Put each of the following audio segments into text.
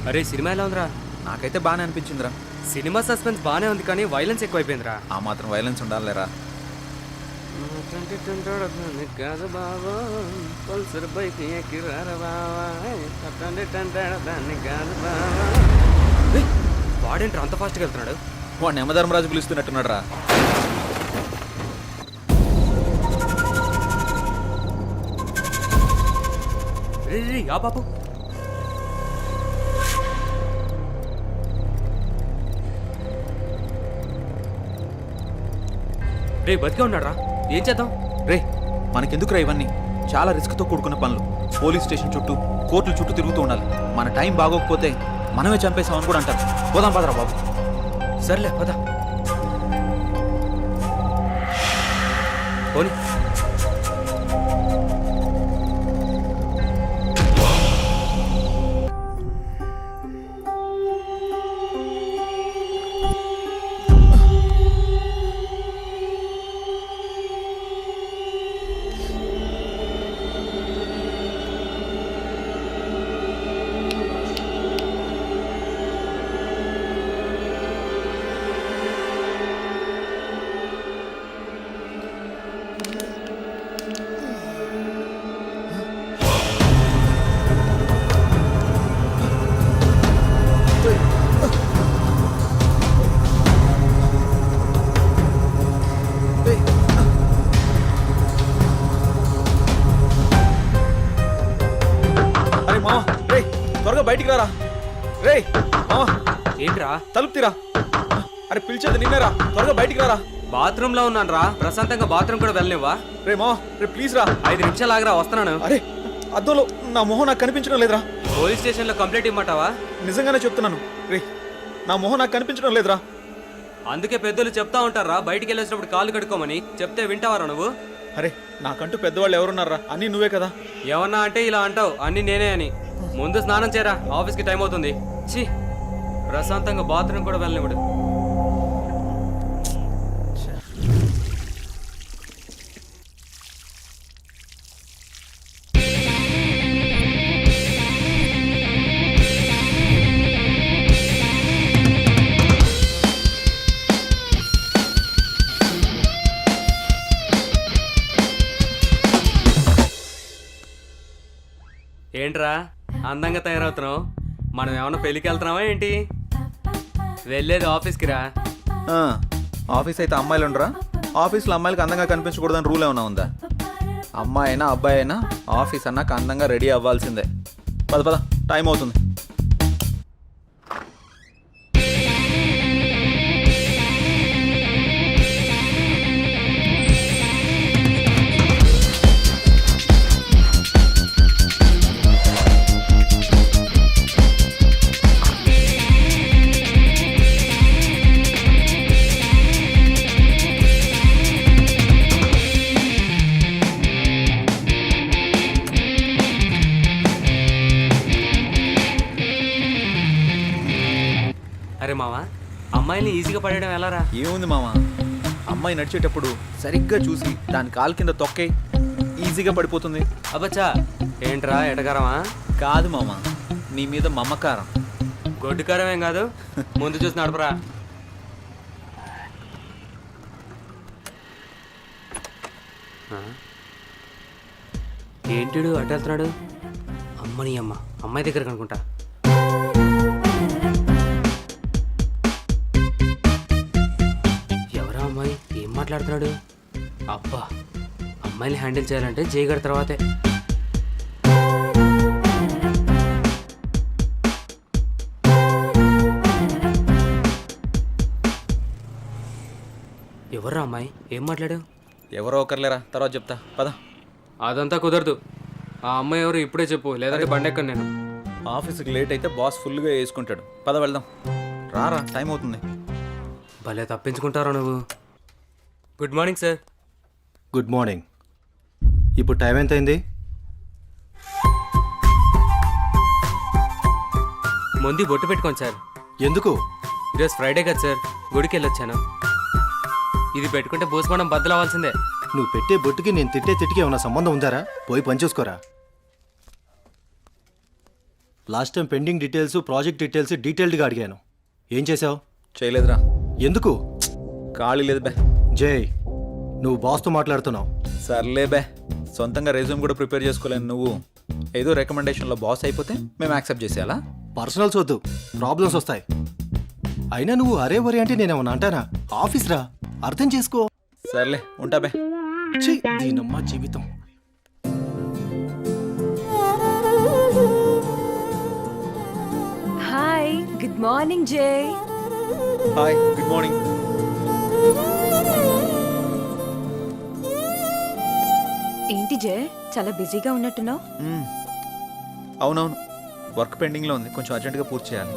అరే సినిమా ఎలా ఉందిరా? నాకైతే బాగానే అనిపించిందిరా. సినిమా సస్పెన్స్ బాగానే ఉంది కానీ వైలెన్స్ ఎక్కువైపోయిందిరా. ఆ మాత్రం వైలెన్స్ ఉండాలిరా. వాడేంట్రా అంత ఫాస్ట్గా వెళ్తున్నాడు? వాడు యమధర్మరాజు పిలుస్తున్నట్టున్నాడు రా. ఆ బాబు రే బతికే ఉన్నాడు రా. ఏం చేద్దాం? రే మనకెందుకురా ఇవన్నీ? చాలా రిస్క్తో కూడుకున్న పనులు. పోలీస్ స్టేషన్ చుట్టూ, కోర్టుల చుట్టూ తిరుగుతూ ఉండాలి. మన టైం బాగోకపోతే మనమే చంపేసామని కూడా అంటారు. పోదాం పదరా బాబు. సర్లే పద. పోనీ బయటికి రారా. రే మావా, ఏంట్రా? తలుపు తీరా. అరే పిలిచేది నిన్నేరా, త్వరగా బయటికి రారా. బాత్రూమ్ లో ఉన్నాను రా. ప్రశాంతంగా బాత్రూమ్ కూడా వెళ్ళనివ్వా? రే మావా, రే ప్లీజ్ రా. 5 నిమిషాలు ఆగరా, వస్తున్నాను. అరే అద్దంలో నా మొహం నాకు కనిపించడం లేదురా. పోలీస్ స్టేషన్ లో కంప్లైంట్ ఇమ్మంటావా? నిజంగానే చెప్తున్నాను రే, నా మొహం నాకు కనిపించడం లేదురా. అందుకే పెద్దలు చెప్తా ఉంటారా బయటికి వెళ్ళేసినప్పుడు కాళ్ళు కడుక్కోమని. చెప్తే వింటావారా నువ్వు? అరే నాకంటూ పెద్దవాళ్ళు ఎవరున్నారా? అన్నీ నువ్వే కదా. ఏమన్నా అంటే ఇలా అంటావు, అన్ని నేనే అని. ముందు స్నానం చేయరా, ఆఫీస్కి టైం అవుతుంది. ఛీ, ప్రశాంతంగా బాత్రూమ్ కూడా వెళ్ళనివ్వడు. ఏంట్రా అందంగా తయారవుతున్నావు? మనం ఏమన్నా పెళ్ళికి వెళ్తున్నావా ఏంటి? వెళ్ళేది ఆఫీస్కి రా. ఆఫీస్ అయితే అమ్మాయిలు ఉండరా? ఆఫీస్లో అమ్మాయిలకి అందంగా కనిపించకూడదని రూల్ ఏమైనా ఉందా? అమ్మాయి అయినా అబ్బాయి అయినా ఆఫీస్ అన్నాక అందంగా రెడీ అవ్వాల్సిందే. పద పద, టైం అవుతుంది. అరే మావా, అమ్మాయిని ఈజీగా పడేయడం ఎలారా? ఏముంది మామ, అమ్మాయి నడిచేటప్పుడు సరిగ్గా చూసి దాని కాలు కింద తొక్కే, ఈజీగా పడిపోతుంది. అబ్బచ్చా, ఏంట్రా ఎటకారమా? కాదు మామ, నీ మీద మమకారం. గొడ్డుకారం ఏం కాదు, ముందు చూసి నడపరా. ఏంటిడు అటు వెళ్తున్నాడు? అమ్మని అమ్మ, అమ్మాయి దగ్గర కనుకుంటా. ఎవరా అమ్మాయి? ఏం మాట్లాడుతున్నాడు? అబ్బా, అమ్మాయిని హ్యాండిల్ చేయాలంటే జయగడ తర్వాతే. ఎవర్రా అమ్మాయి? ఏం మాట్లాడు? ఎవరో ఒకరులేరా, తర్వాత చెప్తా పద. అదంతా కుదరదు. ఆ అమ్మాయి ఎవరు ఇప్పుడే చెప్పు, లేదంటే బండెక్కను నేను. ఆఫీస్కి లేట్ అయితే బాస్ ఫుల్గా వేసుకుంటాడు. పద వెళ్దాం. రారా, టైం అవుతుంది. భలే తప్పించుకుంటారా నువ్వు. Good morning sir. Good morning. ఇప్పుడు టైం ఎంత అయింది? ముందు బొట్టు పెట్టుకోండి సార్. ఎందుకు? ఈరోజు ఫ్రైడే కదా సార్, గుడికి వెళ్ళొచ్చాను. ఇది పెట్టుకుంటే భూస్మానం బద్దలవ్వాల్సిందే. నువ్వు పెట్టే బొట్టుకి నేను తిట్టే తిట్టికి ఏమైనా సంబంధం ఉందారా? పోయి పనిచేసుకోరా. Last time pending details, project details డీటెయిల్డ్గా అడిగాను. ఏం చేసావు? చేయలేదురా. ఎందుకు? ఖాళీ లేదు బే. జై, నువ్వు బాస్తో మాట్లాడుతున్నావు. సర్లే బే, సొంతంగా రెజ్యూమ్ కూడా ప్రిపేర్ చేసుకోలేను. నువ్వు ఏదో రికమెండేషన్లో బాస్ అయిపోతే మేము యాక్సెప్ట్ చేసేయాలా? పర్సనల్స్ వద్దు, ప్రాబ్లమ్స్ వస్తాయి. అయినా నువ్వు అరే వరే అంటే నేనేమన్నా అంటానా? ఆఫీస్ రా, అర్థం చేసుకో. సర్లే, ఉంటా బే. ఛీ, దీనమ్మా జీవితం. హాయ్, గుడ్ మార్నింగ్ జై. Hi, good morning. ఏంటి జై, చాలా బిజీగా ఉన్నట్టున్నావు? అవునవును, వర్క్ పెండింగ్లో ఉంది, కొంచెం అర్జెంటుగా పూర్తి చేయాలి.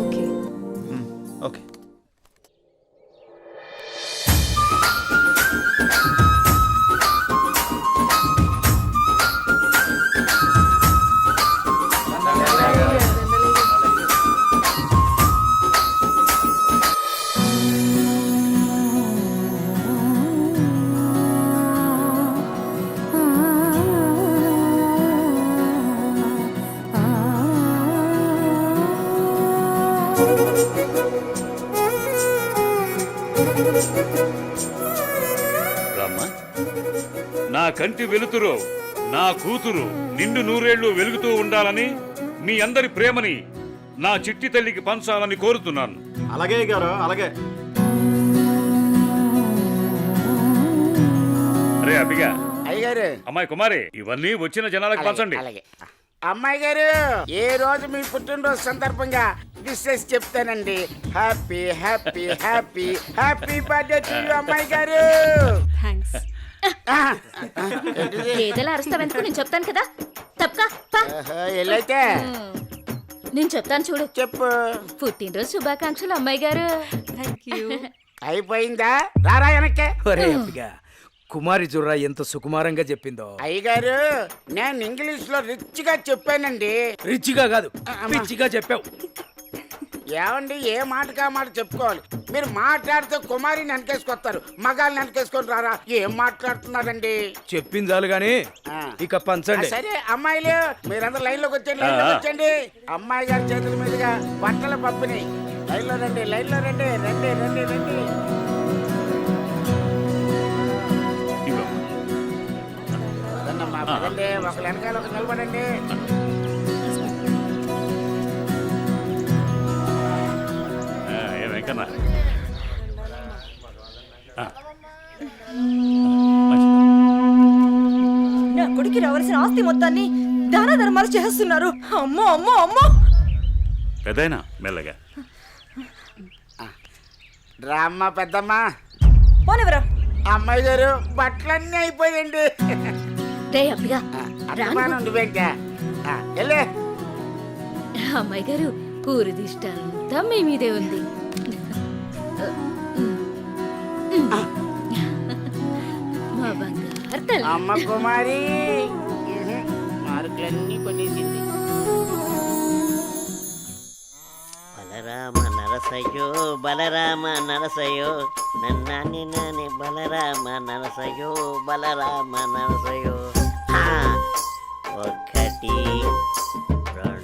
ఓకే. ఓకే. రామ్మా, నా కంటి వెలుతురు, నా కూతురు నిండు నూరేళ్లు వెలుగుతూ ఉండాలని, మీ అందరి ప్రేమని నా చిట్టి తల్లికి పంచాలని కోరుతున్నాను. అలాగే గారు, అలాగే. అరే అబ్బిగా, అయ్యగారు, అమ్మాయి కుమారి, ఇవన్నీ వచ్చిన జనాలకు పంచండి. అలాగే. అమ్మాయి గారు, ఏ రోజు మీ పుట్టినరోజు సందర్భంగా విషెస్ చెప్తానండి. Happy happy happy happy birthday to you అమ్మాయి గారు. థ్యాంక్స్. ఏదైనా అరుస్తావెందుకు? నేను చెప్తాను కదా. తప్పకా ఎల్లైతే నేను చెప్తాను చూడు. చెప్పు. పుట్టినరోజు శుభాకాంక్షలు అమ్మాయి గారు. Thank you. అయిపోయిందా? రారా వెనక్కే. ఒరే అబ్బిగా, కుమారి జుర్రా ఎంత సుకుమారంగా చెప్పిందో. అయ్యగారు, నేను ఇంగ్లీష్ లో రిచ్ గా చెప్పానండి. రిచిగా కాదు, పిచ్చిగా చెప్పావు. ఏమండి, ఏ మాటకా మాట చెప్పుకోవాలి. మీరు మాట్లాడితే కుమారిని వెనకేసుకొస్తారు, మగాళ్ళని వెనకేసుకొని రారా. ఏం మాట్లాడుతున్నారండి? చెప్పింది చాలు గాని ఇక పంచండి. సరే అమ్మాయిలు, మీరందరూ లైన్ లోకి వచ్చండి, లైన్ లోకి వచ్చండి. అమ్మాయి గారి చేతుల మీదుగా బట్టల పంపిణీ. లైన్ లో రండి, లైన్ లో రండి, రండి రండి రండి. ఇవ్వమ్మా. పదండమ్మా, పదండి, ఒకరు వెనకాల ఒకరు నిలబడండి. ఏ వెంకన్న, నా కొడుకు రావాల్సిన ఆస్తి మొత్తాన్ని దాన ధర్మాలు చేస్తున్నారు. అమ్మో అమ్మో అమ్మో. పెద్దయినా మెల్లగా. రామ్మ పెద్దమ్మ. పోనివరా. అమ్మాయి గారు, బట్టలన్నీ అయిపోయిందండి. రే అబ్బిగా, అభిమానం ఉండిపోయిందా? వెళ్ళే. అమ్మాయి గారు, ఊరి దిష్టంతా మీ మీదే ఉంది. మా బంగారు తల్లి. అమ్మ కుమారి మార్కులన్నీ కొనేసింది. బలరామ నరసయ్యో, బలరామ నరసయ్యో, నన్నాని నాని బలరామ నరసయ్యో, బలరామ నరసయ్యో. ఆ, 1 2 3 4.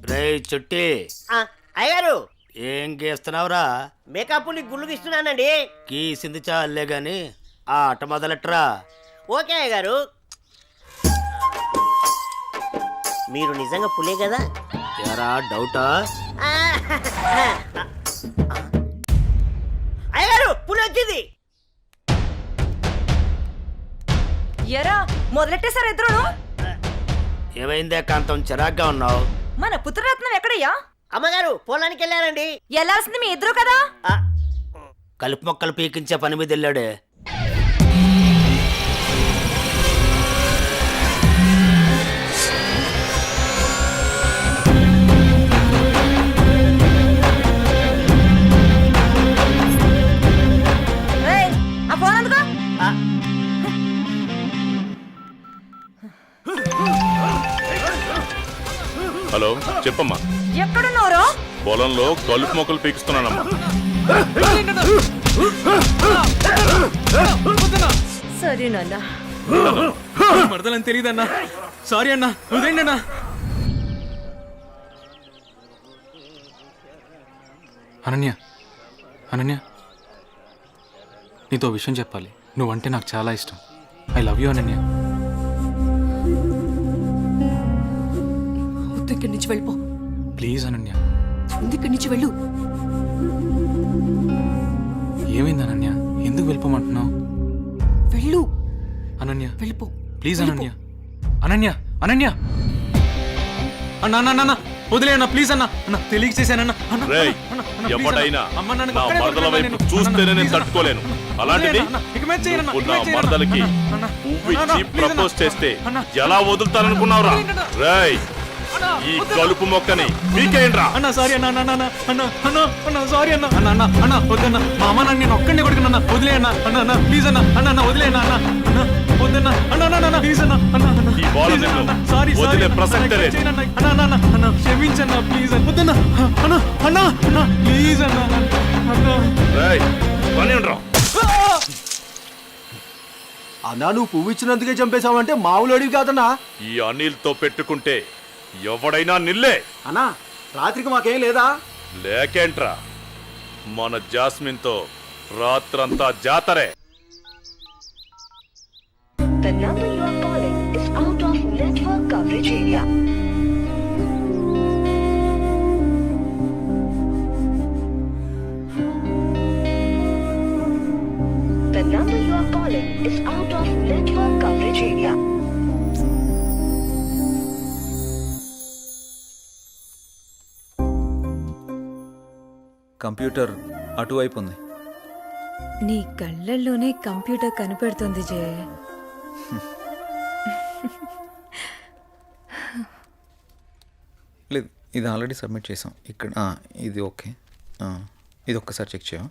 రే చుట్టి, అయ్యారు ఏం గీస్తున్నావురా? మేకప్ ని గుళ్ళు గీస్తున్నానండి. గీసింది చాలే గాని ఆ ఆట మొదలెట్రా. ఓకే అయ్యగారు. మీరు నిజంగా పులే కదా? ఎరా డౌటా? అయ్యగారు, పులి వచ్చింది. ఎరా, మొదలెట్టేశారు ఇద్దరును. ఏమైందే కాంతం, చిరాగ్గా ఉన్నావు? మన పుత్రరత్నం ఎక్కడయ్యా? అమ్మగారు పొలానికి వెళ్ళారండి. వెళ్ళాల్సింది మీ ఇద్దరు కదా. కలుపు మొక్కలు పీకించే పని మీద వెళ్ళాడే. ఆ ఫోన్ అందుకో. హలో చెప్పమ్మా. ఎక్కడున్నావురా? పొలంలో కలుపు మొక్కలు పీకిస్తున్నానమ్మా. సరే నాన్న. మరదలని తెలియదన్నా. సారీ అన్నా, వదిలేండి అన్నా. అనన్య, అనన్య, నీతో విషయం చెప్పాలి. నువ్వంటే నాకు చాలా ఇష్టం. I love you Ananya. వద్దు, ఇక్కడి నుంచి వెళ్ళిపో. ప్లీజ్ అనన్య. ముందు ఇక్కడి నుంచి వెళ్ళు. ఏమైంది అనన్య? ఎందుకు వెళ్ళిపోమంటున్నావు? వెళ్ళు. అనన్య వెళ్ళిపో. ప్లీజ్ అనన్య. అనన్య, అనన్య, అన్న అన్న అన్న వదిలే అన్న, ప్లీజ్ అన్న. అన్న తెలియక చేశానన్న. రేయ్, ఎవడైనా నా మరదల వైపు చూస్తేనే నేను తట్టుకోలేను. అలాంటిది నువ్వు నా మరదలకి పువ్విచ్చి ప్రపోజ్ చేస్తే ఎలా వదులుతాననుకున్నావురా? రేయ్, ఈ కలుపు మొక్కని మీకేంట్రా? అన్న సారీ అన్న, అన్న అన్న అన్న అన్న అన్న సారీ అన్న. అన్న అన్న అన్న వద్దన్న, మా అమ్మ నన్ను నేను ఒక్కడిని కొడుకున్నా. వదిలే అన్న, అన్న అన్న ప్లీజ్ అన్న. అన్న అన్న వదిలే అన్న, అన్న అన్న వద్దన్న. అన్న అన్న అన్న ప్లీజ్ అన్న. అన్న అన్న ఈ బాల నిన్ను సారీ వదిలే ప్రసక్తే లేదు. అన్న అన్న అన్న అన్న క్షమించన్న ప్లీజ్ అన్న. వద్దన్న అన్న అన్న అన్న ప్లీజ్ అన్న. అన్న రేయ్, పని ఉండరా? అన్నా నువ్వు పువ్వు ఇచ్చినందుకే చంపేశావంటే మామూలు అడివి కాదన్నా. ఈ అనిల్తో పెట్టుకుంటే ఎవడైనా నిల్లే. అన్నా రాత్రికి మాకేం లేదా? లేకేంట్రా, మన జాస్మిన్తో రాత్రంతా జాతరే. The number you are calling is out of network coverage area. The number you are calling is out of network coverage area. Computer అటువైపు ఉంది. నీ కళ్ళల్లోనే కంప్యూటర్ కనిపెడుతుంది జయ. లేదు, ఇది ఆల్రెడీ సబ్మిట్ చేసాం. ఇక్కడ ఇది ఓకే. ఇది ఒక్కసారి చెక్ చేయవా?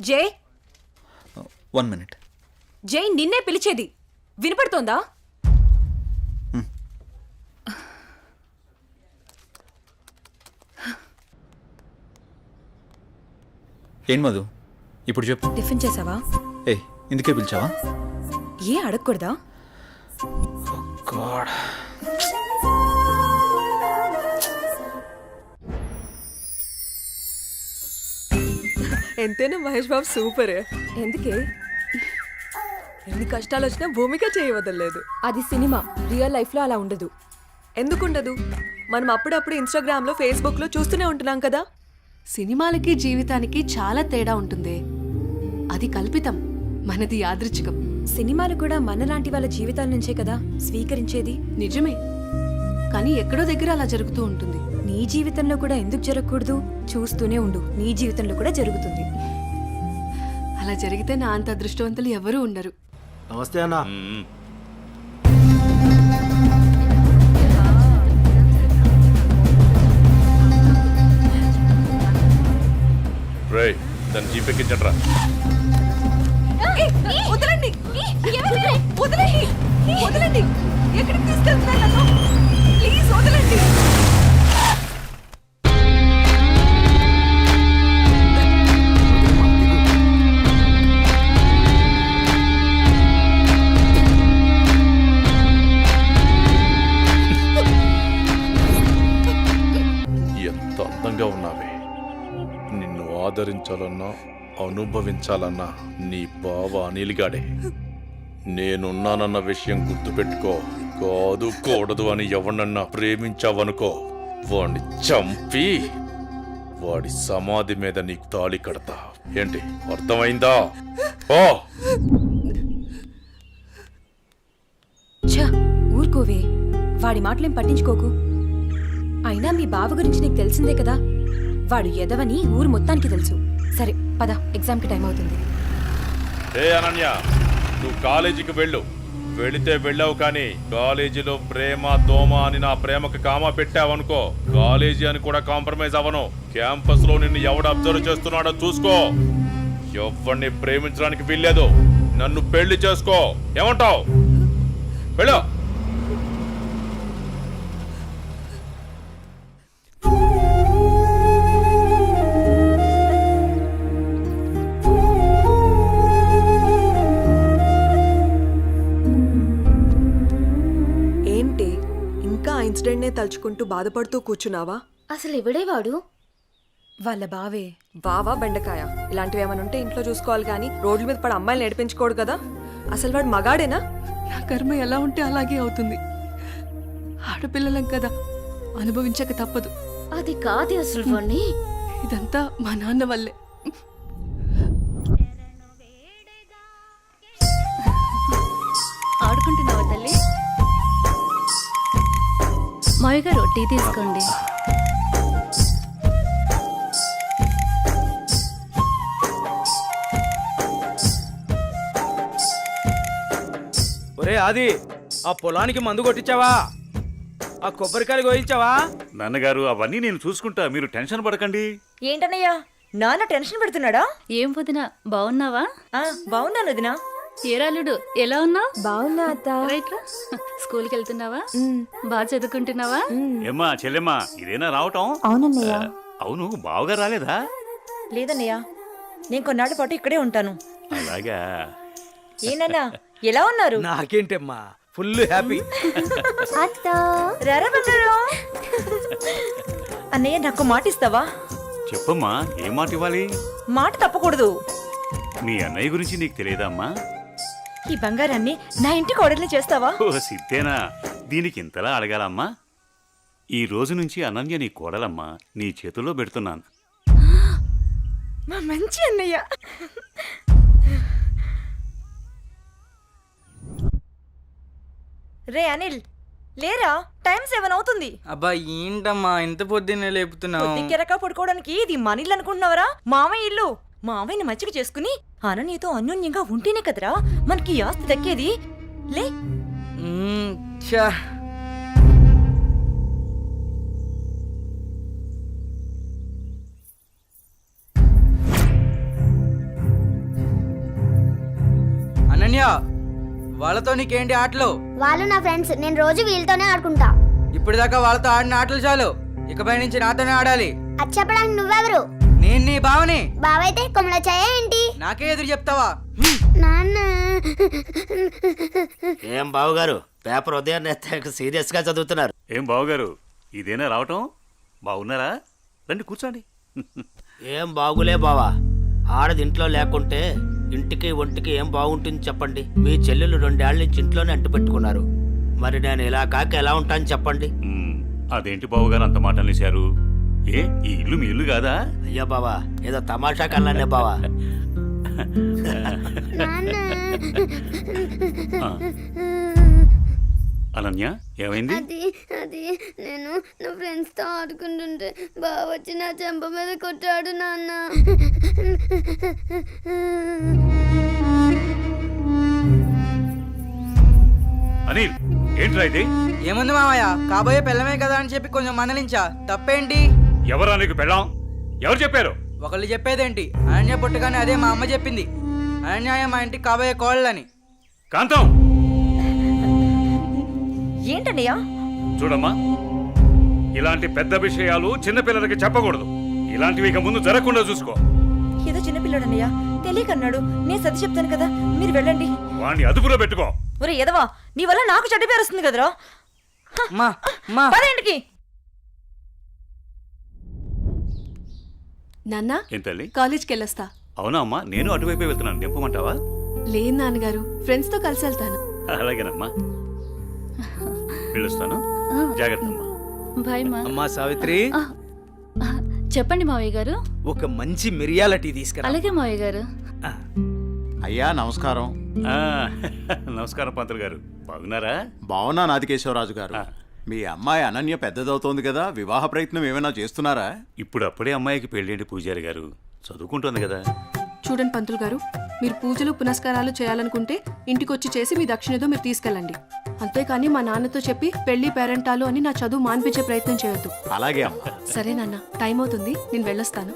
జై, 1 minute. జై నిన్నే పిలిచేది వినపడుతోందా? ఏం మధు, ఇప్పుడు చెప్పు. టిఫిన్ చేసావా? ఏయ్, ఇందుకే పిలిచావా? ఏ అడగకూడదా? గాడ్, ఎంతైనా మహేష్ బాబు సూపర్. ఎందుకే? ఎన్ని కష్టాలు వచ్చినా భూమిక చేయవదలేదు. అది సినిమా, రియల్ లైఫ్ లో అలా ఉండదు. ఎందుకుండదు? మనం అప్పుడప్పుడు ఇన్స్టాగ్రామ్ లో, ఫేస్బుక్ లో చూస్తూనే ఉంటున్నాం కదా. సినిమాలకి జీవితానికి చాలా తేడా ఉంటుంది. అది కల్పితం, మనది యాదృచ్ఛికం. సినిమాలు కూడా మనలాంటి వాళ్ళ జీవితాల నుంచే కదా స్వీకరించేది. నిజమే, కానీ ఎక్కడో దగ్గర అలా జరుగుతూ ఉంటుంది. నీ జీవితంలో కూడా ఎందుకు జరగకూడదు? చూస్తూనే ఉండు, నీ జీవితంలో కూడా జరుగుతుంది. అలా జరిగితే నా అంత అదృష్టవంతులు ఎవరూ ఉండరు. నమస్తే అన్నా. రేయ్, దాన్ని జీపెక్కించండ్రా. వదలండి, వదలండి, వదలండి. ఎక్కడికి తీసుకెళ్తున్నారు నన్ను? ప్లీజ్ వదలండి. ఎంత అందంగా ఉన్నావే. నిన్ను ఆదరించాలన్నా అనుభవించాలన్నా నీ బావ అనిల్గాడే. నేనున్నానన్న విషయం గుర్తుపెట్టుకో. కాదు కూడదు అని ఎవరినన్నా ప్రేమించావనుకో, వాడిని చంపి వాడి సమాధి మీద నీకు తాళి కడతా. ఏంటి, అర్థమైందా? ఓ ఊరుకోవే, వాడి మాటలేం పట్టించుకోకు. అయినా మీ బావ గురించి నీకు తెలిసిందే కదా. వాడు ఎదవని ఊరు మొత్తానికి తెలుసు. సరే పద, ఎగ్జామ్కి టైం అవుతుంది. ఏ అనన్య, నువ్వు కాలేజీకి వెళ్ళు. వెళితే వెళ్ళావు, కానీ కాలేజీలో ప్రేమ దోమ అని నా ప్రేమకు కామా పెట్టావనుకో, కాలేజీ అని కూడా కాంప్రమైజ్ అవ్వను. క్యాంపస్ లో నిన్ను ఎవడు అబ్జర్వ్ చేస్తున్నాడో చూసుకో. ఎవరిని ప్రేమించడానికి వీల్లేదు. నన్ను పెళ్లి చేసుకో. ఏమంటావు? వెళ్ళు. ఏంటి ఇంకా ఆ ఇన్సిడెంట్నే తలుచుకుంటూ బాధపడుతూ కూర్చున్నావా? అసలు ఎవడే వాడు? వాళ్ళ బావే. బావా బెండకాయ ఇలాంటివి ఏమైనా ఉంటే ఇంట్లో చూసుకోవాలి కానీ రోడ్ల మీద పడి అమ్మాయిలు నడిపించుకోడు కదా. అసలు వాడు మగాడేనా? నా కర్మ ఎలా ఉంటే అలాగే అవుతుంది. ఆడపిల్లలం కదా, అనుభవించక తప్పదు. అది కాదు అసలు వాణ్ణి. ఇదంతా మా నాన్న వల్లే. ఆడుకుంటున్నావా తల్లి? మావి గారు టీ తీసుకోండి. ఒరే ఆది, ఆ పొలానికి మందు కొట్టించావా? ఆ కొబ్బరికాయలు కోయించావా? నాన్నగారు అవన్నీ నేను చూసుకుంటా, మీరు టెన్షన్ పడకండి. ఏంటన్నయ్యా నాన్న టెన్షన్ పెడుతున్నాడా? ఏం వదినా, బాగున్నావా? బాగున్నాను వదినా. ఏరాలుడు ఎలా ఉన్నావు? బాగున్నా అత్త. రైట్ రా. స్కూల్కి వెళ్తున్నావా? బాగా చదువుకుంటున్నావా? ఏమ్మా చెల్లెమ్మా, ఇదేనా రావటం? అవునన్నయ్య. అవును, బావగా రాలేదా? లేదన్నయ్య, నేను కొన్నాళ్ళ పాటు ఇక్కడే ఉంటాను. అలాగా. ఏనన్నా ఎలా ఉన్నారు? నాకేంటమ్మా, ఫుల్ హ్యాపీ. అన్నయ్య నాకు మాట ఇస్తావా? చెప్పమ్మా, ఏ మాట ఇవ్వాలి? మాట తప్పకూడదు. మీ అన్నయ్య గురించి నీకు తెలియదమ్మా? ఈ బంగారాన్ని నా ఇంటికి ఆర్డర్లు చేస్తావా? ఓ సిద్ధేనా, దీనికి ఇంతలా అడగాలమ్మా? ఈ రోజు నుంచి అనన్య నీ కోడలమ్మా, నీ చేతుల్లో పెడుతున్నాను. మా మంచి అన్నయ్య. రే అనిల్, లేరా, టైం 7 అవుతుంది. అబ్బా ఏంటమ్మా ఇంత పొద్దున్నే లేపుతున్నావు? కెరక పడుకోవడానికి ఇది మన ఇల్లు అనుకుంటున్నావరా? మామయ్య ఇల్లు. మామయ్యని మచ్చిక చేసుకుని అనన్యతో అన్యోన్యంగా ఉంటేనే కదరా మనకి ఈ ఆస్తి దక్కేది. లే. అనన్య, వాళ్ళతో నీకేంటి ఆటలు? వాళ్ళు నా ఫ్రెండ్స్, నేను రోజు వీళ్ళతోనే ఆడుకుంటా. ఇప్పటిదాకా వాళ్ళతో ఆడిన ఆటలు చాలు, ఇకపై నుంచి నాతోనే ఆడాలి. అది చెప్పడానికి నువ్వెవరు? నేను నీ బావని. బావైతే కొమలచాయ ఏంటి? నాకే ఎదురు చెప్తావా? నాన్న. ఏం బావగారు, పేపర్ ఉదయాన్నే సీరియస్ గా చదువుతున్నారు. ఏం బావగారు, ఇదేనా రావటం? బాగున్నారా? రండి కూర్చోండి. ఏం బాగులే బావా, ఆడది ఇంట్లో లేకుంటే ఇంటికి ఒంటికి ఏం బాగుంటుంది చెప్పండి. మీ చెల్లెలు 2 ఏళ్ల నుంచి ఇంట్లోనే అంటు పెట్టుకున్నారు. మరి నేను ఇలా కాక ఎలా ఉంటాను చెప్పండి. అదేంటి బావగారు అంత మాట అనేశారు? ఏ, ఈ ఇల్లు మీ ఇల్లు కాదా? అయ్యో బావా, ఏదో తమాషా కల్లానే బావా. అనన్య, ఏమైంది? అది నేను నా ఫ్రెండ్స్ తో ఆడుకుంటుంటే బావ వచ్చి నా చెంప మీద కొట్టాడు నాన్న. అనిల్, ఏంట్రా ఇది? ఏముంది మామయ్య, కాబోయే పిల్లమే కదా అని చెప్పి కొంచెం మందలించా. తప్పేంటి? ఎవరా నీకు పెళ్ళాం? ఎవరు చెప్పారు? ఒకళ్ళు చెప్పేదేంటి, అనన్య పుట్టగానే అదే మా అమ్మ చెప్పింది. అనన్య మా ఇంటికి కాబోయే కోళ్ళని. కాంతం, ఏంటన్నయ్యా? చూడమ్మా, ఇలాంటి పెద్ద విషయాలు చిన్నపిల్లలకి చెప్పకూడదు. ఇలాంటివి ఇక ముందు జరగకుండా చూసుకో. ఏదో చిన్నపిల్లడన్నయ్యా, తెలియకన్నాడు. నేను సర్ది చెప్తాను కదా, మీరు వెళ్ళండి. వాణ్ణి అదుపులో పెట్టుకో. ఒరే ఎదవా, నీ వల్ల నాకు చెడ్డ పేరు వస్తుంది కదరా. పదేంటికి నాన్న, ఏం తల్లి? కాలేజ్కి వెళ్ళొస్తా. అవునా అమ్మా, నేను అటువైపే వెళ్తున్నాను. నింపమంటావా? లేదు నాన్నగారు, ఫ్రెండ్స్ తో కలిసి వెళ్తాను. అలాగేనమ్మా, వెళ్ళొస్తాను. జాగ్రత్త అమ్మా. బాయ్ మా. అమ్మా సావిత్రి, చెప్పండి మావయ్య గారు. ఒక మంచి మిరియాల టీ తీసుకురా. అలాగే మావయ్య గారు. అయ్యా నమస్కారం. నమస్కారం పంతులు గారు, బాగున్నారా? బాగున్నా నాదికేశ్వరరాజు గారు. మీ అమ్మాయి అనన్య పెద్దదవుతోంది కదా, వివాహ ప్రయత్నం ఏమైనా చేస్తున్నారా? ఇప్పుడు అప్పుడే అమ్మాయికి పెళ్ళేంటి పూజారి గారు, చదువుకుంటుంది కదా. చూడండి పంతులు గారు, మీరు పూజలు పునస్కారాలు చేయాలనుకుంటే ఇంటికొచ్చి చేసి మీ దక్షిణతో మీరు తీసుకెళ్ళండి. అంతేకాని మా నాన్నతో చెప్పి పెళ్లి పేరెంటాలు అని నా చదువు మాన్పించే ప్రయత్నం చేయొద్దు. అలాగే అమ్మా. సరే నాన్న, టైం అవుతుంది, నేను వెళ్ళొస్తాను.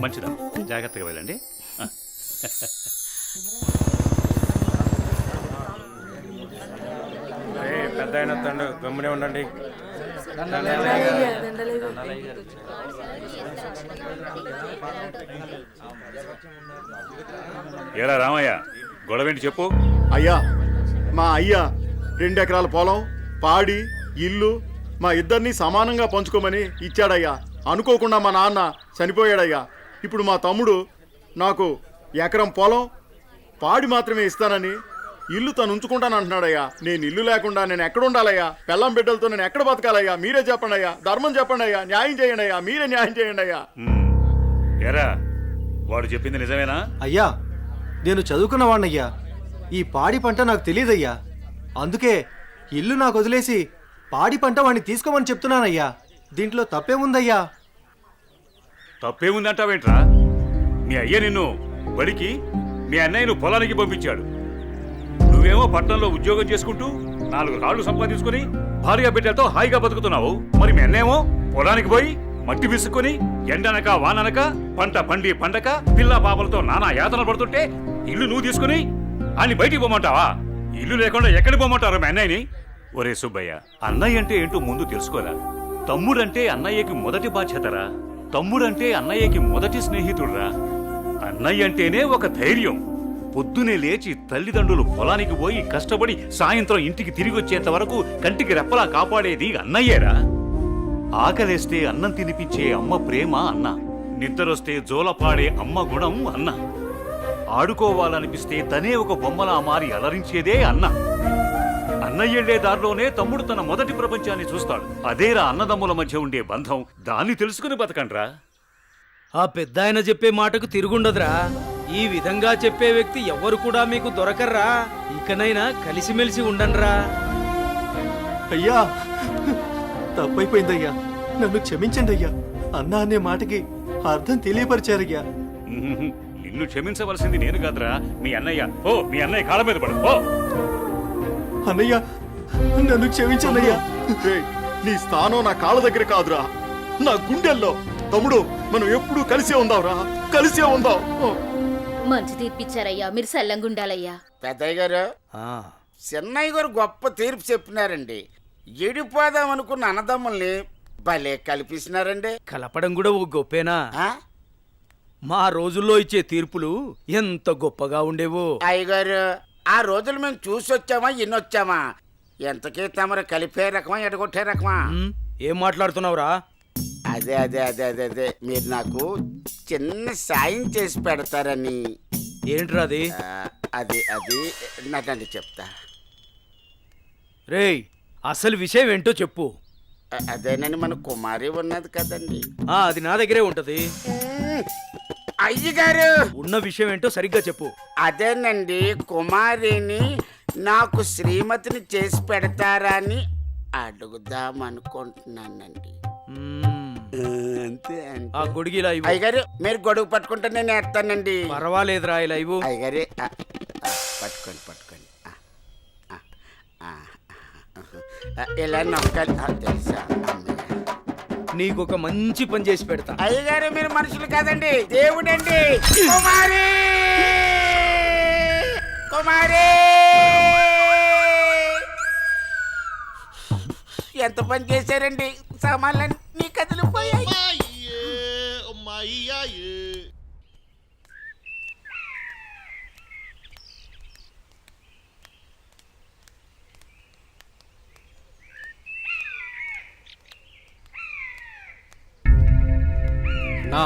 మంచిదమ్మా, జాగ్రత్తగా వెళ్ళండి. పెద్ద అయిన తండ్రి గమ్మునే ఉండండి. ఏరా రామయ్య, గొడవేంటి చెప్పు. అయ్యా, మా అయ్యా 2 ఎకరాల పొలం, పాడి, ఇల్లు మా ఇద్దరిని సమానంగా పంచుకోమని ఇచ్చాడయ్యా. అనుకోకుండా మా నాన్న చనిపోయాడయ్యా. ఇప్పుడు మా తమ్ముడు నాకు ఎకరం పొలం, పాడి మాత్రమే ఇస్తానని, ఇల్లు తను ఉంచుకుంటానంటున్నాడయ్యా. నేను ఇల్లు లేకుండా నేను ఎక్కడ ఉండాలయ్యా? పెళ్ళం బిడ్డలతో నేను ఎక్కడ బతకాలయ్యా? మీరే చెప్పండి అయ్యా, ధర్మం చెప్పండి అయ్యా, న్యాయం చేయండి అయ్యా, మీరే న్యాయం చేయండి అయ్యా. ఏరా, వాడు చెప్పింది నిజమేనా? అయ్యా, నేను చదువుకున్న వాణ్ణయ్యా. ఈ పాడి పంట నాకు తెలియదయ్యా. అందుకే ఇల్లు నాకు వదిలేసి పాడి పంట వాడిని తీసుకోమని చెప్తున్నానయ్యా. దీంట్లో తప్పేముందయ్యా? తప్పేముందంటావేంట్రా? మీ అయ్య నిన్ను బడికి, మీ అన్నయ్యను పొలానికి పంపించాడు. నువ్వేమో పట్టణంలో ఉద్యోగం చేసుకుంటూ 4 రాళ్లు సంపాదించుకుని భార్య బిడ్డలతో హాయిగా బతుకుతున్నావు. మరి మీ అన్నేమో పొలానికి పోయి మట్టి విసుక్కుని ఎండనక వాననక పంట పండి పండక పిల్ల పాపలతో నానా యాతన పడుతుంటే ఇల్లు నువ్వు తీసుకుని అని బయటికి పోమంటావా? ఇల్లు లేకుండా ఎక్కడికి పోమంటారు మీ అన్నయ్యని? ఒరే సుబ్బయ్య, అన్నయ్య అంటే ఏంటో ముందు తెలుసుకోరా. తమ్ముడంటే అన్నయ్యకి మొదటి బాధ్యతరా. తమ్ముడంటే అన్నయ్యకి మొదటి స్నేహితుడురా. అన్నయ్య అంటేనే ఒక ధైర్యం. పొద్దునే లేచి తల్లిదండ్రులు పొలానికి పోయి కష్టపడి సాయంత్రం ఇంటికి తిరిగి వచ్చేంత వరకు కంటికి రెప్పలా కాపాడేది అన్నయ్యేరా. ఆకలేస్తే అన్నం తినిపించే అమ్మ ప్రేమ అన్న. నిద్రొస్తే జోలపాడే అమ్మ గుణం అన్న. ఆడుకోవాలనిపిస్తే తనే ఒక బొమ్మలా మారి అలరించేదే అన్న. అన్నయ్యెళ్లే దారిలోనే తమ్ముడు తన మొదటి ప్రపంచాన్ని చూస్తాడు. అదేరా అన్నదమ్ముల మధ్య ఉండే బంధం. దాన్ని తెలుసుకుని బతకండ్రా. ఆ పెద్ద ఆయన చెప్పే మాటకు తిరుగుండదురా. ఈ విధంగా చెప్పే వ్యక్తి ఎవరు కూడా మీకు దొరకర్రా. ఇకనైనా కలిసిమెలిసి ఉండండ్రా. అయ్యా, తప్పైపోయిందయ్యా. నన్ను క్షమించండి అయ్యా. అన్నా అనే మాటకి అర్థం తెలియపరిచారయ్యా. నిన్ను క్షమించవలసింది నేను కాదురా, మీ అన్నయ్య. ఓ, మీ అన్నయ్య కాళ్ళ మీద పడు. ఓ అన్నయ్య, నన్ను క్షమించండి అయ్యా. నీ స్థానం నా కాళ్ళ దగ్గర కాదురా, నా గుండెల్లో. తమ్ముడు, మనం ఎప్పుడూ కలిసే ఉందాంరా, కలిసే ఉందాం. మంచి తీర్పిచ్చారయ్యా, మీరు సల్లంగుండాలయ్యా. పెద్దయ్య గారు, చిన్నయ్య గారు గొప్ప తీర్పు చెప్పినారండి. ఎడిపోదాం అనుకున్న అన్నదమ్ముల్ని భలే కల్పిస్తున్నారండి. కలపడం కూడా ఓ గొప్పేనా? మా రోజుల్లో ఇచ్చే తీర్పులు ఎంత గొప్పగా ఉండేవో. అయ్యగారు, ఆ రోజులు మేము చూసొచ్చామా ఇన్నొచ్చామా? ఎంతకీ తమరు కలిపే రకమా ఎడగొట్టే రకమా? ఏం మాట్లాడుతున్నావురా? అదే అదే అదే అదే అదే మీరు నాకు చిన్న సాయం చేసి పెడతారని. ఏంట్రా అది? అది అది నాకండి చెప్తా. రేయ్, అసలు విషయం ఏంటో చెప్పు. అదేనండి, మన కుమారి ఉన్నది కదండి. అది నా దగ్గరే ఉంటది. అయ్యగారు, ఉన్న విషయం ఏంటో సరిగ్గా చెప్పు. అదేనండి, కుమారిని నాకు శ్రీమతిని చేసి పెడతారని అడుగుదాం అనుకుంటున్నానండి. అంతే ఆ గొడుగు ఇలా ఇవ్వు. అయ్యగారు, మీరు గొడుగు పట్టుకుంటే నేను ఎత్తానండి. పర్వాలేదురా, ఇలా ఇవ్వు. అయ్యగారే, పట్టుకోండి పట్టుకోండి. ఇలా నొక్కాలి. తెలుసా, నీకొక మంచి పని చేసి పెడతా. అయ్యగారు, మీరు మనుషులు కాదండి, దేవుడండి. కుమారి, కుమారి, ఎంత పని చేశారండి. సామాన్లన్నీ కదిలిపోయాయి. నా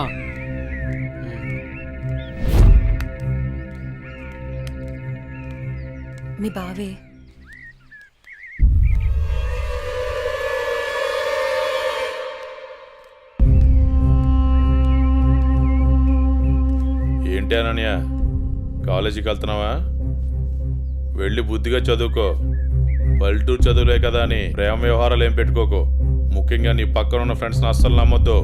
మీ బావే. ఏంటి అనన్య, కాలేజీకి వెళ్తున్నావా? వెళ్ళి బుద్ధిగా చదువుకో. పల్లెటూరు చదువులే కదా అని ప్రేమ వ్యవహారాలు ఏం పెట్టుకోకు. ముఖ్యంగా నీ పక్కన ఉన్న ఫ్రెండ్స్ని అస్సలు నమ్మొద్దు.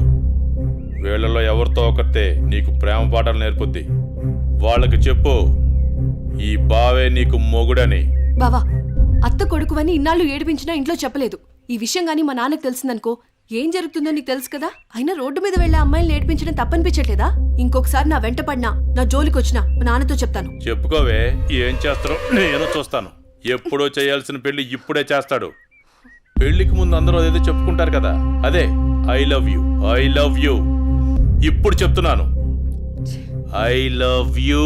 వీళ్ళలో ఎవరితో ఒకరితే నీకు ప్రేమ పాఠాలు నేర్పుద్ది. వాళ్ళకి చెప్పు, ఈ బావే నీకు మొగుడని. బావా, అత్త కొడుకువని ఇన్నాళ్ళు ఏడిపించినా ఇంట్లో చెప్పలేదు. ఈ విషయం గానీ మా నాన్నకు తెలిసిందనుకో ఏం జరుగుతుందో నీకు తెలుసు కదా. అయినా రోడ్డు మీద వెళ్లే అమ్మాయిని ఏడిపించడం తప్పనిపించట్లేదా? ఇంకొకసారి నా వెంట పడినా, నా జోలికి వచ్చినా మా నాన్నతో చెప్తాను. చెప్పుకోవే, ఏం చేస్తారో నేను చూస్తాను. ఎప్పుడో చేయాల్సిన పెళ్లి ఇప్పుడే చేస్తాడు. పెళ్లికి ముందు అందరూ అదేదో చెప్పుకుంటారు కదా, అదే I love you, I love you. ఇప్పుడు చెప్తున్నాను, ఐ లవ్ యూ.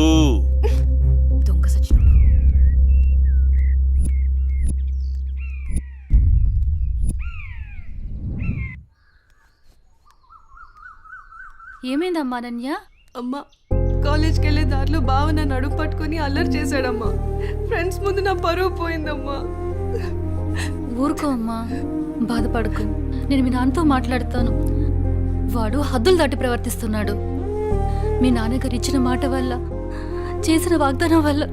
దొంగ సచ్చినోడు. ఏమైందమ్మా అనన్య? అమ్మా, కాలేజ్కి వెళ్ళే దారిలో బావ నన్ను అడుగు పట్టుకుని అల్లరి చేశాడమ్మా. ఫ్రెండ్స్ ముందు నా పరువు పోయిందమ్మా. ఊరుకో అమ్మా, బాధపడకు. నేను మీ నాన్నతో మాట్లాడతాను. వాడు హద్దులు దాటి ప్రవర్తిస్తున్నాడు. మీ నాన్నగారు ఇచ్చిన మాట వల్ల, చేసిన వాగ్దానం వల్ల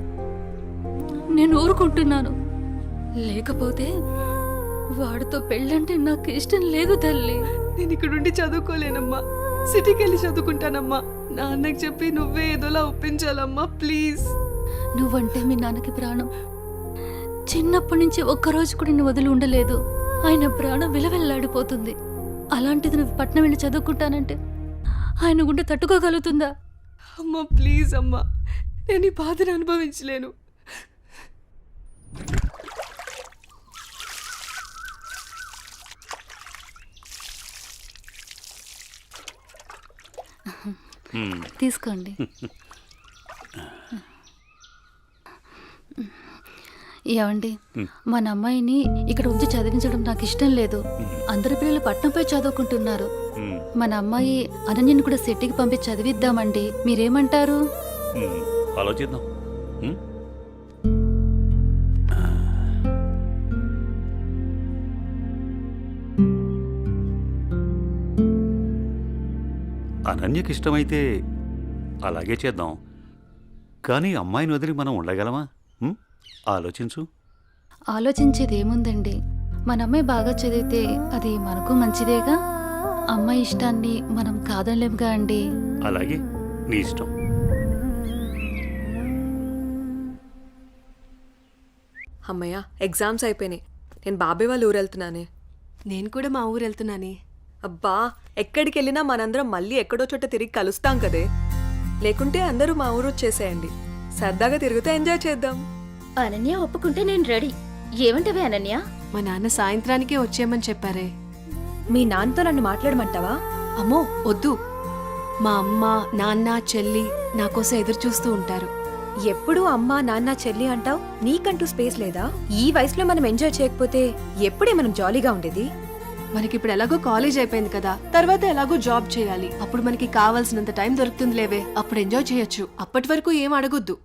నేను ఊరుకుంటున్నాను. లేకపోతే వాడితో పెళ్ళంటే నాకు ఇష్టం లేదు తల్లి. నేను ఇక్కడుండి చదువుకోలేనమ్మా, సిటీకి వెళ్ళి చదువుకుంటానమ్మా. నాన్నకి చెప్పి నువ్వే ఏదోలా ఒప్పించాలమ్మా, ప్లీజ్. నువ్వంటే మీ నాన్నకి ప్రాణం. చిన్నప్పటి నుంచి ఒక్కరోజు కూడా నేను వదిలి ఉండలేదు. ఆయన ప్రాణం విలవెల్లాడిపోతుంది. అలాంటిది నువ్వు పట్నం వెళ్ళి చదువుకుంటానంటే ఆయన గుండె తట్టుకోగలుగుతుందా? అమ్మా ప్లీజ్ అమ్మా, నేను ఈ బాధను అనుభవించలేను. తీసుకోండి. ఏమండి, మన అమ్మాయిని ఇక్కడ ఉంచి చదివించడం నాకు ఇష్టం లేదు. అందరి పిల్లలు పట్నంపై చదువుకుంటున్నారు. మన అమ్మాయి అనన్యని కూడా సిటీకి పంపించి చదివిద్దామండి. మీరేమంటారు? ఆలోచిద్దాం. అనన్యకి ఇష్టమైతే అలాగే చేద్దాం. కానీ అమ్మాయిని వదిలి మనం ఉండగలమా? ఆలోచించు. ఆలోచించేది ఏముందండి, మన అమ్మాయి బాగా చదివితే అది మనకు మంచిదేగా. అమ్మాయి ఇష్టాన్ని మనం కాదనలేముగా అండి. అలాగే, నీ ఇష్టం. అమ్మయ్య, ఎగ్జామ్స్ అయిపోయినాయి. నేను బాబాయ్ వాళ్ళ ఊరు వెళ్తున్నానే. నేను కూడా మా ఊరు వెళ్తున్నానే. అబ్బా, ఎక్కడికి వెళ్ళినా మనందరం మళ్ళీ ఎక్కడో చోట తిరిగి కలుస్తాం కదే. లేకుంటే అందరూ మా ఊరు వచ్చేసేయండి. సరదాగా తిరుగుతూ ఎంజాయ్ చేద్దాం. అనన్య ఒప్పుకుంటే నేను రెడీ. ఏమంటవే అనన్య? మా నాన్న సాయంత్రానికే వచ్చేయమని చెప్పారే. మీ నాన్నతో నన్ను మాట్లాడమంటావా? అమ్మో వద్దు. మా అమ్మ, నాన్న, చెల్లి నా కోసం ఎదురు చూస్తూ ఉంటారు. ఎప్పుడు అమ్మ, నాన్న, చెల్లి అంటావు. నీకంటూ స్పేస్ లేదా? ఈ వయసులో మనం ఎంజాయ్ చేయకపోతే ఎప్పుడే మనం జాలీగా ఉండేది? మనకిప్పుడు ఎలాగో కాలేజ్ అయిపోయింది కదా, తర్వాత ఎలాగో జాబ్ చేయాలి. అప్పుడు మనకి కావాల్సినంత టైం దొరుకుతుంది లేవే, అప్పుడు ఎంజాయ్ చేయొచ్చు. అప్పటి వరకు ఏం అడగొద్దు.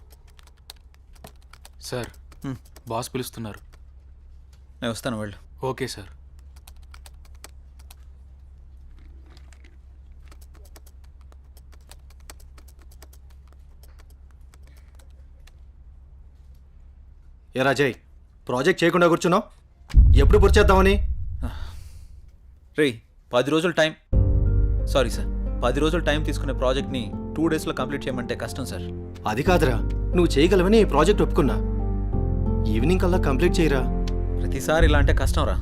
సార్, బాస్ పిలుస్తున్నారు. నేను వస్తాను, వెళ్ళు. Okay sir. ఏ రాజయ్, ప్రాజెక్ట్ చేయకుండా కూర్చున్నావు? ఎప్పుడు పూర్తి చేద్దామని? రే, 10 రోజులు టైం. సారీ సార్, 10 రోజులు టైం తీసుకునే ప్రాజెక్ట్ని 2 డేస్లో కంప్లీట్ చేయమంటే కష్టం సార్. అది కాదురా, నువ్వు చేయగలవని ఈ ప్రాజెక్ట్ ఒప్పుకున్నా. ఈవినింగ్ కల్లా కంప్లీట్ చేయరా. ప్రతిసారి ఇలా అంటే కష్టం రా.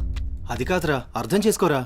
అది కాదురా, అర్థం చేసుకోరా.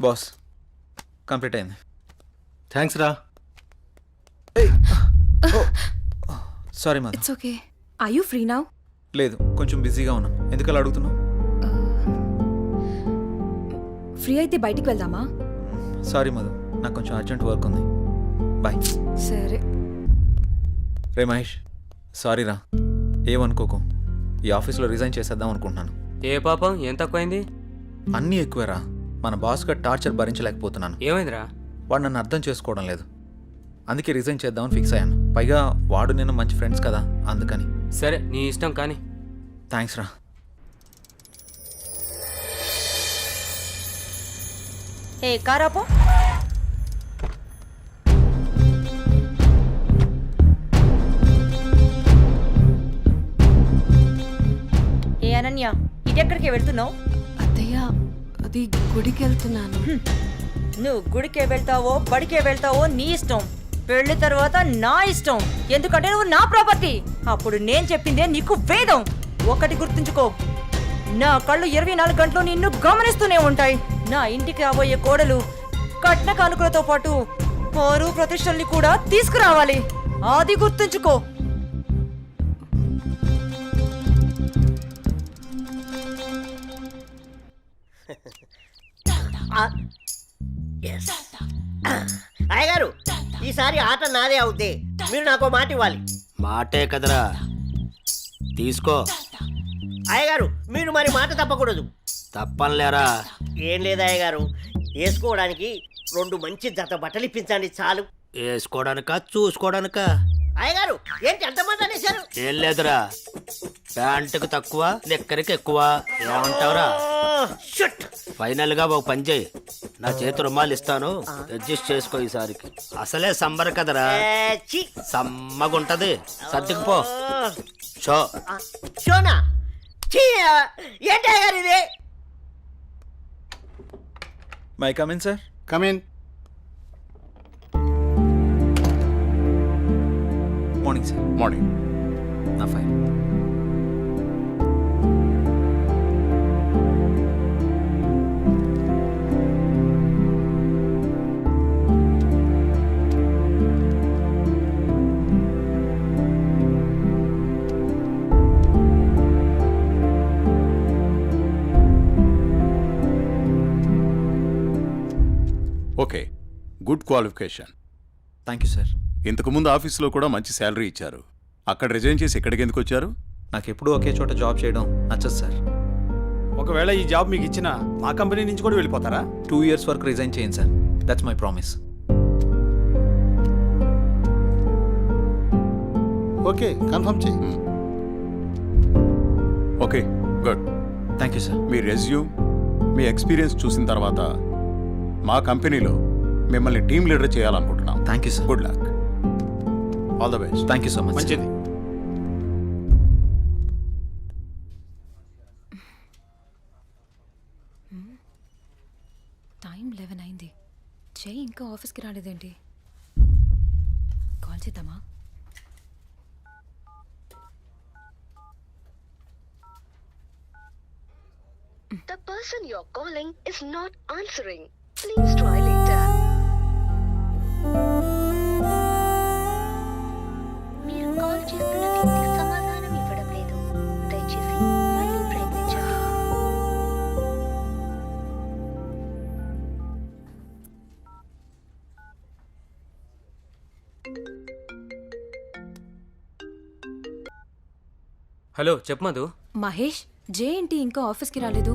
బాస్, కంప్లీట్ అయింది. థ్యాంక్స్ రా. Sorry Madhu. It's okay. Are you free now? లేదు, కొంచెం బిజీగా ఉన్నాను. ఎందుకలా అడుగుతున్నావు? ఫ్రీ అయితే బయటికి వెళ్దామా? సారీ మధు, నాకు కొంచెం అర్జెంట్ వర్క్ ఉంది. బాయ్. సరే. రే మహేష్, సారీ రా, ఏమనుకోకు. ఈ ఆఫీస్లో రిజైన్ చేసేద్దాం అనుకుంటున్నాను. ఏ పాపం ఏం తక్కువైంది? అన్నీ ఎక్కువేరా. మన బాస్గా టార్చర్ భరించలేకపోతున్నాను. ఏమైందిరా? వాడు నన్ను అర్థం చేసుకోవడం లేదు. అందుకే రిజైన్ చేద్దామని ఫిక్స్ అయ్యాను. పైగా వాడు నేను మంచి ఫ్రెండ్స్ కదా, అందుకని. సరే నీ ఇష్టం కానీ. థ్యాంక్స్ రా. ఏ కారాపో. ఏ అనన్య, ఇటెక్కడికి వెళ్తున్నావు? అత్తయ్య, అది గుడికి వెళ్తున్నాను. నువ్వు గుడికే వెళ్తావో బడికే వెళ్తావో నీ ఇష్టం. పెళ్లి తర్వాత నా ఇష్టం. ఎందుకంటే నువ్వు నా ప్రాపర్టీ. అప్పుడు నేను చెప్పిందే నీకు వేదం. ఒకటి గుర్తుంచుకో, నా కళ్ళు 24 గంటలు నిన్ను గమనిస్తూనే ఉంటాయి. నా ఇంటికి రాబోయే కోడలు కట్న కానుకలతో పాటు పరువు ప్రతిష్టల్ని కూడా తీసుకురావాలి. అది గుర్తుంచుకో. అయ్యగారు, ఈసారి ఆట నాదే అవుద్ది. మీరు నాకు మాట ఇవ్వాలి. మాటే కదరా, తీసుకో. అయ్యగారు, మీరు మరి మాట తప్పకూడదు. తప్పనిలేరా? ఏం లేదు అయ్యగారు, వేసుకోవడానికి 2 మంచి జత బట్టలు ఇప్పించండి చాలు. వేసుకోవడానికా చూసుకోవడానికా? అయ్యగారు, ఏంటి ఎంతమంది అనేశారు? ఏం లేదురా, ప్యాంటుకు తక్కువ నిక్కరికి ఎక్కువ. ఏమంటావురా? ఫైనల్ గా ఒక పని చేయి, నా చేతి రుమాలు ఇస్తాను, అడ్జస్ట్ చేసుకో ఈసారికి. అసలే సంబర కదరా, సమ్మగుంటది. సర్దుకుపో. షో షోనా? ఏంటి ఇది? May come in sir. Come in. Morning sir. Morning. నా fine. Okay, good qualification. Thank you sir. ఇంతకుముందు ఆఫీస్లో కూడా మంచి శాలరీ ఇచ్చారు. అక్కడ రిజైన్ చేసి ఇక్కడికి ఎందుకు వచ్చారు? నాకు ఎప్పుడూ ఒకే చోట జాబ్ చేయడం నచ్చదు సార్. ఒకవేళ ఈ జాబ్ మీకు ఇచ్చిన మా కంపెనీ నుంచి కూడా వెళ్ళిపోతారా? 2 years వరకు రిజైన్ చేయండి sir. That's my promise. Okay, confirm చేయి. Okay, good. Thank you sir. మీ రెజ్యూమ్, మీ ఎక్స్పీరియన్స్ చూసిన తర్వాత మా కంపెనీలో మిమ్మల్ని టీమ్ లీడర్ చేయాలనుకుంటున్నాం. Thank you sir. Good luck. All the best. Thank you so much. మంచిది. టైం 11 అయింది. జై ఇంకా ఆఫీస్కి రాలేదేంటి? కాల్ చేద్దామా? The person you're calling is not answering. Please try later. మీరు కాల్ చేస్తున్న వ్యక్తి సమాధానం ఇవ్వడం లేదు. దయచేసి మళ్ళీ ప్రయత్నించండి. హలో, చెప్పు మధు. మహేష్, జే ఏంటి ఇంకా ఆఫీస్కి రాలేదు?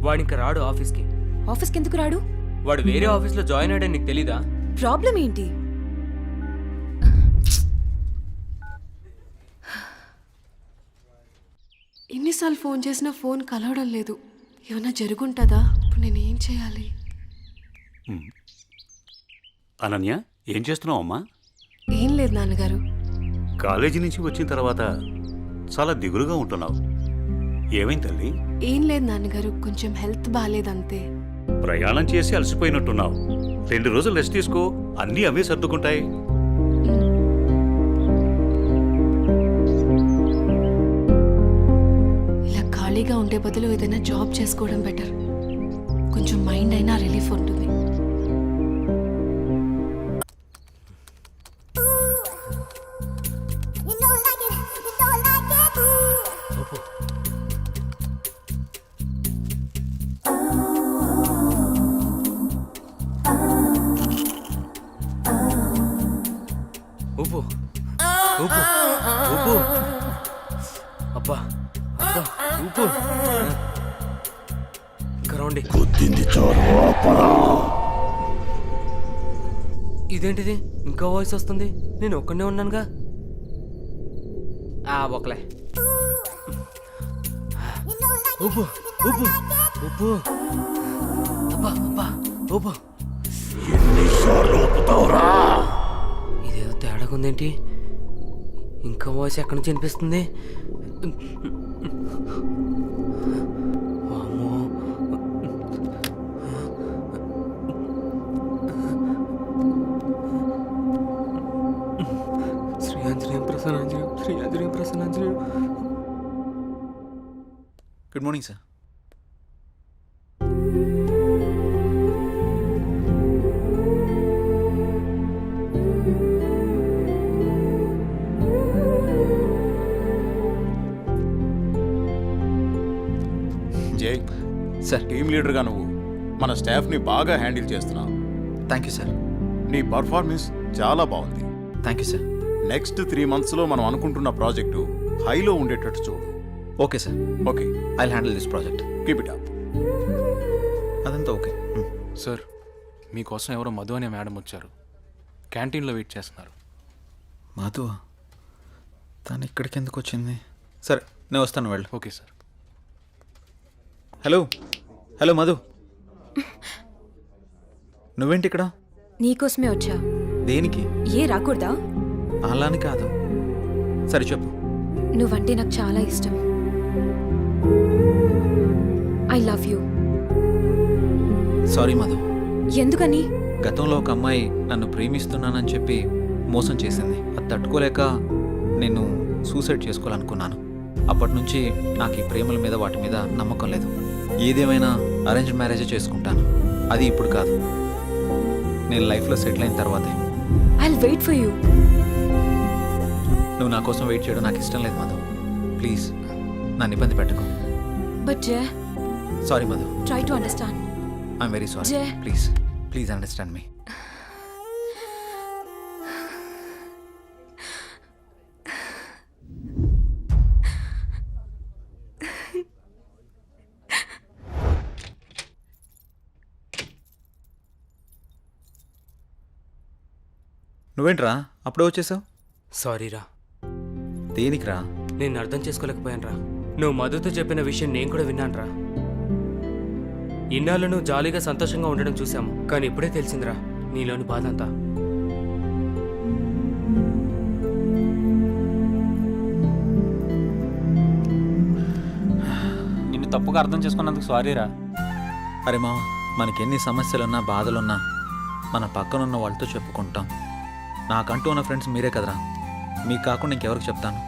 వాడు ఇంకా రాడు ఆఫీస్కి. ఆఫీస్కి ఎందుకు రాడు? వాడు వేరే ఆఫీస్లో జాయిన్ అయ్యాడని నీకు తెలీదా? ప్రాబ్లం ఏంటి? ఎన్నిసార్లు ఫోన్ చేసినా ఫోన్ కలవడం లేదు. ఏమన్నా జరుగుంటుందా? ఇప్పుడు నేనేం చేయాలి? అనన్య, ఏం చేస్తున్నావు అమ్మా? ఏం లేదు నాన్నగారు. కాలేజీ నుంచి వచ్చిన తర్వాత చాలా దిగులుగా ఉంటున్నావు. ఏమైంది తల్లి? ఏం లేదు నాన్నగారు, కొంచెం హెల్త్ బాగాలేదంతే. ప్రయాణం చేసి అలసిపోయినట్టున్నావు. 2 రోజులు రెస్ట్ తీసుకో, అన్నీ అవే సర్దుకుంటాయి. ఇలా ఖాళీగా ఉండే బదులు ఏదైనా జాబ్ చేసుకోవడం బెటర్. కొంచెం మైండ్ అయినా రిలీఫ్ ఉంటుంది. ఉప్పు ఉప్పు ఉప్పు. అబ్బా అబ్బా. దొరికింది చాలు ఆపరా. ఇదేంటిది ఇంకా వాయిస్ వస్తుంది? నేను ఒక్కనే ఉన్నానుగా. ఒకలే ఉప్పు ఉప్పు ఉప్పు అబ్బా అబ్బా ఉప్పు. ఎన్నిసార్లు ఊపుతావురా? ఇదేదో తేడాగా ఉందేంటి? ఇంకా వాయిస్ ఎక్కడి నుంచి వినిపిస్తుంది? వామ్మో. శ్రీ ఆంజనేయం ప్రసన్నాంజనేయం, శ్రీ ఆంజనేయం ప్రసన్నాంజనేయం. Good morning sir. Jay sir. Team లీడర్గా నువ్వు మన స్టాఫ్ని బాగా హ్యాండిల్ చేస్తున్నావు. Thank you sir. నీ పర్ఫార్మెన్స్ చాలా బాగుంది. Thank you sir. నెక్స్ట్ 3 monthsలో మనం అనుకుంటున్న ప్రాజెక్టు హైలో ఉండేటట్టు చూడు. Okay sir. Okay, I handle this project. Keep it up. అదంతా ఓకే. సార్, మీకోసం ఎవరో మధు అనే మేడం వచ్చారు. క్యాంటీన్లో వెయిట్ చేస్తున్నారు. మధు తను ఇక్కడికి ఎందుకు వచ్చింది? సరే నేను వస్తాను, వెళ్ళు. Okay sir. Hello hello Madhu, నువ్వేంటి ఇక్కడ? నీకోసమే వచ్చా. దేనికి? ఏ రాకూడదా? అలాని కాదు. సరే చెప్పు. నువ్వంటే నాకు చాలా ఇష్టం. I love you. Sorry Madhu. ఎందుకని? గతంలో ఒక అమ్మాయి నన్ను ప్రేమిస్తున్నానని చెప్పి మోసం చేసింది. అది తట్టుకోలేక నేను సూసైడ్ చేసుకోవాలనుకున్నాను. అప్పటి నుంచి నాకు ఈ ప్రేమల మీద వాటి మీద నమ్మకం లేదు. ఏదేమైనా అరేంజ్డ్ మ్యారేజే చేసుకుంటాను. అది ఇప్పుడు కాదు, నేను లైఫ్లో సెటిల్ అయిన తర్వాతే. I'll wait for you. నువ్వు నా కోసం వెయిట్ చేయడం నాకు ఇష్టం లేదు మధు. ప్లీజ్ నన్ను ఇబ్బంది పెట్టకు. But Jay, sorry Madhu. Try to understand. I'm very sorry. Jay. Please please understand me. నువ్వేంట్రా అప్పుడే వచ్చేసావు? సారీరా. దేనికిరా? నేను అర్థం చేసుకోలేకపోయానురా. నువ్వు మధుతో చెప్పిన విషయం నేను కూడా విన్నానురా. ఇన్నాళ్ళు నువ్వు జాలీగా సంతోషంగా ఉండడం చూసాము, కానీ ఇప్పుడే తెలిసిందిరా నీలోని బాధ అంతా. నిన్ను తప్పుగా అర్థం చేసుకున్నందుకు సారీరా. అరే మామ, మనకెన్ని సమస్యలున్నా బాధలున్నా మన పక్కనున్న వాళ్ళతో చెప్పుకుంటాం. నాకంటూ ఉన్న ఫ్రెండ్స్ మీరే కదరా. మీకు కాకుండా ఇంకెవరికి చెప్తాను?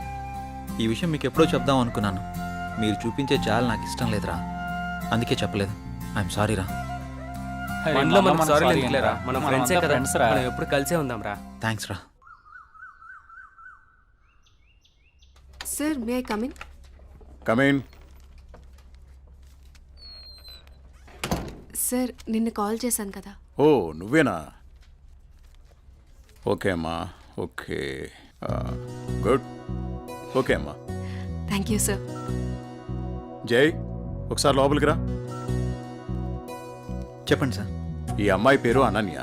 ఈ విషయం మీకు ఎప్పుడో చెప్దాం అనుకున్నాను. మీరు చూపించే చాలా నాకు ఇష్టం లేదురా, అందుకే చెప్పలేదు. ఐఎమ్ సారీ రా. మనలో మనకు సారీ ఎందుకులేరా? మనం ఫ్రెండ్సే కదా, మనం ఎప్పుడు కలిసే ఉందాం రా. థ్యాంక్స్ రా. Sir, may I come in? Come in. Sir, నిన్న కాల్ చేశాను కదా. ఓ నువ్వేనా? ఓకే అమ్మా, ఓకే, గుడ్. ఓకే అమ్మా. Thank you sir. జై, ఒకసారి లోపలికి రా. చెప్పండి సార్. ఈ అమ్మాయి పేరు అనన్య,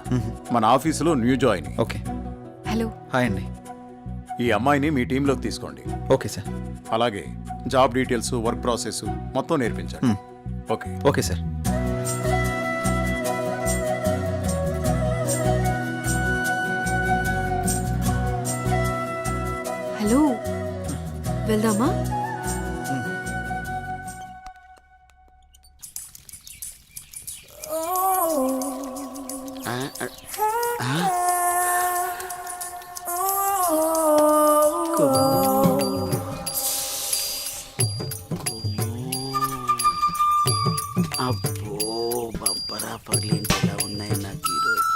మన ఆఫీసులో new join. Okay. Hello. Hi అండి. ఈ అమ్మాయిని మీ టీంలోకి తీసుకోండి. Okay sir. అలాగే జాబ్ డీటెయిల్స్, వర్క్ ప్రాసెస్ మొత్తం నేర్పించండి. ఓకే. Okay sir. హలో, వెళ్దామా? అబ్బో, బంపరా పగిలింటి ఎలా ఉన్నాయి నాకు ఈరోజు.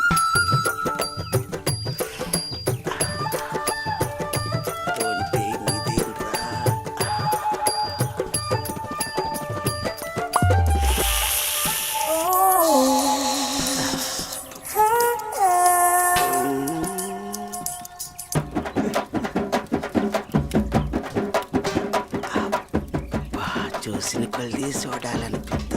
చూసిన కొలిది చూడాలనిపిస్తుంది.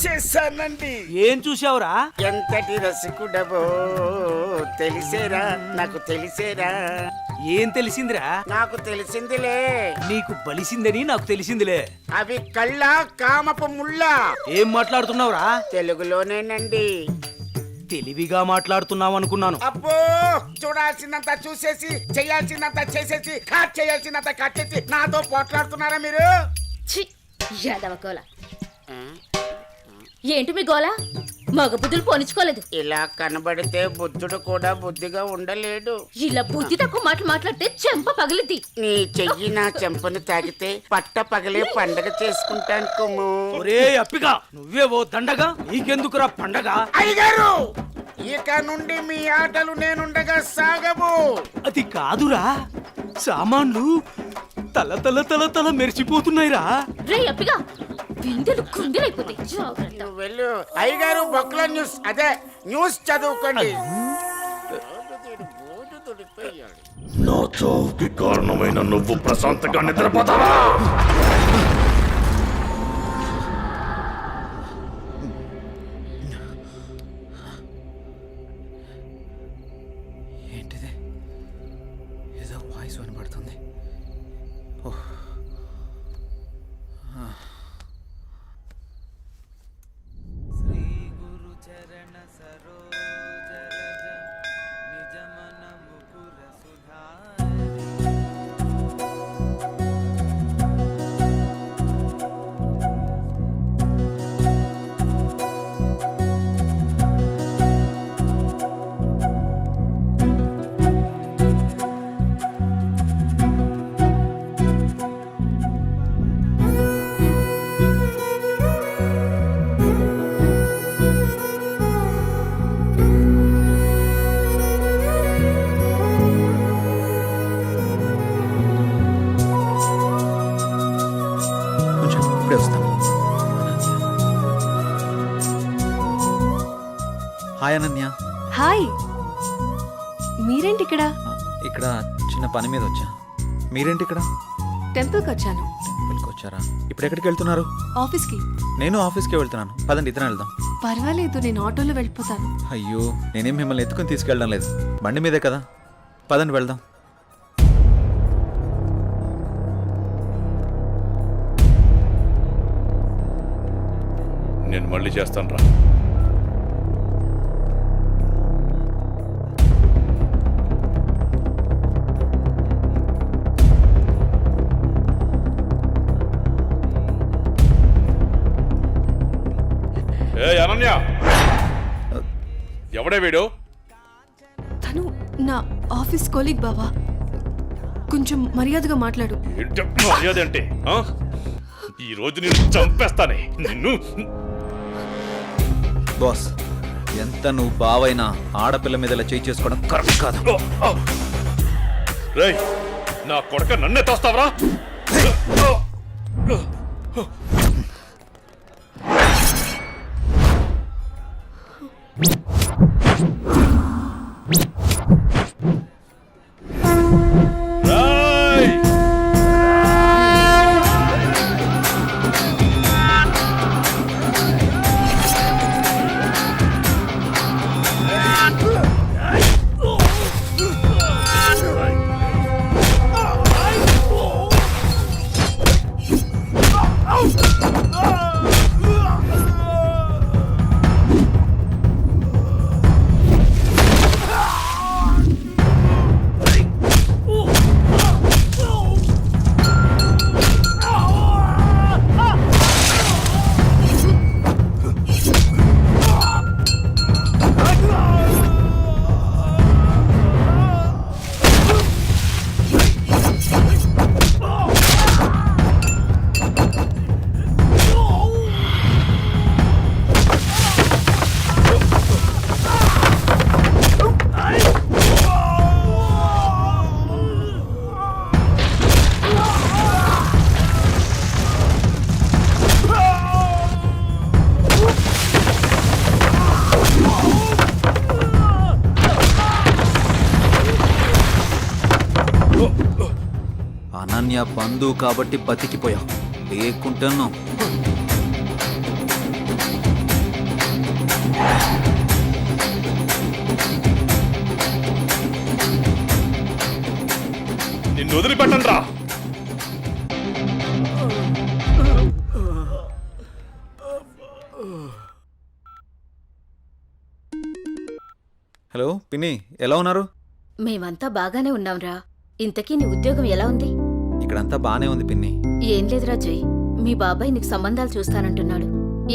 చూసేసానండి. ఏం చూసావురా? ఎంతటి రసికుడవో తెలిసేరా, నాకు తెలిసేరా. ఏం తెలిసిందిరా? నాకు తెలిసిందిలే. నీకు బలిసిందని నాకు తెలిసిందిలే. అవి కళ్ళ కామపు ముళ్ళ. ఏం మాట్లాడుతున్నావురా? తెలుగులోనేనండి. తెలివిగా మాట్లాడుతున్నావు అనుకున్నాను. అబ్బో, చూడాల్సిందంతా చూసేసి చేయాల్సిందంతా చేసేసి కట్ చేయాల్సిందంతా కట్ చేసి నాతో పోట్లాడుతున్నారా మీరు? యాదవ గోల. ఏంటి మీ గోల? మగ బుద్ధులు పోనిచ్చుకోలేదు. ఇలా కనబడితే బుద్ధుడు కూడా బుద్ధిగా ఉండలేడు. ఇలా బుద్ధి తక్కువ మాటలు మాట్లాడితే చెంప పగిలిద్ది. నీ చెయ్యి నా చెంపను తాకితే పట్ట పగలే పండగ చేసుకుంటాను కొమ్ము. ఒరే అప్పిగా, నువ్వే ఓ దండగా, నీకెందుకురా పండగ? అయ్యగారు, ఇక నుండి మీ ఆటలు నేనుండగా సాగవు. అది కాదురా, సామాన్లు తల తల తల తల మెరిచిపోతున్నాయిరా. రే అప్పిగా, బిందెలు కుందెలైపోతాయి. జాగ్రత్త. నువ్వు వెళ్ళు. అయ్యగారు, బొక్కల న్యూస్, అదే న్యూస్ చదువుకోండి. నా చావుకి కారణమైన నువ్వు ప్రశాంతంగా నిద్రపోతావా? ఏంటిది? ఏదో వాయిస్ వినబడుతుంది. ఓహ్. ఇప్పుడే వస్తాను. హాయ్ అనన్య. హాయ్, మీరేంటి ఇక్కడ? ఇక్కడ చిన్న పని మీద వచ్చా. మీరేంటి ఇక్కడ? టెంపుల్కి వచ్చాను. టెంపుల్కి వచ్చారా? ఇప్పుడు ఎక్కడికి వెళ్తున్నారు? ఆఫీస్కి. నేను ఆఫీస్కి వెళ్తున్నాను. పదండి, ఇద్దరం వెళ్దాం. పర్వాలేదు, నేను ఆటోలో వెళ్ళిపోతాను. అయ్యో, నేనేం మిమ్మల్ని ఎత్తుకొని తీసుకెళ్ళడం లేదు, బండి మీదే కదా. పదండి వెళ్దాం. నేను మళ్ళీ చేస్తాను రా. ఏ అనన్య, ఎవడే వీడు? తను నా ఆఫీస్ కొలీగ్ బావా. కొంచెం మర్యాదగా మాట్లాడు. ఏంటి మర్యాద అంటే? ఈ రోజు నేను చంపేస్తానే నిన్ను. బాస్, ఎంత నువ్వు బావైనా ఆడపిల్ల మీద ఇలా చేయి చేసుకోవడం కరెక్ట్ కాదు. రేయ్, నా కొడక నన్నే తోస్తావరా? అనన్య బంధువు కాబట్టి బతికిపోయావు, లేకుంటున్నావు. నిన్ను వదిలిపెట్టను రా. హలో పిన్ని, ఎలా ఉన్నారు? మేమంతా బాగానే ఉన్నాంరా. ఇంతకీ నీ ఉద్యోగం ఎలా ఉంది? ఇక్కడంతా బానే ఉంది పిన్ని. ఏం లేదురా జై, మీ బాబాయ్ నీకు సంబంధాలు చూస్తానంటున్నాడు.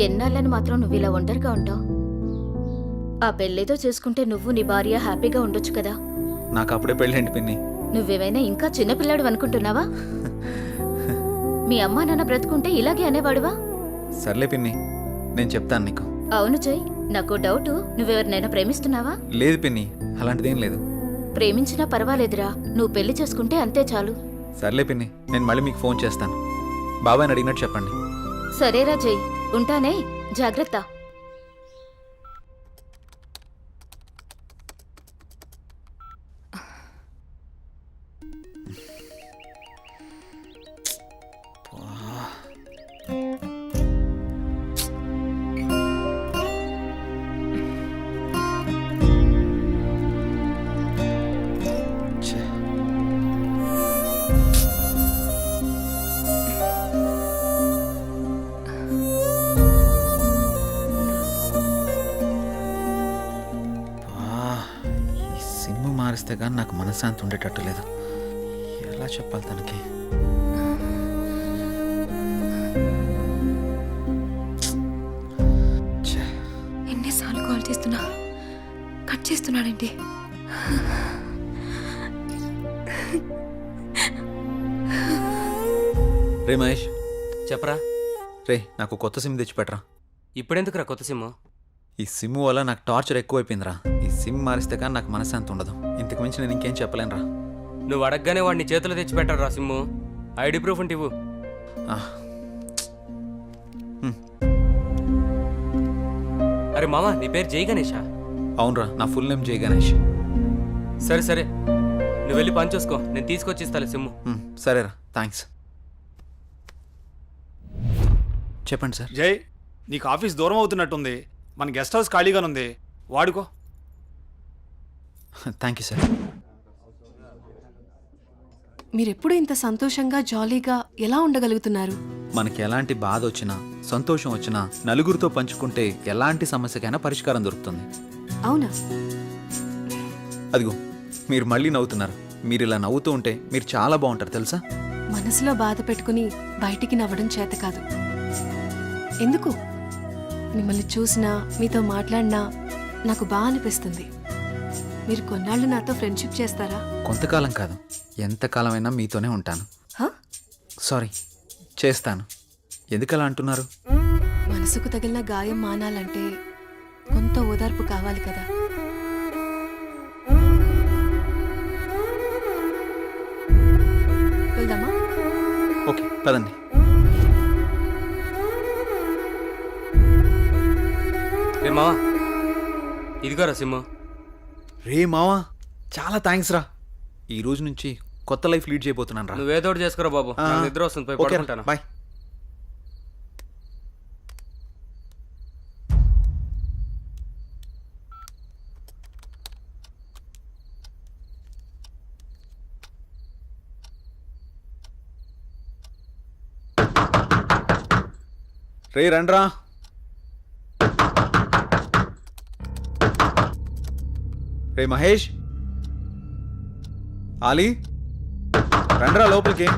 ఎన్నాళ్ళని మాత్రం నువ్వు ఇలా ఒంటరిగా ఉంటావు? ఆ పెళ్ళేదో చేసుకుంటే నువ్వు నీ భార్య హ్యాపీగా ఉండొచ్చు కదా. నాకు అప్పుడే పెళ్ళేంటి పిన్ని? నువ్వేమైనా ఇంకా చిన్నపిల్లాడు అనుకుంటున్నావా? మీ అమ్మా నాన్న బ్రతుకుంటే ఇలాగే అనేవాడువా? సర్లే పిన్ని, నేను చెప్తాను నీకు. అవును జై, నాకు డౌటు, నువ్వెవరినైనా ప్రేమిస్తున్నావా? లేదు పిన్ని, అలాంటిదేం లేదు. ప్రేమించినా పర్వాలేదురా, నువ్వు పెళ్లి చేసుకుంటే అంతే చాలు. సర్లే పిన్ని, నేను మళ్ళీ మీకు ఫోన్ చేస్తాను. బాబాయ్ని అడిగినట్టు చెప్పండి. సరేరా జై, ఉంటానే, జాగ్రత్త. మారిస్తే కానీ నాకు మనశ్శాంతి ఉండేటట్టు లేదు. ఎలా చెప్పాలి తనకి? ఎన్నిసార్లు కాల్ చేస్తున్నా కట్ చేస్తున్నాడండి. రే మహేష్, చెప్పరా. రే నాకు కొత్త సిమ్ తెచ్చిపెట్టరా. ఇప్పుడెందుకురా కొత్త సిమ్? ఈ సిమ్ వల్ల నాకు టార్చర్ ఎక్కువైపోయిందిరా. ఈ సిమ్ మారిస్తే కానీ నాకు మనశ్శాంతి ఉండదు. ఇంతకు మించి నేను ఇంకేం చెప్పలేనురా. నువ్వు అడగగానే వాడిని చేతిలో తెచ్చిపెట్టారా సిమ్ము. ఐడి ప్రూఫ్ ఉంటే ఇవ్వు. అరే మామ, నీ పేరు జై గణేషా? అవునరా, నా ఫుల్ నేమ్ జై గణేష్. సరే సరే, నువ్వు వెళ్ళి పని చూసుకో, నేను తీసుకొచ్చి ఇస్తాను సిమ్ము. సరేరా, థ్యాంక్స్. చెప్పండి సార్. జై, నీకు ఆఫీస్ దూరం అవుతున్నట్టుంది. మన గెస్ట్ హౌస్ ఖాళీగానుంది, వాడుకో. Thank you sir. మీరెప్పుడు ఇంత సంతోషంగా జాలీగా ఎలా ఉండగలుగుతున్నారు? మనకి ఎలాంటి బాధ వచ్చినా సంతోషం వచ్చినా నలుగురితో పంచుకుంటే ఎలాంటి సమస్యకైనా పరిష్కారం దొరుకుతుంది. అవునా? అదిగో మీరు మళ్ళీ నవ్వుతున్నారు. మీరు ఇలా నవ్వుతూ ఉంటే మీరు చాలా బాగుంటారు తెలుసా. మనసులో బాధ పెట్టుకుని బయటికి నవ్వడం చేత కాదు. ఎందుకు? మిమ్మల్ని చూసినా మీతో మాట్లాడినా నాకు బాగా అనిపిస్తుంది. మీరు కొన్నాళ్ళు నాతో ఫ్రెండ్షిప్ చేస్తారా? కొంతకాలం కాదు, ఎంతకాలమైనా మీతోనే ఉంటాను. సారీ, చేస్తాను. ఎందుకలా అంటున్నారు? మనసుకు తగిలిన గాయం మానాలంటే కొంత ఓదార్పు కావాలి కదా. వెళ్దామా? ఓకే, పదండి. రే మావా, ఇదిగోరా సిమ్ము. రే మావా, చాలా థ్యాంక్స్ రా. ఈ రోజు నుంచి కొత్త లైఫ్ లీడ్ చేయబోతున్నాను రా. నువ్వేదో ఒకటి చేసుకోరా బాబు, నాకు నిద్ర వస్తుంది, పోయి పడుకుంటాను. బాయ్. రే రండ్రా. రే మహేష్, ఆలీ, రండ్రా లోపలికి.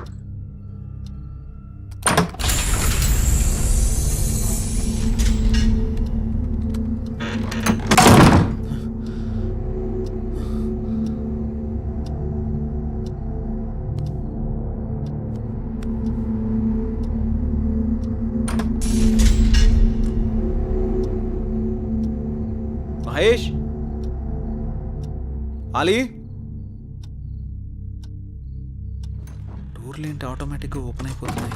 మహేష్, ఆలీ, డోర్లు ఏంటి ఆటోమేటిక్గా ఓపెన్ అయిపోతున్నాయి?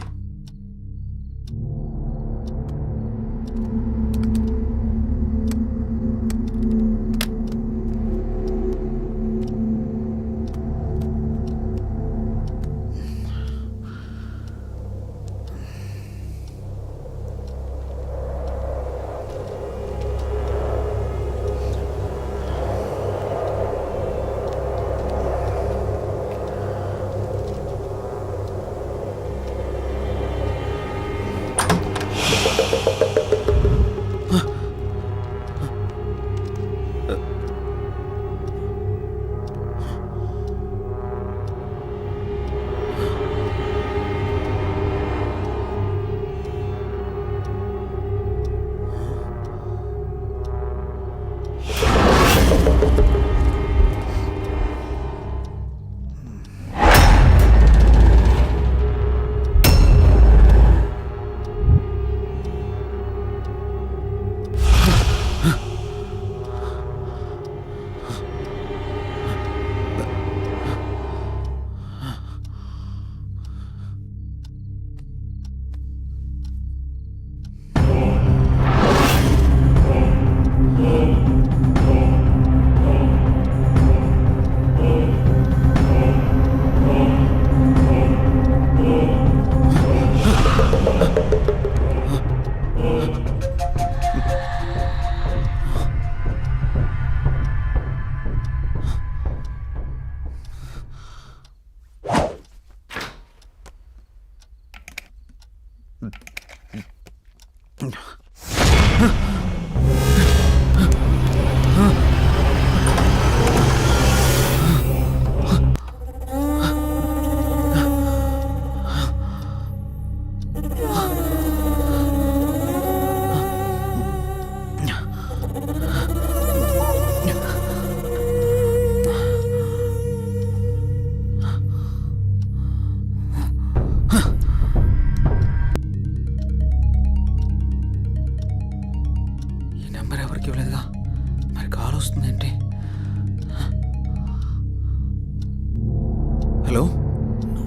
హలో,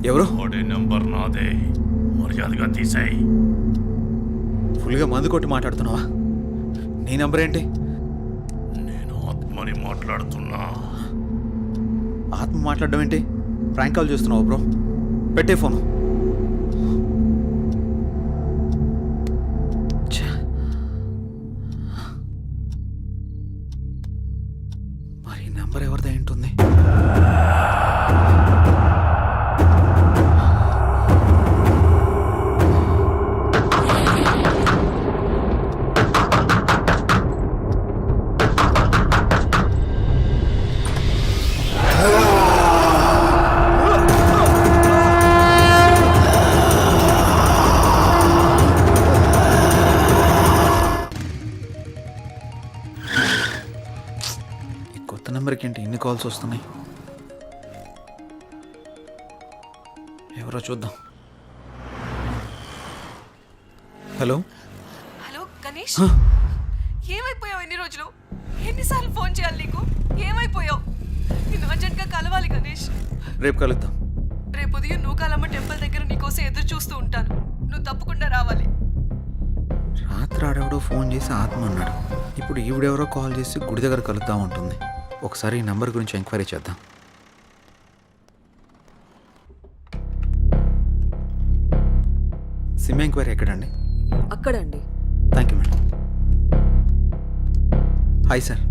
ఎవరు? నెంబర్ నాదే, మర్యాదగా తీసాయి. ఫుల్గా మందు కొట్టి మాట్లాడుతున్నావా? నీ నంబర్ ఏంటి? నేను ఆత్మని మాట్లాడుతున్నా. ఆత్మ మాట్లాడడం ఏంటి? ప్రాంక్ కాల్ చేస్తున్నావు బ్రో. పెట్టే ఫోను. మరి నంబర్ ఎవరిదై ఉంటుంది? కొత్త నెంబర్కి ఏంటి ఇన్ని కాల్స్ వస్తున్నాయి? ఎవరో చూద్దాం. హలో హలో గణేష్, ఏమైపోయావు? ఎన్ని రోజులు, ఎన్నిసార్లు ఫోన్ చేయాలి నీకు? ఏమైపోయావు? నిన్ను అర్జెంట్గా కలవాలి గణేష్. రేపు కలుద్దాం. రేపు ఉదయం నూకాలమ్మ టెంపుల్ దగ్గర నీకోసం ఎదురు చూస్తూ ఉంటాను. నువ్వు తప్పకుండా రావాలి. రాత్రి ఆడెవడో ఫోన్ చేసి ఆత్మ అన్నాడు. ఇప్పుడు ఈవిడెవరో కాల్ చేసి గుడి దగ్గర కలుద్దాం ఉంటుంది. ఒకసారి ఈ నంబర్ గురించి ఎంక్వైరీ చేద్దాం. సిమ్ ఎంక్వైరీ ఎక్కడండి? అక్కడండి. Thank you madam. Hi sir.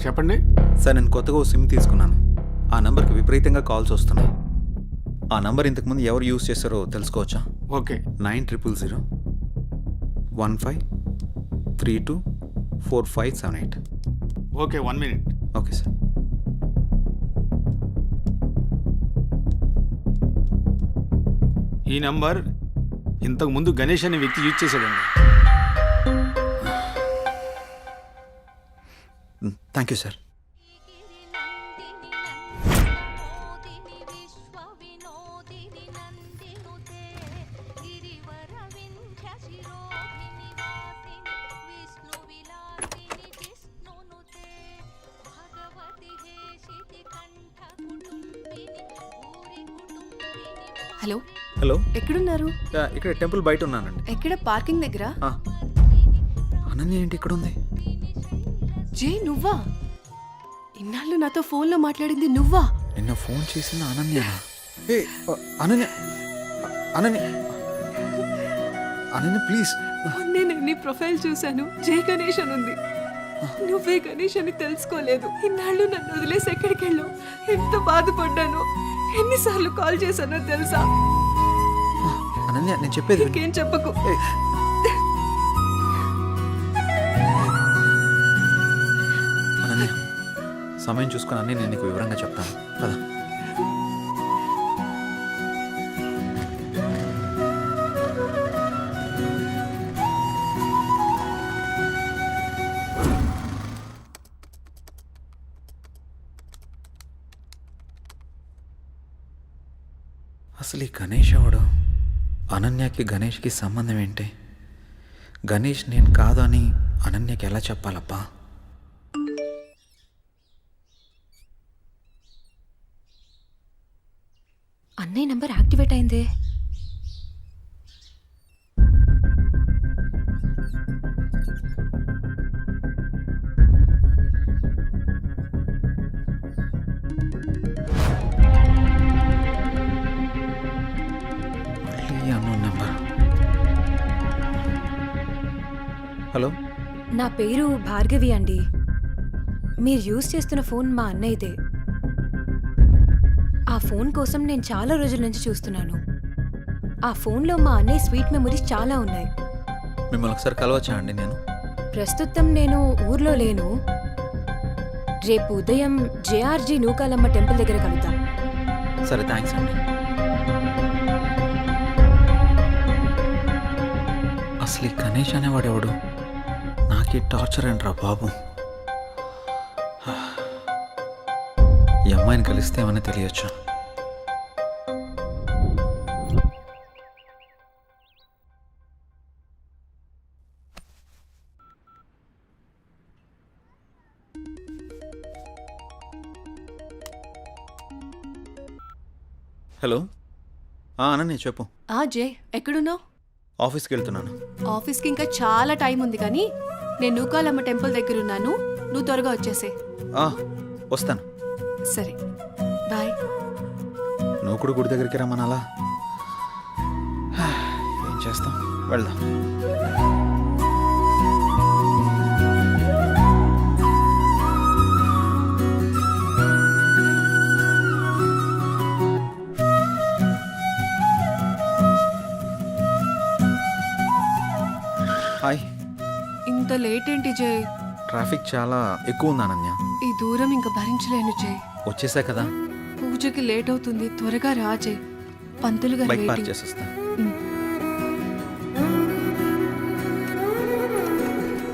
చెప్పండి సార్, నేను కొత్తగా ఓ సిమ్ తీసుకున్నాను. ఆ నంబర్కి విపరీతంగా కాల్స్ వస్తున్నాయి. ఆ నంబర్ ఇంతకుముందు ఎవరు యూజ్ చేస్తారో తెలుసుకోవచ్చా? Okay. 9000 15324578. Okay, 1 minute. Okay sir. ఈ నంబర్ ఇంతకు ముందు గణేష్ అనే వ్యక్తి యూజ్ చేశాడండి. Thank you sir. Hello hello, ఎక్కడున్నారు? ఇక్కడ టెంపుల్ బయట ఉన్నానండి. ఎక్కడ? పార్కింగ్ దగ్గర. అనన్య ఏంటి ఇక్కడ ఉంది? జే, నువ్వా? ఇన్నాళ్ళు నాతో ఫోన్లో మాట్లాడింది నువ్వా? నిన్న ఫోన్ చేసిన అనన్య. అనన్య అనన్య అనన్య ప్లీజ్. నేను నీ ప్రొఫైల్ చూశాను, జై గణేష్ అని ఉంది. నువ్వే గణేష్ అని తెలుసుకోలేదు. ఇన్నాళ్ళు నన్ను వదిలేసి ఎక్కడికి వెళ్ళావు? ఎంత బాధపడ్డాను, ఎన్నిసార్లు కాల్ చేశానో తెలుసా? అనన్య, నేను చెప్పేది ఇంకేం చెప్పకు. అనన్య, సమయం చూసుకుని అన్నీ నేను నీకు వివరంగా చెప్తాను కదా. అసలు ఈ గణేష్ ఎవడు? అనన్యకి గణేష్కి సంబంధం ఏంటి? గణేష్ నేను కాదు అని అనన్యకి ఎలా చెప్పాలబ్బా? అన్నయ్య నంబర్ యాక్టివేట్ అయిందే. హలో, నా పేరు భార్గవి అండి. మీరు యూజ్ చేస్తున్న ఫోన్ మా అన్నయ్యదే. ఆ ఫోన్ కోసం నేను చాలా రోజుల నుంచి చూస్తున్నాను. ఆ ఫోన్లో మా అన్నయ్య స్వీట్ మెమరీస్ చాలా ఉన్నాయి. మిమ్మల్ని ఒకసారి కలవచ్చా అండి నేను? ప్రస్తుతం నేను ఊర్లో లేను. రేపు ఉదయం జేఆర్జీ నూకాలమ్మ టెంపుల్ దగ్గర కలుద్దాం. సరే, థ్యాంక్స్ అండి. అసలు ఈ గణేష్ అనేవాడు ఎవడు? నాకే టార్చర్ అంటరా బాబు. ఈ అమ్మాయిని కలిస్తే ఏమని తెలియచ్చు. హలో, అనన్య చెప్పు. జే, ఎక్కడున్నావు? ఆఫీస్కి వెళ్తున్నాను. ఆఫీస్కి ఇంకా చాలా టైం ఉంది, కానీ నేను నూకాలమ్మ టెంపుల్ దగ్గర ఉన్నాను. నువ్వు త్వరగా వచ్చేసే. వస్తాను. సరే, బాయ్. నువ్వు కూడా గుడి దగ్గరికి రమ్మనాలా? ఏం చేస్తాం, వెళ్దాం. హాయ్. ఇంత లేట్ ఏంటి జే? ట్రాఫిక్ చాలా ఎక్కువ ఉంది అనన్య. ఈ దూరం ఇంకా భరించలేను జే. వచ్చేసా కదా. పూజకి లేట్ అవుతుంది, త్వరగా రా జే. పంతులు గారు బైక్ పార్క్ waiting. చేసేస్తా.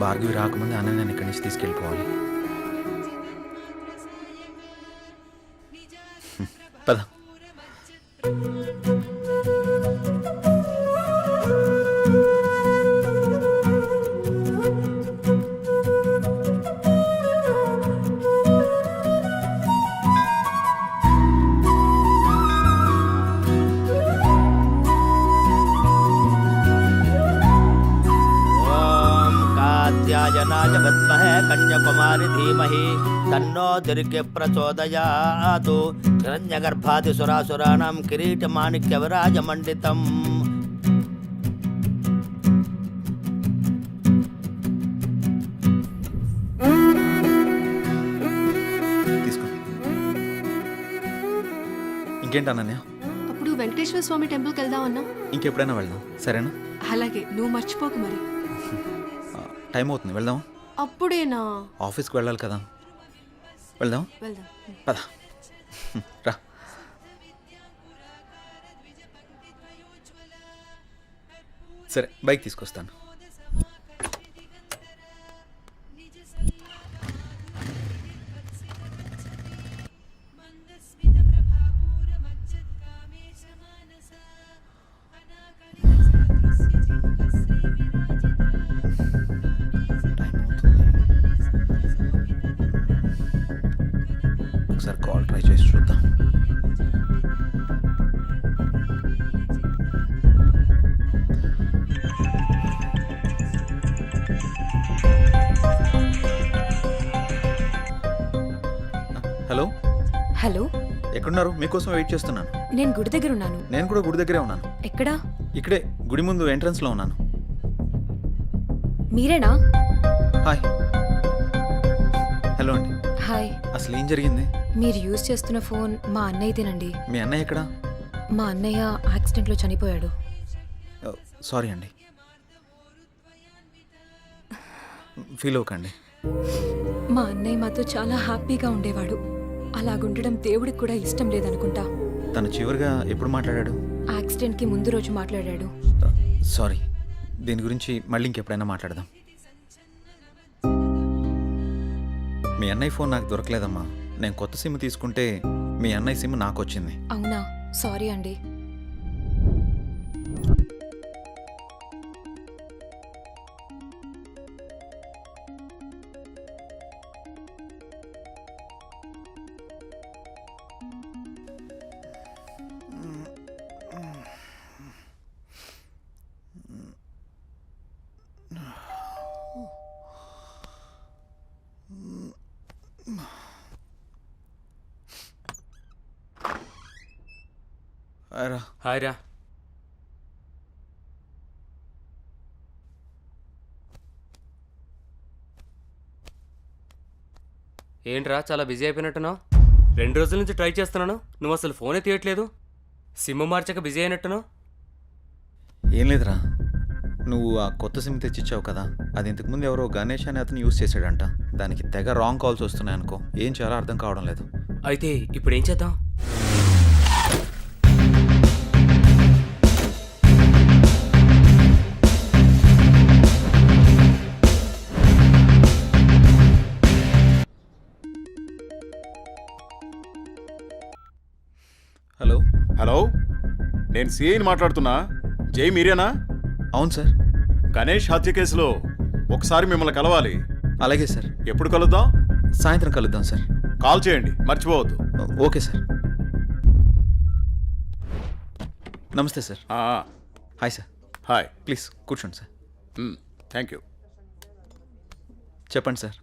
భార్గవి రాకముందే అనన్యని ఇక్కడి నుంచి తీసుకెళ్ళిపోవాలి. పద. कात्यायनाय विद्महे कन्याकुमारी धीमहि तन्नो दुर्गे प्रचोदयात् हिरण्यगर्भादिसुरासुराणां किरीटमाणिक्यविराजमण्डितम् తీసుకో. ఇంకేంటి అనన్య? అప్పుడు వెంకటేశ్వర స్వామి టెంపుల్కి వెళ్దాం అన్నా. ఇంకెప్పుడైనా వెళ్దాం, సరేనా? అలాగే, నువ్వు మర్చిపోకు మరి. టైం అవుతుంది, వెళ్దాం. అప్పుడేనా? ఆఫీస్కి వెళ్ళాలి కదా. వెళ్దాం. వెళ్దాం. పద. రా. సరే, బైక్ తీసుకొస్తాను. ఒకసారి కాల్ ట్రై చేసి చూద్దాం. హలో. హలో, ఎక్కడున్నారు? మీకోసం వెయిట్ చేస్తున్నాను. నేను గుడి దగ్గర ఉన్నాను. నేను కూడా గుడి దగ్గరే ఉన్నాను. ఎక్కడా? ఇక్కడే గుడి ముందు ఎంట్రన్స్లో ఉన్నాను. మీరేనా? హాయ్. హలో అండి. హాయ్. అసలు ఏం జరిగింది? మీరు యూజ్ చేస్తున్న ఫోన్ మా అన్నయ్యదేనండి. మీ అన్నయ్య ఎక్కడా? మా అన్నయ్య యాక్సిడెంట్లో చనిపోయాడు. సారీ అండి. ఫీల్ అవ్వకండి. మా అన్నయ్య మాతో చాలా హ్యాపీగా ఉండేవాడు. అలాగుండడం దేవుడికి కూడా ఇష్టం లేదనుకుంటా. తను చివరిగా ఎప్పుడు మాట్లాడాడు? యాక్సిడెంట్కి ముందు రోజు మాట్లాడాడు. సారీ. దీని గురించి మళ్ళీ ఇంకెప్పుడైనా మాట్లాడదాం. మీ అన్నయ్య ఫోన్ నాకు దొరకలేదమ్మా. నేను కొత్త సిమ్ తీసుకుంటే మీ అన్నయ్య సిమ్ నాకు వచ్చింది. అవునా? సారీ అండి. హాయ్ రా. ఏంట్రా చాలా బిజీ అయిపోయినట్టున్నావు? 2 రోజుల నుంచి ట్రై చేస్తున్నాను, నువ్వు అసలు ఫోనే తీయట్లేదు. సిమ్ మార్చక బిజీ అయినట్టున్నావు. ఏం లేదురా, నువ్వు ఆ కొత్త సిమ్ తెచ్చిచ్చావు కదా, అది ఇంతకుముందు ఎవరో గణేష్ అని అతను యూజ్ చేశాడంట. దానికి తెగ రాంగ్ కాల్స్ వస్తున్నాయి అనుకో. ఏం చేయాలో అర్థం కావడం లేదు. అయితే ఇప్పుడు ఏం చేద్దాం? హలో. హలో, నేను సిఐని మాట్లాడుతున్నా. జై మీరేనా? అవును సార్. గణేష్ హత్య కేసులో ఒకసారి మిమ్మల్ని కలవాలి. అలాగే సార్. ఎప్పుడు కలుద్దాం? సాయంత్రం కలుద్దాం సార్. కాల్ చేయండి, మర్చిపోవద్దు. Okay sir. నమస్తే sir. Hi sir. Hi. Please కూర్చోండి సార్. Thank you. చెప్పండి సార్,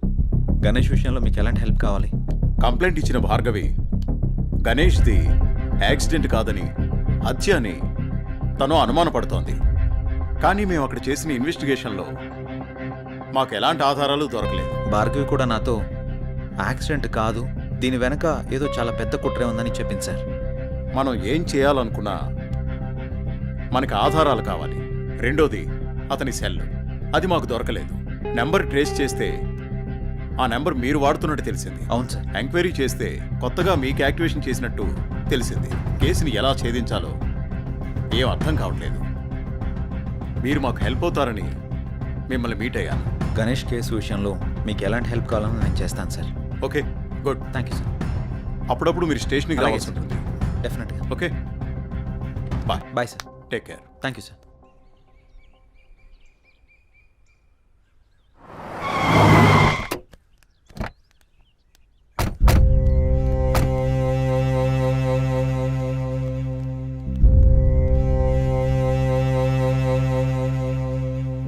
గణేష్ విషయంలో మీకు ఎలాంటి హెల్ప్ కావాలి? కంప్లైంట్ ఇచ్చిన భార్గవి గణేష్ది యాక్సిడెంట్ కాదని, హత్య అని తను అనుమానపడుతోంది. కానీ మేము అక్కడ చేసిన ఇన్వెస్టిగేషన్లో మాకు ఎలాంటి ఆధారాలు దొరకలేదు. భార్గవి కూడా నాతో యాక్సిడెంట్ కాదు, దీని వెనక ఏదో చాలా పెద్ద కుట్రే ఉందని చెప్పింది సార్. మనం ఏం చేయాలనుకున్నా మనకి ఆధారాలు కావాలి. రెండోది అతని సెల్, అది మాకు దొరకలేదు. నెంబర్ ట్రేస్ చేస్తే ఆ నెంబర్ మీరు వాడుతున్నట్టు తెలిసింది. అవును సార్. ఎంక్వైరీ చేస్తే కొత్తగా మీకు యాక్టివేషన్ చేసినట్టు తెలిసింది. కేసుని ఎలా ఛేదించాలో ఏం అర్థం కావట్లేదు. మీరు మాకు హెల్ప్ అవుతారని మిమ్మల్ని మీట్ అయ్యాను. గణేష్ కేసు విషయంలో మీకు ఎలాంటి హెల్ప్ కావాలని నేను చేస్తాను sir. Okay, good. Thank you sir. అప్పుడప్పుడు మీరు స్టేషన్కి రావాల్సి ఉంటుంది. డెఫినెట్గా. Okay, bye. Bye sir. Take care. Thank you sir.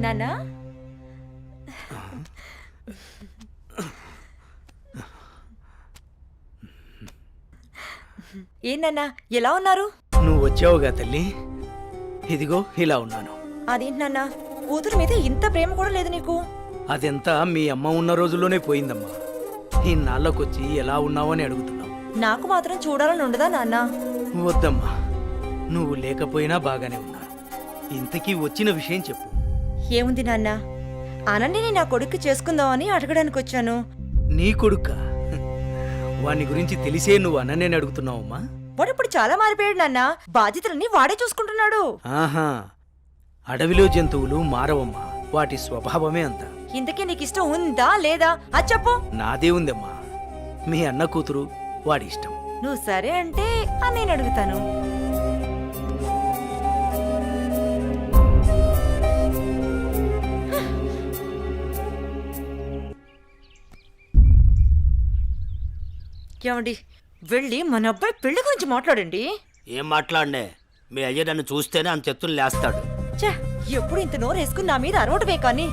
నానా, ఏంటన్నా ఎలా ఉన్నారు? నువ్వు వచ్చావుగా తల్లి, ఇదిగో ఇలా ఉన్నాను. అదేంటి నాన్న, కూతురు మీద ఇంత ప్రేమ కూడా లేదు నీకు? అదెంతా మీ అమ్మ ఉన్న రోజుల్లోనే పోయిందమ్మా. ఇన్నాళ్ళకొచ్చి ఎలా ఉన్నావని అడుగుతున్నావు. నాకు మాత్రం చూడాలని ఉండదా నాన్న? వద్దమ్మా, నువ్వు లేకపోయినా బాగానే ఉన్నాను. ఇంతకీ వచ్చిన విషయం చెప్పు. ఏముంది నాన్న, అనన్యని నా కొడుక్కి చేసుకుందామని అడగడానికి వచ్చాను. నీ కొడుక్క? వాని గురించి తెలిసే నువ్వు అనన్యని అడుగుతున్నావమ్మా? వాడు ఇప్పుడు చాలా మారిపోయాడు నాన్న, బాధ్యతలన్నీ వాడే చూసుకుంటున్నాడు. ఆహా, అడవిలో జంతువులు మారవమ్మా, వాటి స్వభావమే అంత. ఇంతకీ నీకు ఇష్టం ఉందా లేదా అది చెప్పు. నాదే ఉందమ్మా, మీ అన్న కూతురు, వాడి ఇష్టం. నువ్వు సరే అంటే నేను అడుగుతాను. ఏమండి, వెళ్ళి మన అబ్బాయి పెళ్లి గురించి మాట్లాడండి. ఏం మాట్లాడనే? మీ అయ్య నన్ను చూస్తేనే అంత ఎత్తులు లేస్తాడు. ఛే, ఎప్పుడు ఇంత నోరు వేసుకుని నా మీద అరవటమే కానీ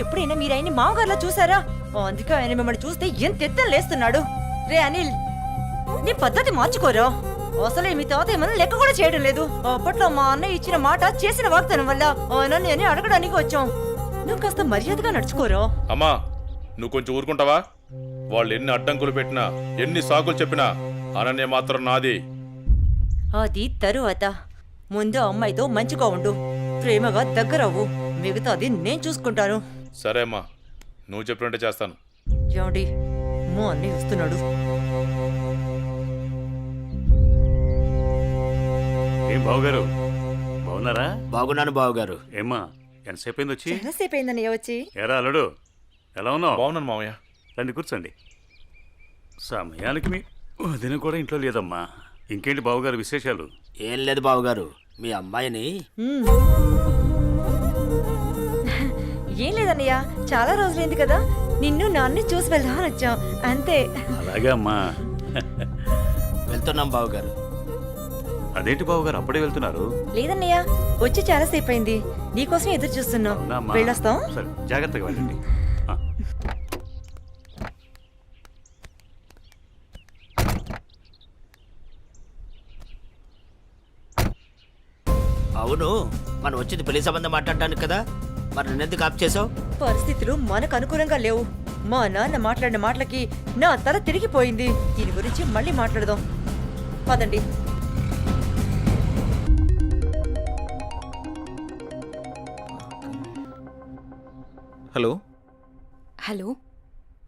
ఎప్పుడైనా మీరు ఆయన్ని మామగారిలా చూసారా? అందుకే ఆయన మిమ్మల్ని చూస్తే ఎంత ఎత్తులు లేస్తున్నాడు. రే అనిల్, నీ పద్ధతి మార్చుకోరా. అసలే మీ తాత ఏమన్నా లెక్క కూడా చేయడం లేదు. అప్పట్లో మా అన్నయ్య ఇచ్చిన మాట చేసిన వాగ్దానం వల్ల ఆయన నేను అడగడానికి వచ్చాం. నువ్వు కాస్త మర్యాదగా నడుచుకోరా. అమ్మా, నువ్వు కొంచెం ఊరుకుంటావా? వాళ్ళు ఎన్ని అడ్డంకులు పెట్టినా, ఎన్ని సాకులు చెప్పినా అనన్య మాత్రం నాది. అది తరువాత. ముందు అమ్మాయితో మంచిగా ఉండు, ప్రేమగా దగ్గరవ్వు, మిగతాది నేను చూసుకుంటాను. సరే అమ్మా, నువ్వు చెప్పినట్టే చేస్తాను. ఏమండి, మా అన్నయ్య వస్తున్నాడు. ఏం బావగారు, బాగున్నారా? బాగున్నాను బావగారు. ఏమ్మా, ఎంతసేపు అయింది వచ్చి? చాలాసేపు అయిందన్నయ్య వచ్చి. ఎరా అల్లుడు, ఎలా ఉన్నావు? బాగున్నాను మామయ్య. రండి కూర్చోండి. సమయానికి మీ వదిన కూడా ఇంట్లో లేదమ్మా. ఇంకేంటి బావగారు విశేషాలు? ఏం లేదు బావగారు, మీ అమ్మాయిని ఏం లేదన్నయ్య, చాలా రోజులైంది కదా, నిన్ను నాన్ని చూసి వెళ్దామని వచ్చాం అంతే. అలాగే అమ్మా. వెళ్తున్నాం బావగారు. అదేంటి బావగారు అప్పుడే వెళ్తున్నారు? లేదన్నయ్య, వచ్చి చాలాసేపు అయింది, నీకోసం ఎదురు చూస్తున్నాం. అవునమ్మా. వెళ్ళొస్తాం. సరే, జాగ్రత్తగా వెళ్ళండి. అవును, మనం వచ్చింది పెళ్లి సంబంధం మాట్లాడడానికి కదా, మరి నన్నెందుకు ఆప్ చేసావు? పరిస్థితులు మనకు అనుకూలంగా లేవు. మా నాన్న మాట్లాడిన మాటలకి నా తల తిరిగిపోయింది. దీని గురించి మళ్ళీ మాట్లాడదాం, పదండి. హలో హలో,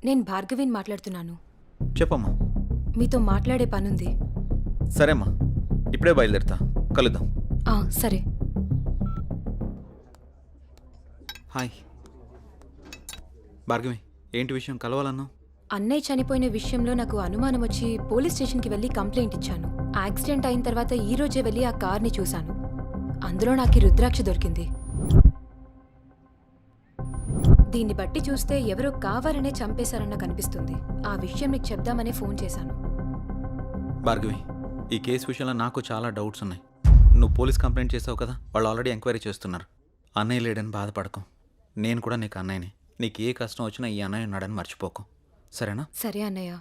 నేను భార్గవిని మాట్లాడుతున్నాను. చెప్పమ్మా. మీతో మాట్లాడే పనుంది. సరేమ్మా, ఇప్పుడే బయలుదేరుతా, కలుద్దాం. సరే. హాయ్ భార్గవి, ఏంటి విషయం, కలవాలన్నావు? అన్నయ్య చనిపోయిన విషయంలో నాకు అనుమానం వచ్చి పోలీస్ స్టేషన్కి వెళ్ళి కంప్లైంట్ ఇచ్చాను. యాక్సిడెంట్ అయిన తర్వాత ఈ రోజే వెళ్ళి ఆ కార్ని చూశాను. అందులో నాకు ఈ రుద్రాక్ష దొరికింది. దీన్ని బట్టి చూస్తే ఎవరో కావాలనే చంపేశారన్న కనిపిస్తుంది. ఆ విషయం నీకు చెప్దామనే ఫోన్ చేశాను. భార్గవి, ఈ కేసు విషయంలో నాకు చాలా డౌట్స్ ఉన్నాయి. నువ్వు పోలీస్ కంప్లైంట్ చేసావు కదా, వాళ్ళు ఆల్రెడీ ఎంక్వైరీ చేస్తున్నారు. అన్నయ్య లేడని బాధపడకు, నేను కూడా నీకు అన్నయ్యని. నీకు ఏ కష్టం వచ్చినా ఈ అన్నయ్య ఉన్నాడని మర్చిపోకు, సరేనా? సరే అన్నయ్య.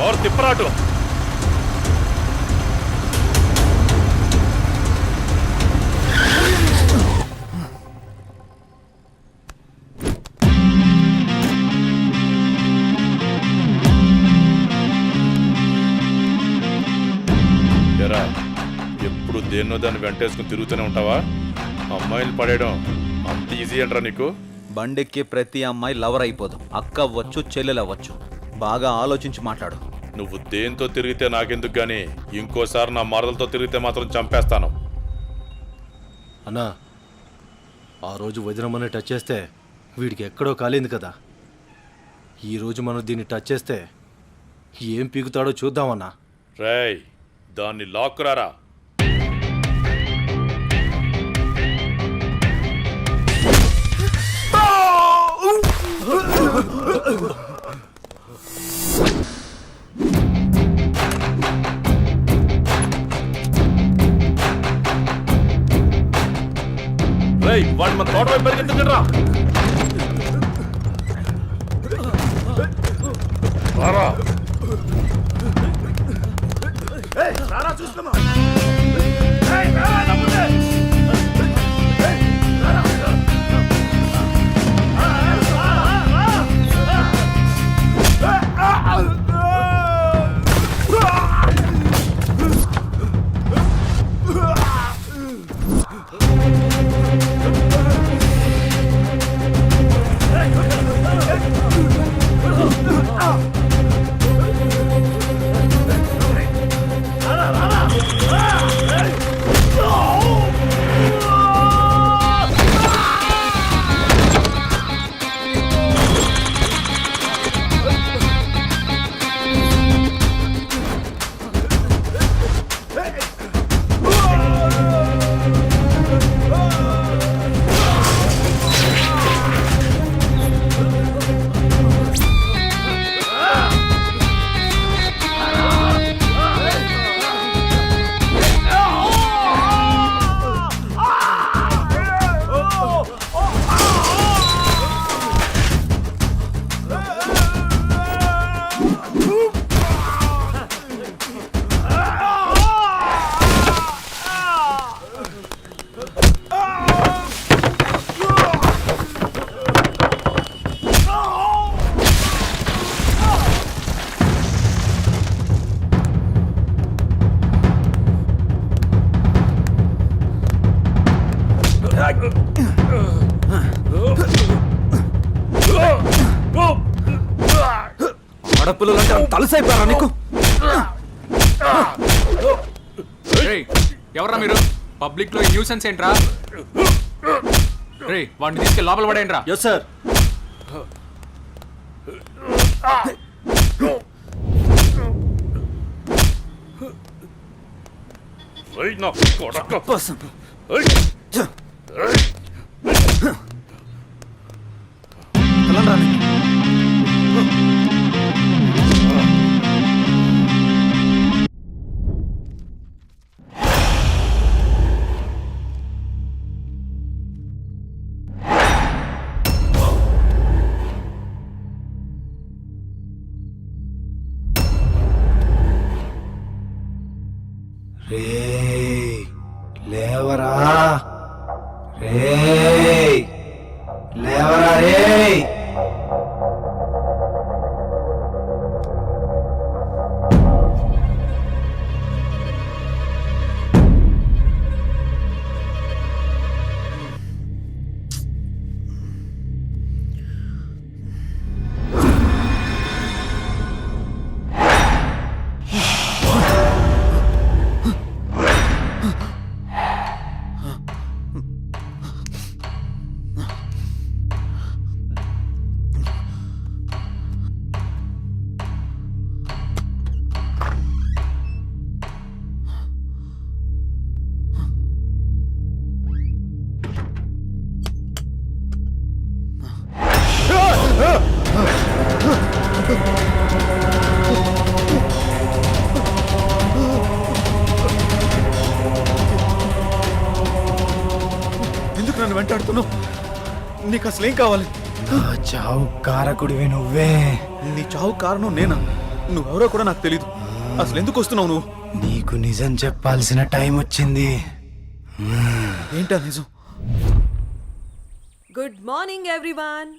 కారు తిప్పరాటు. ఎరా, ఎప్పుడు దేన్నో దాన్ని వెంటేసుకుని తిరుగుతూనే ఉంటావా? అమ్మాయిలు పడేయడం అంత ఈజీ అంటారా నీకు? బండెక్కి ప్రతి అమ్మాయి లవర్ అయిపోదు. అక్క అవ్వచ్చు, చెల్లెలు అవ్వచ్చు. బాగా ఆలోచించి మాట్లాడు. నువ్వు దేంతో తిరిగితే నాకెందుకు గానీ ఇంకోసారి నా మరదలతో తిరిగితే మాత్రం చంపేస్తాను. అన్నా, ఆ రోజు వదినమ్మని టచ్ చేస్తే వీడికి ఎక్కడో కాలింది కదా. ఈరోజు మనం దీన్ని టచ్ చేస్తే ఏం పీకుతాడో చూద్దామన్నా. రేయ్, దాన్ని లాక్కురారా. రేయ్, వాడి మన తోట వైపు పరిగెత్తుకుంటురా. రారా. చూస్తున్నా. ఆడపిల్లలంటే తలసైపోయారా నీకు? ఎవరా మీరు? పబ్లిక్ లో న్యూసెన్స్ ఏంట్రా? రే, వాడిని తీసుకెళ్ళి లోపల పడేయండి రా. Yes sir. లేవరా రే. ఎందుకు నన్ను వెంటాడుతున్నావు? నీకు అసలు ఏం కావాలి? చావు కారకుడివి నువ్వే. నీ చావు కారణం నేనా? నువ్వెవరో కూడా నాకు తెలీదు. అసలు ఎందుకు వస్తున్నావు నువ్వు? నీకు నిజం చెప్పాల్సిన టైం వచ్చింది. ఏంటా నిజం? Good morning everyone.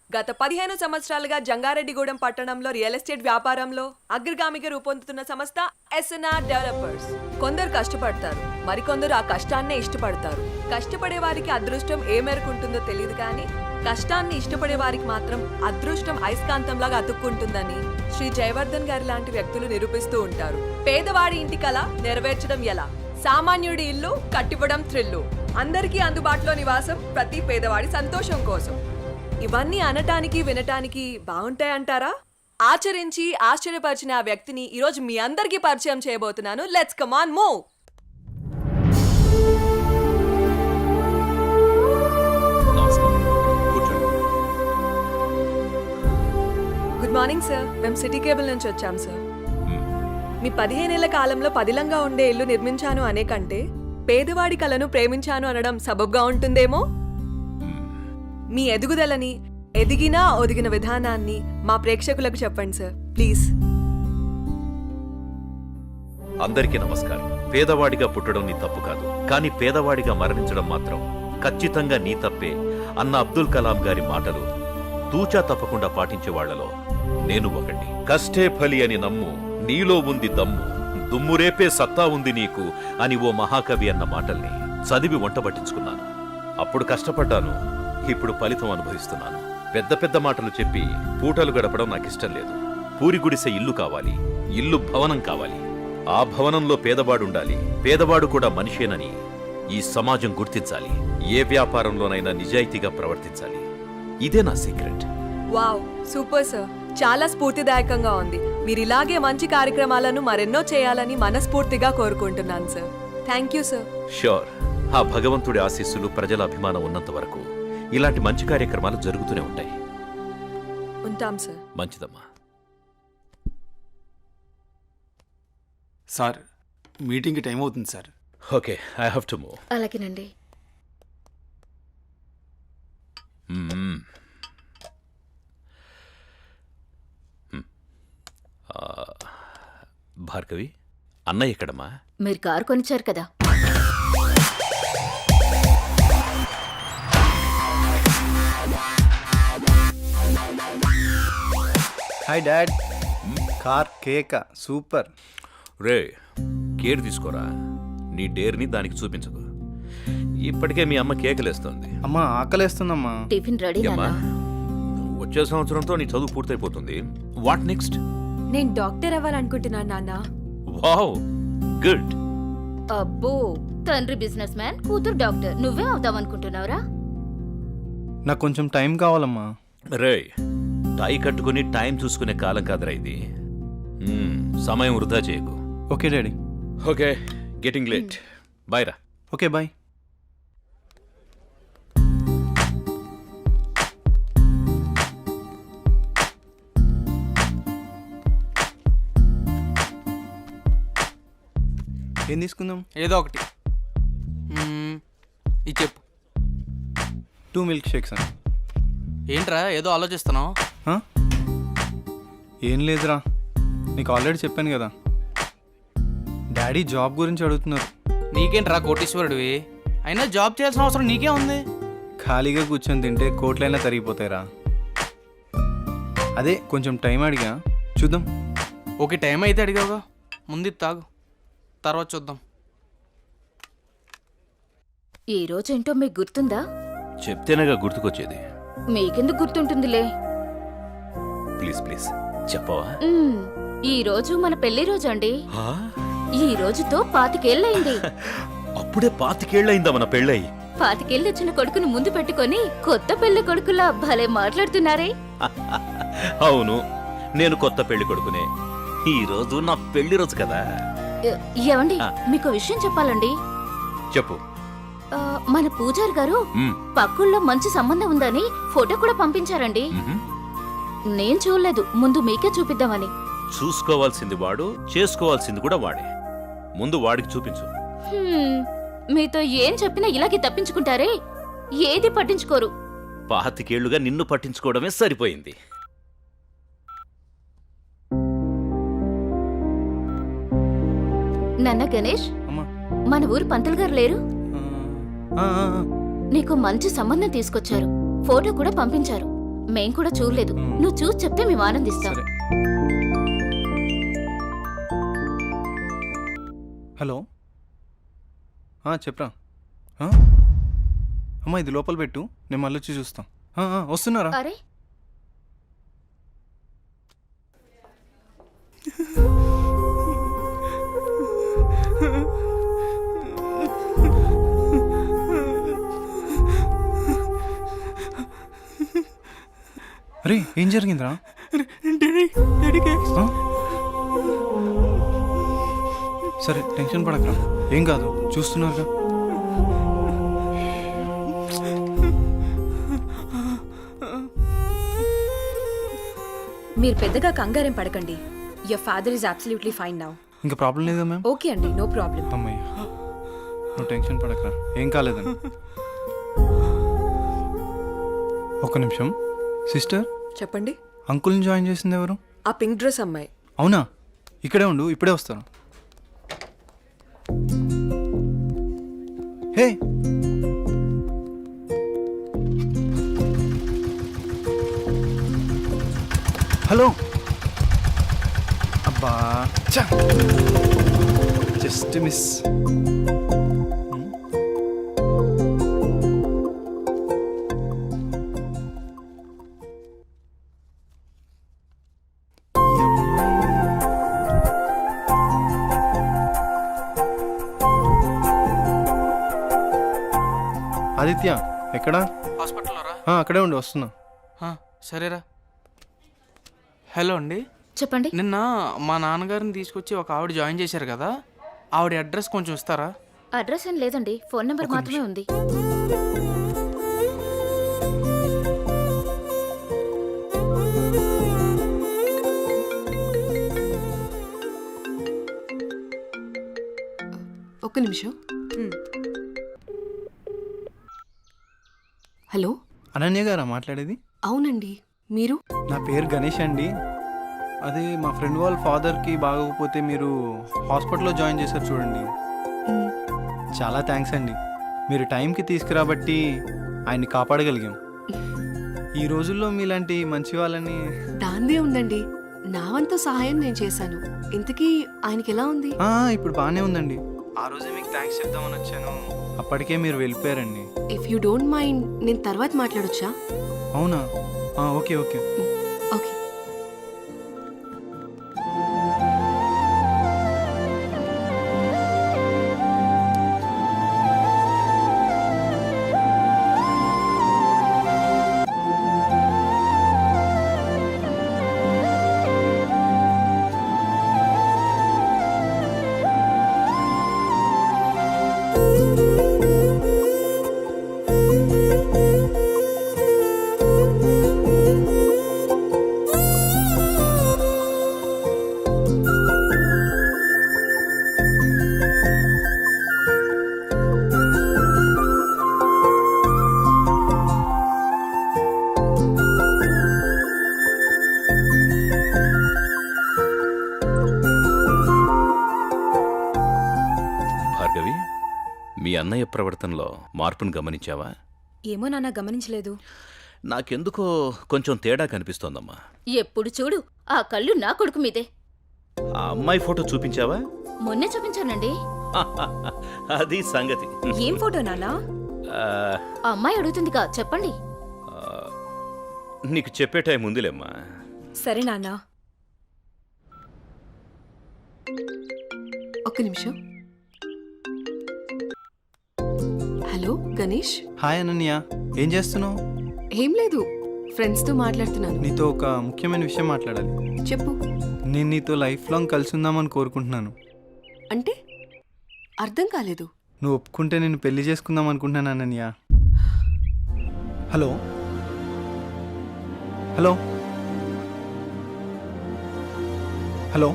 గత 15 సంవత్సరాలుగా జంగారెడ్డిగూడెం పట్టణంలో రియల్ ఎస్టేట్ వ్యాపారంలో అగ్రగామిగా రూపొందుతున్న సంస్థ ఎస్ఎన్ఆర్ డెవలపర్స్. కొందరు కష్టపడతారు, మరికొందరు ఆ కష్టాన్నే ఇష్టపడతారు. కష్టపడే వారికి అదృష్టం ఏ మేరకు ఉంటుందో తెలియదు, కానీ కష్టాన్ని ఇష్టపడే వారికి మాత్రం అదృష్టం అయస్కాంతంలాగా అతుక్కుంటుందని శ్రీ జయవర్ధన్ గారి లాంటి వ్యక్తులు నిరూపిస్తూ ఉంటారు. పేదవాడి ఇంటి కల నెరవేర్చడం ఎలా, సామాన్యుడి ఇల్లు కట్టివ్వడం థ్రిల్లు, అందరికీ అందుబాటులో నివాసం ప్రతి పేదవాడి సంతోషం కోసం. ఇవన్నీ అనటానికి వినటానికి బాగుంటాయంటారా? ఆచరించి ఆశ్చర్యపరిచిన ఆ వ్యక్తిని ఈరోజు మీ అందరికీ పరిచయం చేయబోతున్నాను. Let's come on move. Good morning sir. మేము సిటీ కేబుల్ నుంచి వచ్చాం సార్. మీ 15 ఏళ్ల కాలంలో పదిలంగా ఉండే ఇల్లు నిర్మించాను అనే కంటే పేదవాడి కలను ప్రేమించాను అనడం సబబ్గా ఉంటుందేమో. మీ ఎదుగుదలని, ఎదిగినా ఒదిగిన విధానాన్ని మా ప్రేక్షకులకు చెప్పండి సార్ ప్లీజ్. అందరికీ నమస్కారం. పేదవాడిగా పుట్టడం నీ తప్పు కాదు, కానీ పేదవాడిగా మరణించడం మాత్రం ఖచ్చితంగా నీ తప్పే అన్న అబ్దుల్ కలాం గారి మాటలు తూచా తప్పకుండా పాటించే వాళ్లలో నేను ఒకటి. కష్టే ఫలి అని నమ్ము, నీలో ఉంది దమ్ము, దుమ్మురేపే సత్తా ఉంది నీకు అని ఓ మహాకవి అన్న మాటల్ని చదివి వంటబట్టించుకున్నాను. అప్పుడు కష్టపడ్డాను, ఇప్పుడు ఫలితం అనుభవిస్తున్నాను. పెద్ద పెద్ద మాటలు చెప్పి పూటలు గడపడం నాకిష్టం లేదు. పూరి గుడిసె ఇల్లు కావాలి, ఇల్లు భవనం కావాలి. ఆ భవనంలో పేదవాడుండాలి, పేదవాడు కూడా మనిషేనని ఈ సమాజం గుర్తించాలి. ఏ వ్యాపారంలోనైనా నిజాయితీగా ప్రవర్తించాలి. ఇదే నా సీక్రెట్. Wow, super sir. చాలా స్ఫూర్తిదాయకంగా ఉంది. మీరు ఇలాగే మంచి కార్యక్రమాలను మరెన్నో చేయాలని మనస్ఫూర్తిగా కోరుకుంటున్నాను sir. Thank you sir. Sure. ఆ భగవంతుడి ఆశీస్సులు, ప్రజల అభిమానం ఉన్నంత వరకు ఇలాంటి మంచి కార్యక్రమాలు జరుగుతూనే ఉంటాయి. ఉంటాం సార్. మంచిదమ్మా. సార్, మీటింగ్కి టైం అవుతుంది sir. Okay, I have to move. అలాగేనండి. భార్గవి, అన్నయ్య ఎక్కడమ్మా? మీరు కారు కొనిచ్చారు కదా. Hi dad. కార్ కేక సూపర్. రే, కేర్ తీసుకోరా. నీ డేర్ని దానికి చూపించకు. ఇప్పటికే మీ అమ్మ కేకలేస్తోంది. అమ్మా ఆకలేస్తుందమ్మా. Tiffin ready. వచ్చే సంవత్సరంతో నీ చదువు పూర్తయిపోతుంది. What next? నేను డాక్టర్ అవ్వాలనుకుంటున్నాను నాన్న. Wow, good. అబ్బో, తండ్రి బిజినెస్ మ్యాన్, కూతురు డాక్టర్. నువ్వే అవుతావనుకుంటున్నావురా? నాకు కొంచెం టైం కావాలమ్మా. రే, టై కట్టుకుని టైం చూసుకునే కాలం కాదురా ఇది. సమయం వృధా చేయకు. Okay daddy. Okay, getting late. Bye రా. Okay bye. ఏం తీసుకుందాం? ఏదో ఒకటి. ఇది చెప్పు. 2 మిల్క్ షేక్స్ అని. ఏంట్రా ఏదో ఆలోచిస్తున్నావు? ఏం లేదురా, నీకు ఆల్రెడీ చెప్పాను కదా. డాడీ జాబ్ గురించి అడుగుతున్నారు. నీకేంట్రా కోటీశ్వరుడివి, అయినా జాబ్ చేయాల్సిన అవసరం నీకే ఉంది. ఖాళీగా కూర్చొని తింటే కోట్లైనా తరిగిపోతాయిరా. అదే కొంచెం టైం అడిగా, చూద్దాం. ఓకే, టైం అయితే అడిగావుగా, ముందు తాగు, తర్వాత చూద్దాం. ఈ రోజు ఏంటో మీకు గుర్తుందా? చెప్తేనేగా గుర్తుకొచ్చేది. మీకెందుకు గుర్తుంటుందిలే. ప్లీజ్ ప్లీజ్ చెప్పవా? ఈ రోజు మన పెళ్లి రోజు అండి. ఈ రోజుతో 25 ఏళ్ళయింది. అప్పుడే 25 ఏళ్ళయిందా మన పెళ్ళయి? 25 ఏళ్ళు వచ్చిన కొడుకుని ముందు పెట్టుకొని కొత్త పెళ్లి కొడుకులా భలే మాట్లాడుతున్నారే. అవును, నేను కొత్త పెళ్లి కొడుకునే. ఈ రోజు నా పెళ్లి రోజు కదా. ఏవండి, మీకు విషయం చెప్పాలండి. చెప్పు. మన పూజారి గారు పక్కుల్లో మంచి సంబంధం ఉందని ఫోటో కూడా పంపించారండి. నేను చూడలేదు, ముందు మీకే చూపిద్దామని. చూసుకోవాల్సింది వాడు, చేసుకోవాల్సింది కూడా వాడే. ముందు వాడికి చూపించు. మీతో ఏం చెప్పినా ఇలాగే తప్పించుకుంటారే, ఏది పట్టించుకోరు. 25 ఏళ్లుగా నిన్ను పట్టించుకోవడమే సరిపోయింది. నాన్న గణేష్, మన ఊరు పంతులు గారు లేరు? నీకు మంచి సంబంధం తీసుకొచ్చారు, ఫోటో కూడా పంపించారు. మేం కూడా చూడలేదు, నువ్వు చూసి చెప్తే మేము ఆనందిస్తాం. హలో, చెప్పరా. అమ్మా ఇది లోపల పెట్టు, నేను మళ్ళీ వచ్చి చూస్తాం. వస్తున్నారా? అరే అరే ఏం జరిగిందిరా? సరే టెన్షన్ పడకరా, ఏం కాదు, చూస్తున్నారుగా. మీరు పెద్దగా కంగారేం పడకండి. Your father is absolutely fine now. ఇంకా ప్రాబ్లం లేదా మ్యామ్? ఓకే అండి, నో ప్రాబ్లం. అమ్మయ్య, నువ్వు టెన్షన్ పడకరా, ఏం కాలేదని. ఒక నిమిషం సిస్టర్, చెప్పండి. అంకుల్ని జాయిన్ చేసింది ఎవరు? ఆ పింక్ డ్రెస్ అమ్మాయి. అవునా? ఇక్కడే ఉండు, ఇప్పుడే వస్తాను. Hey hello. అబ్బా జస్ట్ మిస్. ఆదిత్య ఎక్కడా? హాస్పిటల్లో రా. అక్కడే ఉండి వస్తున్నా. సరేరా. హలో అండి, చెప్పండి. నిన్న మా నాన్నగారిని తీసుకొచ్చి ఒక ఆవిడ జాయిన్ చేశారు కదా, ఆవిడ అడ్రస్ కొంచెం ఇస్తారా? అడ్రస్ ఏం లేదండి, ఫోన్ నెంబర్ మాత్రమే ఉంది. ఒక్క నిమిషం. హలో, అనన్య గారా మాట్లాడేది? అవునండి, మీరు? నా పేరు గణేష్ అండి. అదే మా ఫ్రెండ్ వాళ్ళ ఫాదర్కి బాగోకపోతే మీరు హాస్పిటల్లో జాయిన్ చేశారు చూడండి. చాలా థ్యాంక్స్ అండి, మీరు టైంకి తీసుకురాబట్టి ఆయన్ని కాపాడగలిగాం. ఈ రోజుల్లో మీలాంటి మంచి వాళ్ళని. దాందే ఉందండి, నా వంతు సహాయం నేను చేశాను. ఇంతకీ ఆయనకి ఎలా ఉంది? ఇప్పుడు బాగానే ఉందండి. ఆ రోజే మీకు థ్యాంక్స్ చెప్దామని వచ్చాను, అప్పటికే మీరు వెళ్ళిపోయారండి. ఇఫ్ యూ డోంట్ మైండ్ నేను తర్వాత మాట్లాడొచ్చా? అవునా? Okay okay. ఓకే. భార్గవి, మీ అన్నయ్య ప్రవర్తనలో మార్పును గమనించావా? ఏమో నాన్న, గమనించలేదు. నాకెందుకో కొంచెం తేడా కనిపిస్తోందమ్మా. ఎప్పుడు చూడు ఆ కళ్ళు నా కొడుకు మీదే. ఆ అమ్మాయి ఫోటో చూపించావా? మొన్నే చూపించానండి. అది సంగతి. ఏం ఫోటో నాన్న? ఆ, ఆ అమ్మాయి అడుగుతుందిగా, చెప్పండి. నీకు చెప్పే టైం ఉందిలేమ్మా. సరే నాన్న. ఒక్క నిమిషం. హలో గణేష్. హాయ్ అనన్య, ఏం చేస్తున్నావు? ఏం లేదు, ఫ్రెండ్స్తో మాట్లాడుతున్నాను. నీతో ఒక ముఖ్యమైన విషయం మాట్లాడాలి. చెప్పు. నేను నీతో లైఫ్ లాంగ్ కలిసి ఉందామని కోరుకుంటున్నాను. అంటే అర్థం కాలేదు. నువ్వు ఒప్పుకుంటే నేను పెళ్లి చేసుకుందాం అనుకుంటున్నాను అనన్య. హలో హలో హలో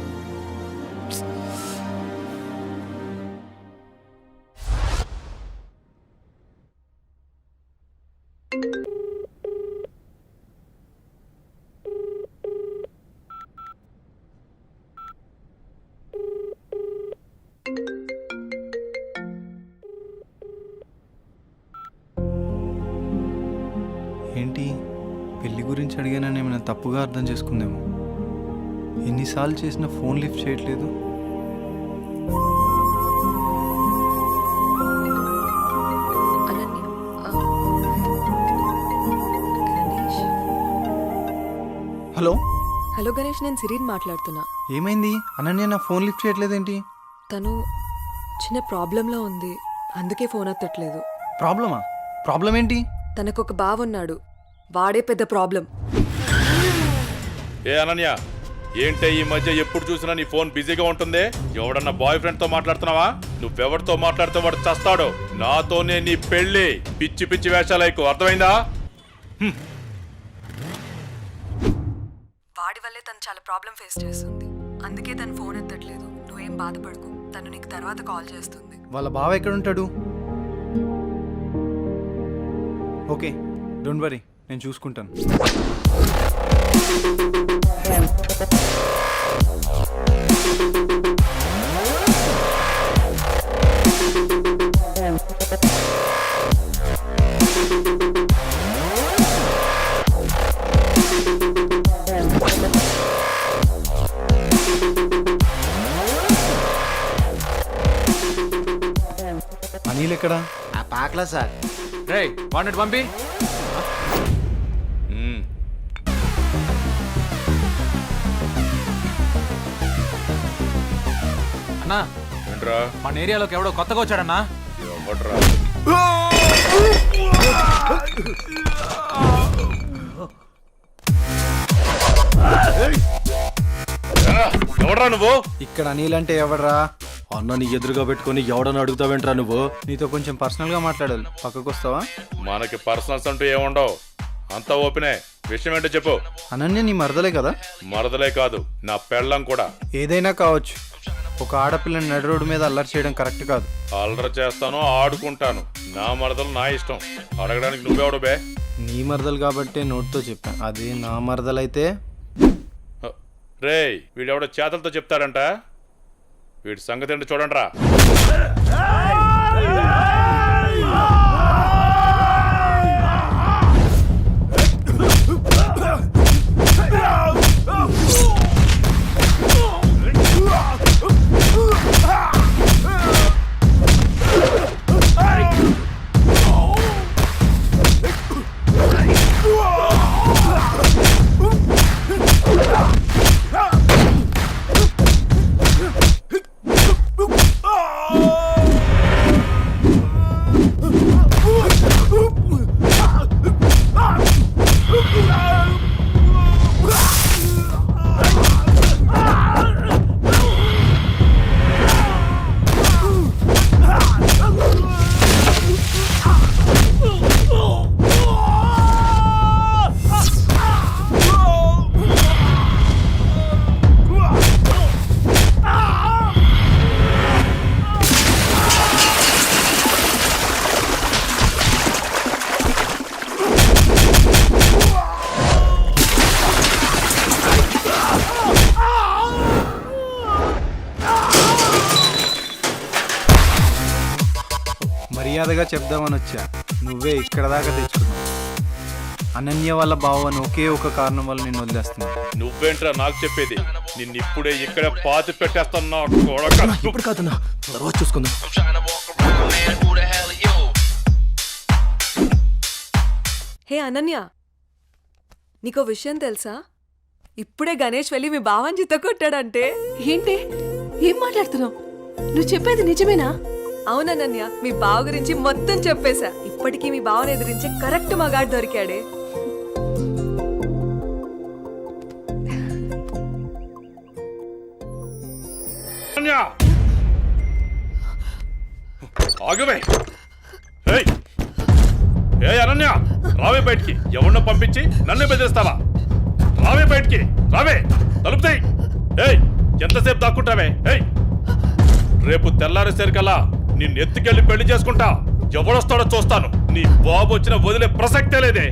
ఏంటి పెళ్లి గురించి అడిగానని ఏమైనా తప్పుగా అర్థం చేసుకుందేమో. ఎన్నిసార్లు చేసినా ఫోన్ లిఫ్ట్ చేయట్లేదు. హలో హలో గణేష్, నేను సిరీన్ మాట్లాడుతున్నా. ఏమైంది? అనన్య నా ఫోన్ లిఫ్ట్ చేయట్లేదేంటి? తను చిన్న ప్రాబ్లంలో ఉంది, అందుకే ఫోన్ ఎత్తట్లేదు. ప్రాబ్లమా? ప్రాబ్లం ఏంటి? తనకు ఒక బావ ఉన్నాడు, వాడే పెద్ద ప్రాబ్లం. ఏ అనన్య, ఏంటే ఈ మధ్య ఎప్పుడు చూసినా నీ ఫోన్ బిజీగా ఉంటుంది? ఎవడన్నా బాయ్ ఫ్రెండ్ తో మాట్లాడుతున్నావా? నువ్వెవరితో మాట్లాడితే వాడు చస్తాడు. నాతోనే నీ పెళ్లి. పిచ్చి పిచ్చి వేషాలైకు, అర్థమైందా? వాడి వల్లే తను చాలా ప్రాబ్లం ఫేస్ చేస్తుంది, అందుకే తను ఫోన్ ఎత్తట్లేదు. నువ్వేం బాధపడకు, తను నీకు తర్వాత కాల్ చేస్తుంది. వాళ్ళ బావ ఎక్కడ ఉంటాడు? ఓకే, డోంట్ వరీ, నేను చూసుకుంటాను. అనిల్ ఎక్కడా? ఆ పాకలా సార్. రే వాడిని పంపి. అన్నా ఏంట్రా? మన ఏరియాలోకి ఎవడో కొత్తగా వచ్చాడన్నా. ఎవడ్రా? ఎవడ్రా నువ్వు? ఇక్కడ అనిల్ అంటే ఎవడ్రా? అన్నని ఎదురుగా పెట్టుకొని ఎవడని అడుగుతావేంట్రా నువ్వు? నీతో కొంచెం పర్సనల్గా మాట్లాడాలి, పక్కకు వస్తావా? మనకి పర్సనల్స్ అంటూ ఏముండవు, అంతా ఓపెనే. విషయం ఏంటో చెప్పు. అనన్య నీ మరదలే కదా? మరదలే కాదు, నా పెళ్ళం కూడా. ఏదైనా కావచ్చు, ఒక ఆడపిల్లని నడి రోడ్డు మీద అల్లరి చేయడం కరెక్ట్ కాదు. అల్లరి చేస్తాను, ఆడుకుంటాను. నా మరదలు నా ఇష్టం. అడగడానికి నువ్వెవడు బే? నీ మరదలు కాబట్టి నోట్తో చెప్పాను, అదే నా మరదలైతే. రేయ్, వీడెవడో చేతలతో చెప్తాడంట. వీడి సంగతి ఏంటో చూడండి రా. మర్యాదగా చెప్దామని వచ్చా, నువ్వే ఇక్కడ దాకా తెచ్చుకున్నావు. అనన్య వాళ్ళ బావని ఒకే ఒక కారణం వల్ల నేను వదిలేస్తున్నా. నువ్వేంట్రా నాకు చెప్పేది? నిన్నిప్పుడే ఇక్కడ పాతి పెట్టేస్తున్నా. ఇప్పుడు కాదన్నా, తర్వాత చూసుకుందాం. హే అనన్య, నీకో విషయం తెలుసా? ఇప్పుడే గణేష్ వెళ్ళి మీ బావని చిత్త కొట్టాడంటే. ఏంటి? ఏం మాట్లాడుతున్నావు? నువ్వు చెప్పేది నిజమేనా? అవునన్నయ్య, మీ బావ గురించి మొత్తం చెప్పేశా. ఇప్పటికీ మీ బావని ఎదిరించే కరెక్ట్ మగాడు దొరికాడే. ఆగవే. ఏ అనన్య, రావే బయటికి. ఎవరినో పంపించి నన్ను బెదిరిస్తావా? రావే బయటికి, రావే. తలుపుతాయి. ఏయ్, ఎంతసేపు దాక్కుంటావే? ఏయ్! రేపు తెల్లారేసరికల్లా నిన్ను ఎత్తుకెళ్ళి పెళ్లి చేసుకుంటా. ఎవడొస్తాడో చూస్తాను. నీ బాబు వచ్చిన వదిలే ప్రసక్తే లేదే.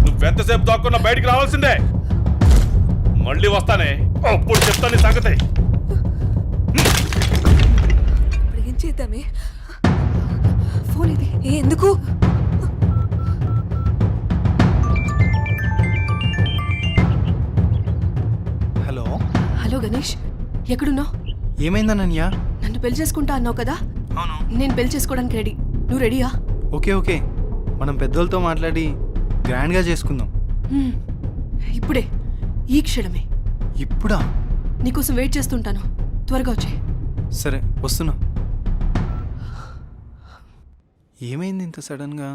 నువ్వెంతసేపు దాక్కున్నా బయటికి రావాల్సిందే. మళ్ళీ వస్తానే, అప్పుడు చెప్తాను నీ సంగతి. ఇప్పుడు ఏం చేద్దామే? ఫోన్ ఇది ఎందుకు? హలో హలో గణేష్, ఎక్కడున్నావు? ఏమైందా నన్యా? నన్ను పెళ్లి చేసుకుంటా అన్నావు కదా. అవును. నేను పెళ్లి చేసుకోవడానికి రెడీ. నువ్వు రెడీయా? ఓకే ఓకే, మనం పెద్దోళ్ళతో మాట్లాడి గ్రాండ్గా చేసుకుందాం. ఇప్పుడే, ఈ క్షణమే. ఇప్పుడా? నీకోసం వెయిట్ చేస్తుంటాను, త్వరగా వచ్చే. సరే వస్తున్నా. ఏమైంది ఇంత సడన్గా?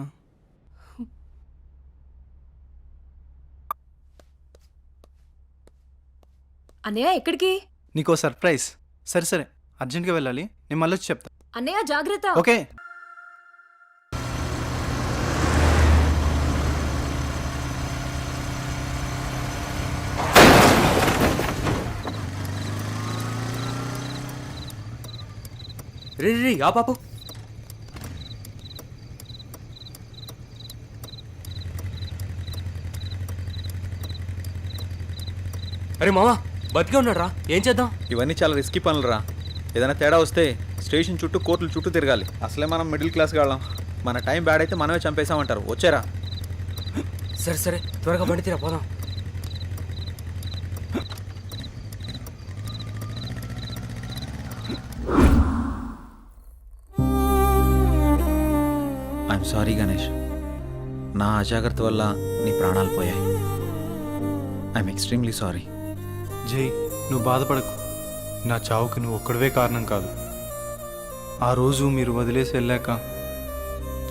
అన్నయ్య ఎక్కడికి? నీకో సర్ప్రైజ్. సరే సరే, అర్జెంట్గా వెళ్ళాలి, నేను మళ్ళీ వచ్చి చెప్తా. అన్నయ్య జాగ్రత్త. ఓకే. రే రే ఆ పాపు. అరే మామా, బతికే ఉన్నాడు రా. ఏం చేద్దాం? ఇవన్నీ చాలా రిస్కీ పనులు రా. ఏదైనా తేడా వస్తే స్టేషన్ చుట్టూ కోర్టుల చుట్టూ తిరగాలి. అసలే మనం మిడిల్ క్లాస్ వాళ్ళం. మన టైం బ్యాడ్ అయితే మనమే చంపేశామంటారు. వచ్చారా? సరే సరే, త్వరగా బండి తీరా, పోదాం. ఐఎమ్ సారీ గణేష్, నా అజాగ్రత్త వల్ల నీ ప్రాణాలు పోయాయి. I'm extremely sorry. జై, నువ్వు బాధపడకు. నా చావుకి నువ్వు ఒక్కడవే కారణం కాదు. ఆ రోజు మీరు వదిలేసి వెళ్ళాక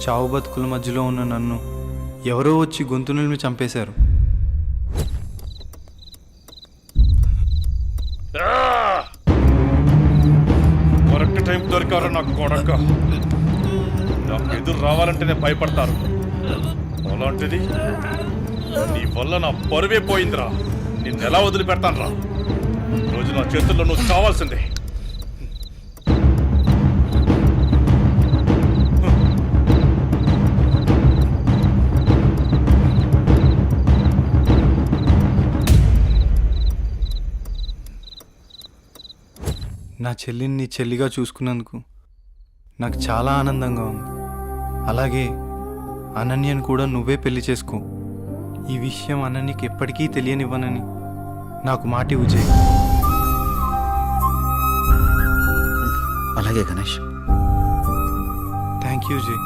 చావు బతుకుల మధ్యలో ఉన్న నన్ను ఎవరో వచ్చి గొంతు నిలిమి చంపేశారు. కరెక్ట్ టైం దొరికారు నాకు కొడక. నాకు ఎదురు రావాలంటేనే భయపడతారు. అలాంటిది నీ వల్ల నా పరువే పోయిందిరా. నిన్నెలా వదిలిపెడతాను రా? రోజు నా చేతుల్లో నువ్వు కావాల్సిందే. నా చెల్లిని నీ చెల్లిగా చూసుకున్నందుకు నాకు చాలా ఆనందంగా ఉంది. అలాగే అనన్యను కూడా నువ్వే పెళ్లి చేసుకో. ఈ విషయం అనన్యకి ఎప్పటికీ తెలియనివ్వనని నాకు మాటి విజయ్. అలాగే గణేష్. థ్యాంక్ యూ జై.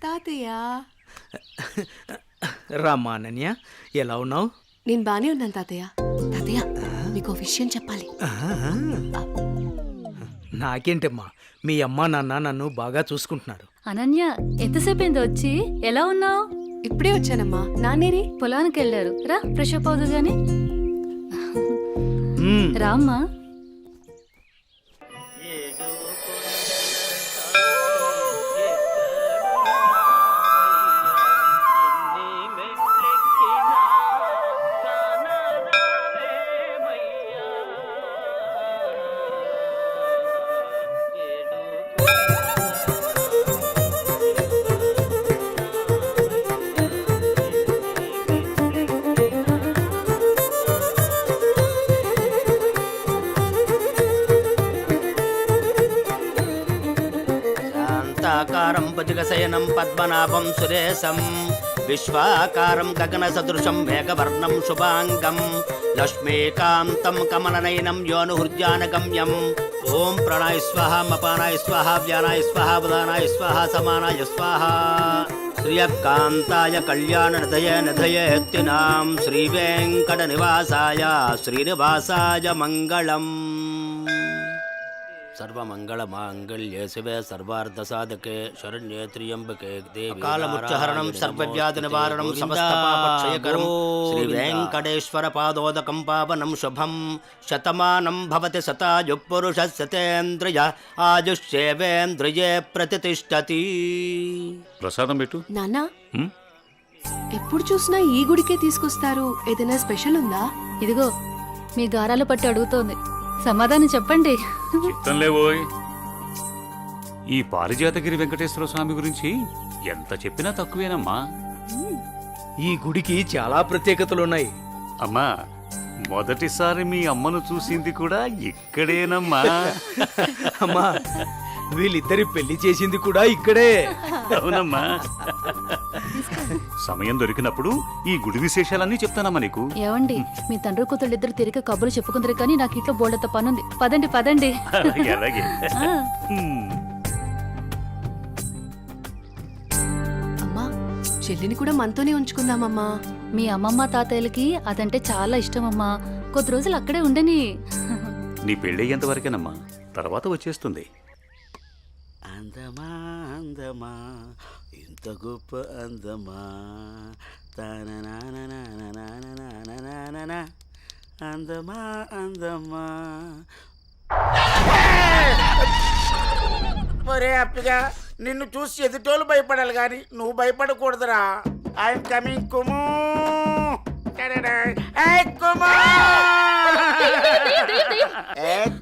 తాతయ్య, రామ్మా అనన్య, ఎలా ఉన్నావు? నేను బానే ఉన్నాను తాతయ్య. తాతయ్య, మీకు విషయం చెప్పాలి. నాకేంటమ్మా, మీ అమ్మా నాన్న నన్ను బాగా చూసుకుంటున్నారు. అనన్య, ఎంతసేపు అయింది వచ్చి? ఎలా ఉన్నావు? ఇప్పుడే వచ్చానమ్మా. నాన్నేరి? పొలానికి వెళ్ళారు. రా, ఫ్రెష్ అప్ అవుదు గాని. రామ్మా. శాంతాకారం భుజగశయనం పద్మనాభం సురేశం విశ్వాకారం గగనసదృశం మేఘవర్ణం శుభాంగం లక్ష్మీకాంతం కమలనయనం యోనుహృద్యానగమ్యం. ఓం ప్రణాయ స్వాహ, మపానాయ స్వాహ, వ్యానాయ స్వాహ, ఉదానాయ స్వాహ, సమానాయ స్వాహ. శ్రియకాంతాయ కళ్యాణ నిధయేత్తినాం శ్రీవేంకట నివాసాయ శ్రీనివాసాయ మంగళం. సర్వమంగళ మాంగళ్యే శివే సర్వార్థ సాధకే శరణ్యే త్ర్యంబకే దేవి కాలముచ్చహరణం సర్వవ్యాధి నివారణం సమస్త పాపక్షయకరం శ్రీ వెంకటేశ్వర పాదోదకం పావనం శుభం శతమానం భవతి శతాయు పురుష శతేంద్రియ ఆయుష్యేవేంద్రియే ప్రతిష్టతి. ప్రసాదం పెట్టు. నాన్నా ఎప్పుడు చూసినా ఈ గుడికే తీసుకొస్తారు, ఏదైనా స్పెషల్ ఉందా? ఇదిగో మీ గారాలు పట్టి అడుగుతోంది, సమాధానం చెప్పండి. చిత్తం లేవోయ్. ఈ పారిజాతగిరి వెంకటేశ్వర స్వామి గురించి ఎంత చెప్పినా తక్కువేనమ్మా. ఈ గుడికి చాలా ప్రత్యేకతలున్నాయి. అమ్మా, మొదటిసారి మీ అమ్మను చూసింది కూడా ఇక్కడేనమ్మా. అమ్మా, వీళ్ళిద్దరి పెళ్లి చేసింది కూడా ఇక్కడే. అవునమ్మా. సమయం దొరికినప్పుడు ఈ గుడి విశేషాలన్నీ చెప్తానమ్మా నీకు. ఏవండి, మీ తండ్రి కూతుళ్ళు ఇద్దరు తిరిగి కబుర్లు చెప్పుకుందరు కానీ నాకు ఇంట్లో బోల్డంత పనుంది. పదండి పదండి. అలాగే అలాగే. అమ్మా, చెల్లిని కూడా మనతోనే ఉంచుకుందామమ్మా. మీ అమ్మమ్మ తాతయ్యలకి అదంటే చాలా ఇష్టం అమ్మా. కొద్ది రోజులు అక్కడే ఉండని. నీ పెళ్ళయ్యేంత వరకేనమ్మా, తర్వాత వచ్చేస్తుంది. అందమా అందమా ఇంత గొప్ప అందమా అందమా అందమా. ఒరే అప్పిగా, నిన్ను చూసి ఎదుటోళ్ళు భయపడాలి కానీ నువ్వు భయపడకూడదురా. I'm coming కుము.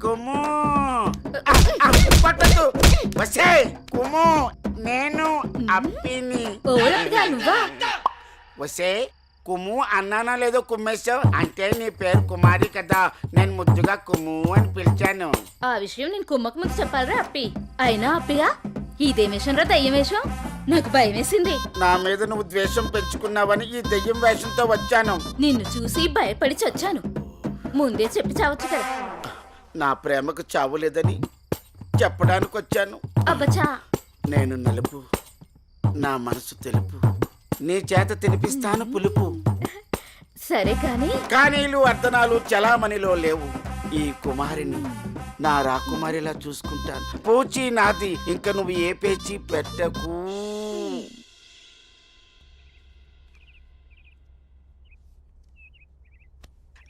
కుము పట్టదు. వసే కుము, నేను అప్పిని. వసే కుము అన్నానా లేదో కుమ్మేశావు అంటే నీ పేరు కుమారి కదా, నేను ముద్దుగా కుము అని పిలిచాను. ఆ విషయం నేను కుమ్మకు ముందు చెప్పాలరా అప్పి. అయినా అప్పిగా ఇదేం వేషం రా, దయ్యం వేషం? నాకు భయం వేసింది. నా మీద నువ్వు ద్వేషం పెంచుకున్నావని ఈ దెయ్యం వేషంతో వచ్చాను. నిన్ను చూసి భయపడి చచ్చాను. ముందే చెప్పి చావచ్చు కదా. నా ప్రేమకు చావు లేదని చెప్పడానికి వచ్చాను. అబ్బచా, నేను నలుపు, నా మనసు తెలుపు, నీ చేత తినిపిస్తాను పులుపు. సరే కానీ కానీలు అర్ధనాలు చలామణిలో లేవు. ఈ కుమారిని నా రాకుమారిలా చూసుకుంటాను. పూచి నాది, ఇంక నువ్వు ఏ పేచి పెట్టకు.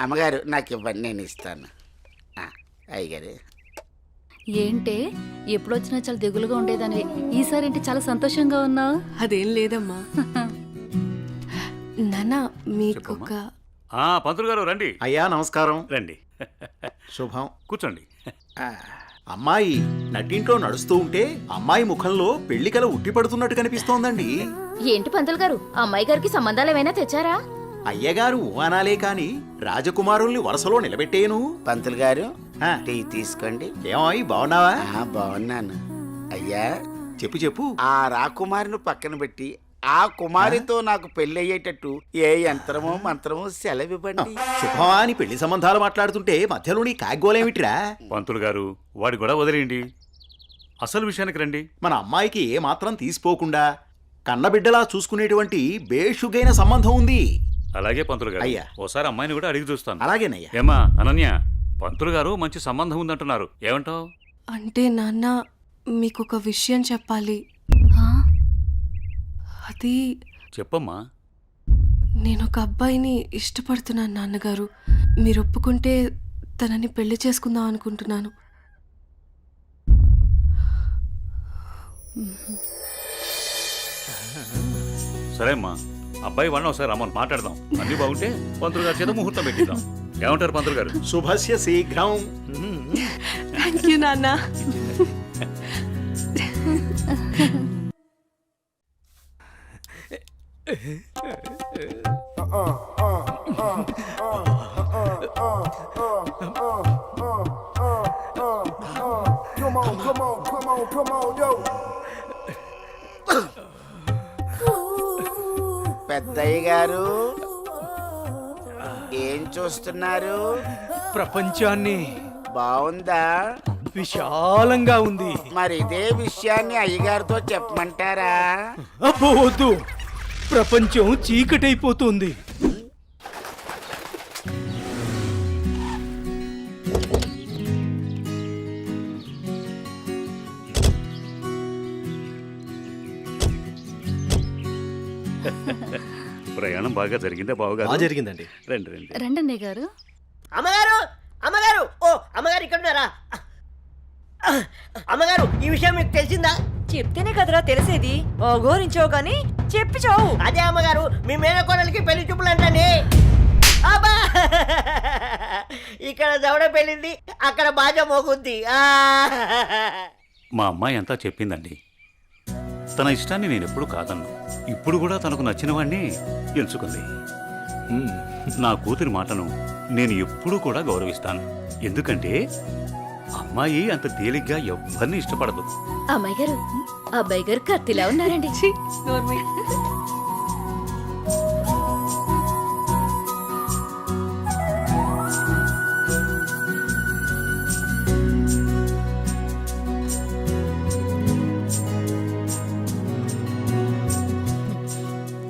అమ్మగారు నాకు ఇవ్వండి, నేను ఇస్తాను. అయ్యగారు. ఏంటే ఎప్పుడొచ్చినా చాలా దిగులుగా ఉండేదాన్ని, ఈసారి ఏంటి చాలా సంతోషంగా ఉన్నావు? అదేం లేదమ్మా. నాన్న మీకొక పంతులు గారు రండి. అయ్యా నమస్కారం. రండి. శుభం. కూర్చోండి. అమ్మాయి నట్టింట్లో నడుస్తూ ఉంటే అమ్మాయి ముఖంలో పెళ్లికల ఉట్టిపడుతున్నట్టు కనిపిస్తోందండి. ఏంటి పంతులు గారు, అమ్మాయి గారికి సంబంధాలు ఏమైనా తెచ్చారా? అయ్యగారు ఊహనాలే కాని రాజకుమారుల్ని వరుసలో నిలబెట్టేను. పంతులు గారు టీ తీసుకోండి. ఏమాయి బాగున్నావా? బాగున్నాను. అయ్యా చెప్పు చెప్పు. ఆ రాకుమారిని పక్కన పెట్టి ఆ కుమారితో నాకు పెళ్లి అయ్యేటట్టు ఏ యంత్రమో మంత్రమో సెలవివ్వండి. శుభమా అని పెళ్లి సంబంధాలు మాట్లాడుతుంటే మధ్యలో నీ కాగ్గోలేమిట్రా? పంతులు గారు వాడి కూడా వదిలేయండి, అసలు విషయానికి రండి. మన అమ్మాయికి ఏ మాత్రం తీసిపోకుండా కన్నబిడ్డలా చూసుకునేటువంటి బేషుగైన సంబంధం ఉంది. అలాగే పంతులు గారు. అయ్యా. ఓసారి అమ్మాయిని కూడా అడిగి చూస్తాను. అలాగేనయ్యా. ఏమా అనన్య, పంతులు గారు మంచి సంబంధం ఉందంటున్నారు, ఏమంటావు? అంటే నాన్న మీకొక విషయం చెప్పాలి. అది చెప్పమ్మా. నేను ఒక అబ్బాయిని ఇష్టపడుతున్నాను నాన్నగారు. మీరు ఒప్పుకుంటే తనని పెళ్లి చేసుకుందాం అనుకుంటున్నాను. సరే అమ్మా, అబ్బాయి వాళ్ళని ఒకసారి రమ్మని మాట్లాడదాం. అన్ని బాగుంటే పంతులు గారి చేత ముహూర్తం పెట్టిద్దాం. ఏమంటారు పంతులు గారు? శుభస్య శీఘ్రం. థ్యాంక్ యూ నాన్న. పెద్దయ్య గారు ఏం చూస్తున్నారు? ప్రపంచాన్ని. బాగుందా? విశాలంగా ఉంది. మరి ఇదే విషయాన్ని అయ్యగారితో చెప్పమంటారా? అబ్బో వద్దు, ప్రపంచం చీకటైపోతుంది. ప్రయాణం బాగా జరిగిందా బావగారు? బాగా జరిగిందండి. రండి రండి. రండన్నయ్య గారు. అమ్మగారు అమ్మగారు ఓ అమ్మగారు ఇక్కడ ఉన్నారా? అమ్మగారు ఈ విషయం మీకు తెలిసిందా? చెప్తేనే కదరా తెలిసేది. ఓగోరించావు కానీ చెప్పి చావు. అదే అమ్మగారు, మీ మేనకోడలికి పెళ్లి చూపులు అంటండి. అబ్బా! ఇక్కడ దవడ పెళ్ళింది, అక్కడ బాజ మోగుద్ది. మా అమ్మాయి అంతా చెప్పిందండి. తన ఇష్టాన్ని నేను ఎప్పుడు కాదన్ను. ఇప్పుడు కూడా తనకు నచ్చిన వాడిని ఎంచుకుంది. నా కూతురి మాటను నేను ఎప్పుడూ కూడా గౌరవిస్తాను. ఎందుకంటే అమ్మాయి అంత తేలిగ్గా ఎవ్వరిని ఇష్టపడదు. అమ్మాయి గారు, అబ్బాయి గారు కత్తిలా ఉన్నారండి.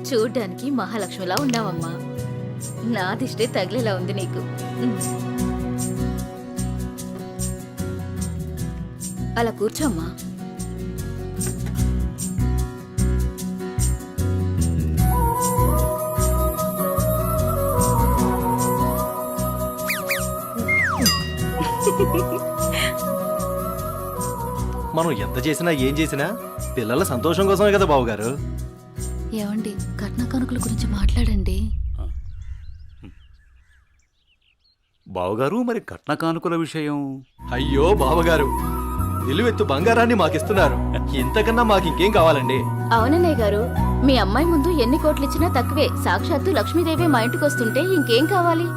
చూడ్డానికి మహాలక్ష్మిలా ఉన్నావమ్మా. నా దిష్టే తగిలేలా ఉంది నీకు. అలా కూర్చోమ్మా. మనం ఎంత చేసినా ఏం చేసినా పిల్లల సంతోషం కోసమే కదా బావగారు. ఏమండి, కట్న కానుకల గురించి మాట్లాడండి. బావగారు, మరి కట్న కానుకల విషయం? అయ్యో బావగారు, నిలువెత్తు బంగారాన్ని మాకిస్తున్నారు. ఇంతకన్నా మాకు ఇంకేం కావాలండి? అవునన్నయ్య గారు, మీ అమ్మాయి ముందు ఎన్ని కోట్లు ఇచ్చినా తక్కువే. సాక్షాత్తు లక్ష్మీదేవి మా ఇంటికి వస్తుంటే ఇంకేం కావాలి?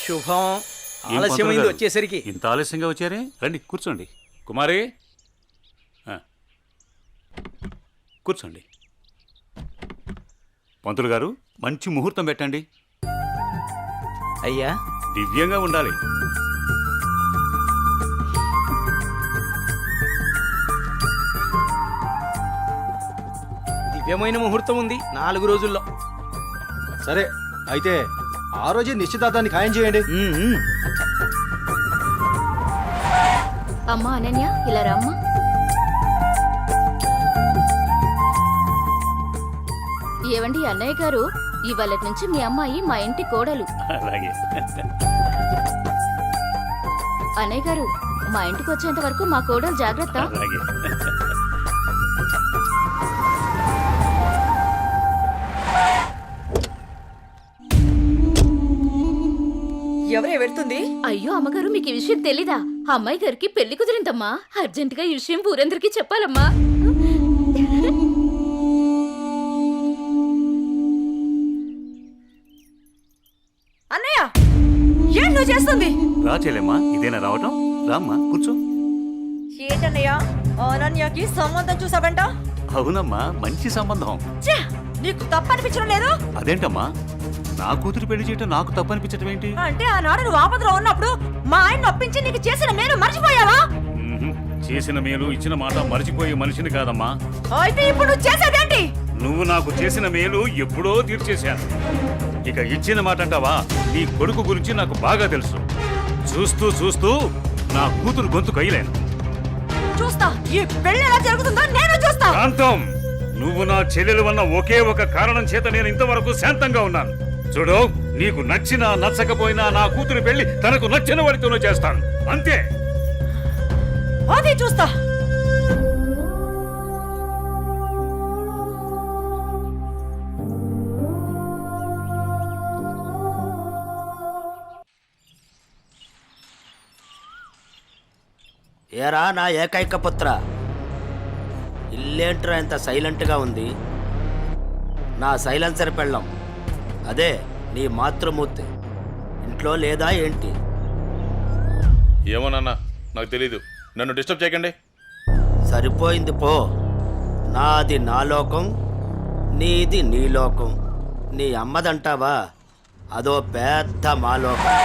శుభం. ఏం ఆలస్యమైంది పంతులు గారు? వచ్చేసరికి. ఇంత ఆలస్యంగా వచ్చారే? రండి కూర్చోండి. కుమారి కూర్చోండి. పంతులు గారు, మంచి ముహూర్తం పెట్టండి. అయ్యా, దివ్యంగా ఉండాలి. దివ్యమైన ముహూర్తం ఉంది 4 రోజుల్లో. సరే అయితే ఆ రోజే నిశ్చితార్థాన్ని ఖాయం చేయండి. అమ్మా అనన్య, ఇలా రామ్మా. ఏవండి అన్నయ్య గారు, ఇవాళ నుంచి మీ అమ్మాయి మా ఇంటి కోడలు. అలాగే. అన్నయ్య గారు, మా ఇంటికి వచ్చేంత వరకు మా కోడలు జాగ్రత్త. అలాగే. ఎవరే వెళ్తుంది? అయ్యో అమ్మగారు, మీకు ఈ విషయం తెలీదా? అమ్మాయి గారికి పెళ్లి కుదిరిందమ్మా. అర్జెంటుగా ఈ విషయం ఊరందరికీ చెప్పాలమ్మా. అన్నయ్య, ఏం నువ్వు చేస్తుంది? రా చెల్లెమ్మా, ఇదేనా రావటం? రామ్మా కూర్చో. ఏంటన్నయ్య, అనన్యకి సంబంధం చూసావంట? అవునమ్మా, మంచి సంబంధం. ఛే, నీకు తప్పనిపించడం లేదు? అదేంటమ్మా, నా కూతురు పెళ్లి చేయటం నాకు తప్పనిపించటం ఏంటి? అంటే ఆనాడు నువ్వు ఆపదలో ఉన్నప్పుడు మా ఆయన ఒప్పించి నీకు చేసిన మేలు మర్చిపోయావా? చేసిన మేలు ఇచ్చిన మాట మర్చిపోయే మనిషిని కాదమ్మా. అయితే ఇప్పుడు నువ్వు చేసేదేంటి? నువ్వు నాకు చేసిన మేలు ఎప్పుడో తీర్చేశాను. ఇక ఇచ్చిన మాట అంటావా? నీ కొడుకు గురించి నాకు బాగా తెలుసు. చూస్తూ చూస్తూ నా కూతురు గొంతు కయ్యలేను. చూస్తా, ఈ పెళ్లి ఎలా జరుగుతుందో నేను చూస్తా. శాంతం, నువ్వు నా చెల్లెలు వల్ల ఒకే ఒక కారణం చేత నేను ఇంతవరకు శాంతంగా ఉన్నాను. చూడు, నీకు నచ్చినా నచ్చకపోయినా నా కూతురు పెళ్లి తనకు నచ్చిన వాడితోనూ చేస్తాను, అంతే. అది చూస్తా. ఏరా నా ఏకైక పుత్ర, ఇల్లేంట్రా ఇంత సైలెంట్గా ఉంది? నా సైలెన్సర్ పెళ్ళం, అదే నీ మాతృమూర్తి ఇంట్లో లేదా ఏంటి? ఏమోనన్నా, నాకు తెలీదు. నన్ను డిస్టర్బ్ చేయకండి. సరిపోయింది పో. నాది నా లోకం, నీది నీ లోకం. నీ అమ్మదంటావా? అదో పెద్ద మా లోకం.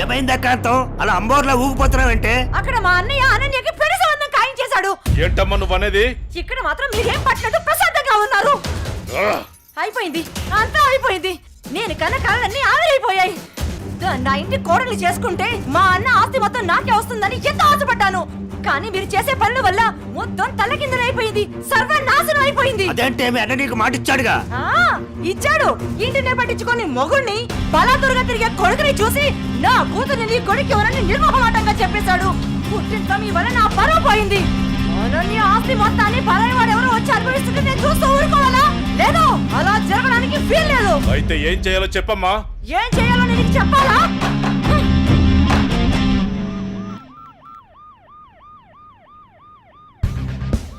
ఏమైందా కాంతం, అలా అంబోర్లా ఊగిపోతున్నావంటే? అక్కడ మా అన్నయ్య అనన్యకి పెళ్లి సంబంధం ఖాయం చేశాడు. ఏంటమ్మా నువ్వు అనేది? ఇక్కడ మాత్రం మీరేం పట్టినట్టు ప్రశాంతంగా ఉన్నారు. అయిపోయింది, అంతా అయిపోయింది. నేను కన్న కళ్ళన్నీ ఆవిరైపోయాయి. నా ఇంటి కోడలు చేసుకుంటే మా అన్న ఆస్తి మొత్తం నాకే వస్తుందని ఎంత ఆశపడ్డాను. కానీ మీరు చేసే పనుల వల్ల మొత్తం తలకిందులైపోయింది, సర్వనాశనం అయిపోయింది. అదేంటే మీ అన్న నీకు మాట ఇచ్చాడుగా. ఇచ్చాడు. ఇంటినే పట్టించుకొని మొగుడిని బలాదురుగా తిరిగే కొడుకుని చూసి నా కూతురు నీ కొడుకు ఎవరని నిర్మోహమాటంగా చెప్పేశాడు. పుట్టింత మీ వల్ల నా పరువు పోయింది. అనన్య ఆస్తి మొత్తాన్ని పరాయి వాడు ఎవరో వచ్చి అనుభవిస్తుంటే నేను చూస్తూ ఊరుకోవాలా? లేదు, అలా జరగడానికి వీల్లేదు. అయితే ఏం చేయాలో చెప్పమ్మా. ఏం చేయాలో నేను చెప్పాలా?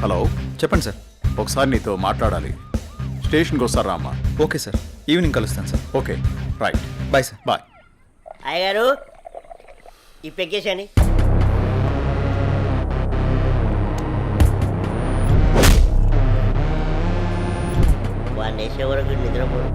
హలో, చెప్పండి సార్. ఒకసారి నీతో మాట్లాడాలి. స్టేషన్కి వస్తారా అమ్మా? ఓకే సార్, ఈవినింగ్ కలుస్తాను sir. Okay, right. Bye sir. Bye. అయ్యగారు ఈ పెగ్గేసాని. వాడిని వేసే వరకు నిద్రపోడు.